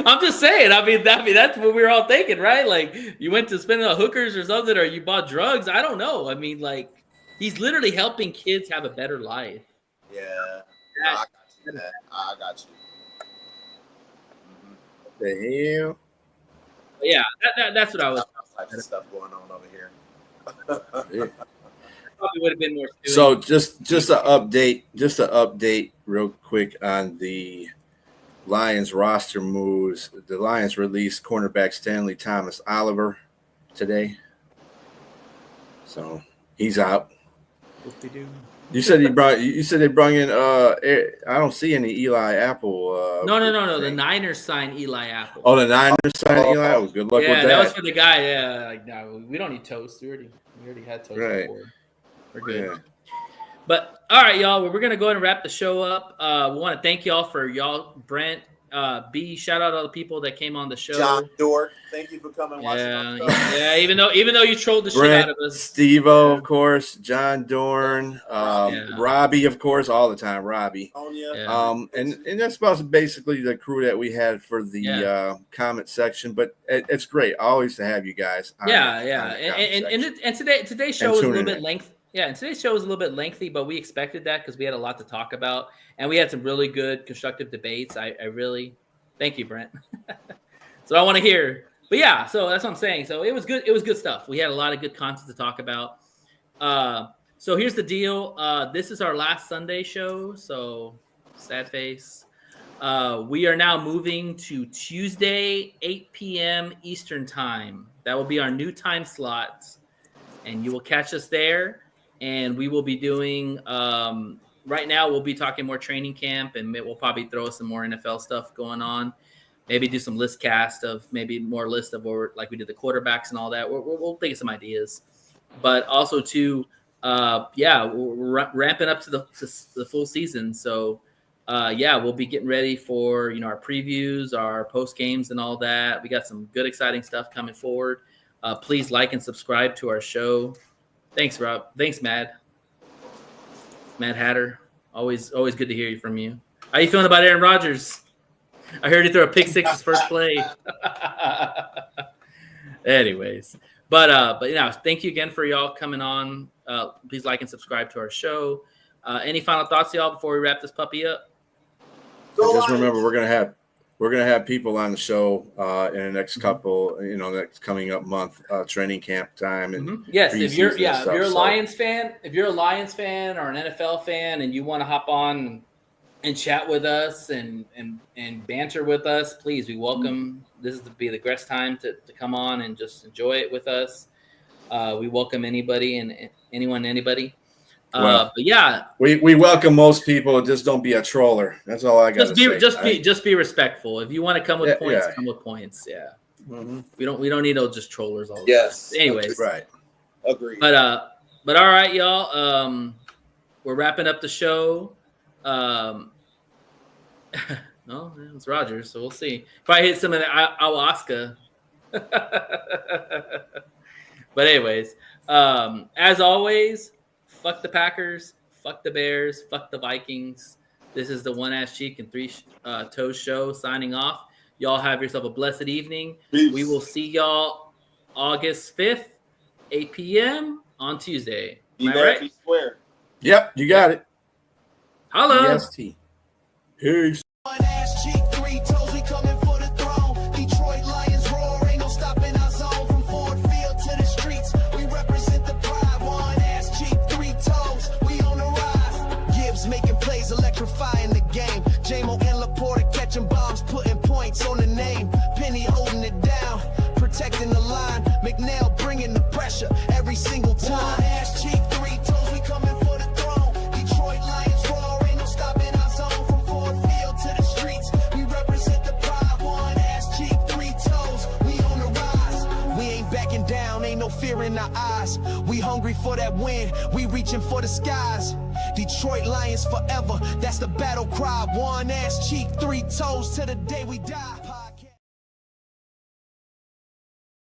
A: I'm just saying. I mean, that's what we were all thinking, right? Like, you went to spend on hookers or something, or you bought drugs. I don't know. I mean, like, he's literally helping kids have a better life.
D: Yeah. No, I got you. I got you.
E: The hell?
A: Yeah, that's what I was.
D: Type of stuff going on over here.
A: Probably would have been more.
E: So just an update real quick on the Lions roster moves. The Lions released cornerback Stanley Thomas Oliver today, so he's out. You said they brought in. I don't see any Eli Apple.
A: No. The Niners signed Eli Apple.
E: Oh, the Niners signed Eli. Oh, good luck with that.
A: Yeah, that was for the guy. Yeah, like, no, we don't need toast. We already had toast before. We're good. Yeah. But all right, y'all. We're gonna go ahead and wrap the show up. We want to thank y'all for Brent. B, shout out to all the people that came on the show.
D: John Dork, thank you for coming.
A: Yeah. Even though you trolled the
E: Brent,
A: shit out of us.
E: Steve-O, of course. John Dorn, Robbie, of course, all the time. Robbie. And that's about basically the crew that we had for the comment section. But it's great, always to have you guys.
A: And today's show was a little bit lengthy. Yeah, and today's show was a little bit lengthy, but we expected that because we had a lot to talk about. And we had some really good constructive debates. I really thank you, Brent. So I want to hear But yeah, so that's what I'm saying. So it was good. It was good stuff. We had a lot of good content to talk about. So here's the deal. This is our last Sunday show. So sad face. We are now moving to Tuesday, 8 p.m. Eastern time. That will be our new time slot, and you will catch us there. And we will be doing. Right now, we'll be talking more training camp, and we'll probably throw some more NFL stuff going on. Maybe do some list cast of maybe more list of like we did the quarterbacks and all that. We'll think of some ideas, but also too, we're ramping up to the full season. So, we'll be getting ready for our previews, our post games, and all that. We got some good, exciting stuff coming forward. Please like and subscribe to our show. Thanks, Rob. Thanks, Mad Hatter. Always good to hear from you. How you feeling about Aaron Rodgers? I heard he threw a pick six his first play. Anyways, but thank you again for y'all coming on. Please like and subscribe to our show. Any final thoughts, y'all, before we wrap this puppy up?
E: Just remember, we're gonna have people on the show in the next couple, next coming up month, training camp time, and
A: yes, if you're a Lions fan, or an NFL fan, and you want to hop on and chat with us and banter with us, please, we welcome. This is to be the best time to come on and just enjoy it with us. We welcome anybody and anybody.
E: Well,
A: but yeah,
E: we welcome most people. Just don't be a troller. That's all I got to say.
A: Just be respectful. If you want to come with points,
E: yeah.
A: come with points. Yeah,
E: Mm-hmm.
A: we don't need those just trollers all the
D: Yes.
A: time. Anyways,
E: Right.
D: Agreed.
A: But all right, y'all. We're wrapping up the show. No, it's Rodgers, so we'll see. Probably hit some of the ayahuasca. But anyways, as always, fuck the Packers, fuck the Bears, fuck the Vikings. This is the One Ass Cheek and Three Toes show signing off. Y'all have yourself a blessed evening.
D: Peace.
A: We will see y'all August 5th, 8 p.m. on Tuesday.
D: Be
A: Am I
D: there,
A: right?
D: be square.
E: Yep, you got it.
A: Hello.
E: EST. Peace.
C: One ass cheek, 3 toes, we coming for the throne. Detroit Lions roar, ain't no stopping our zone. From Ford Field to the streets, we represent the pride. One ass cheek, 3 toes, we on the rise. Gibbs making plays, electrifying the game. J-Mo and Laporta catching bombs, putting points on the name. Penny holding it down, protecting the line. McNair bringing the pressure every single time. One ass cheek, 3 toes, we coming for the throne. Detroit Lions roar, ain't no stopping our zone. From Ford Field to the streets, we represent the pride. One ass cheek, 3 toes, we on the rise. We ain't backing down, ain't no fear in our eyes. We hungry for that win, we reaching for the skies. Detroit Lions forever, that's the battle cry. One ass cheek, 3 toes to the day we die.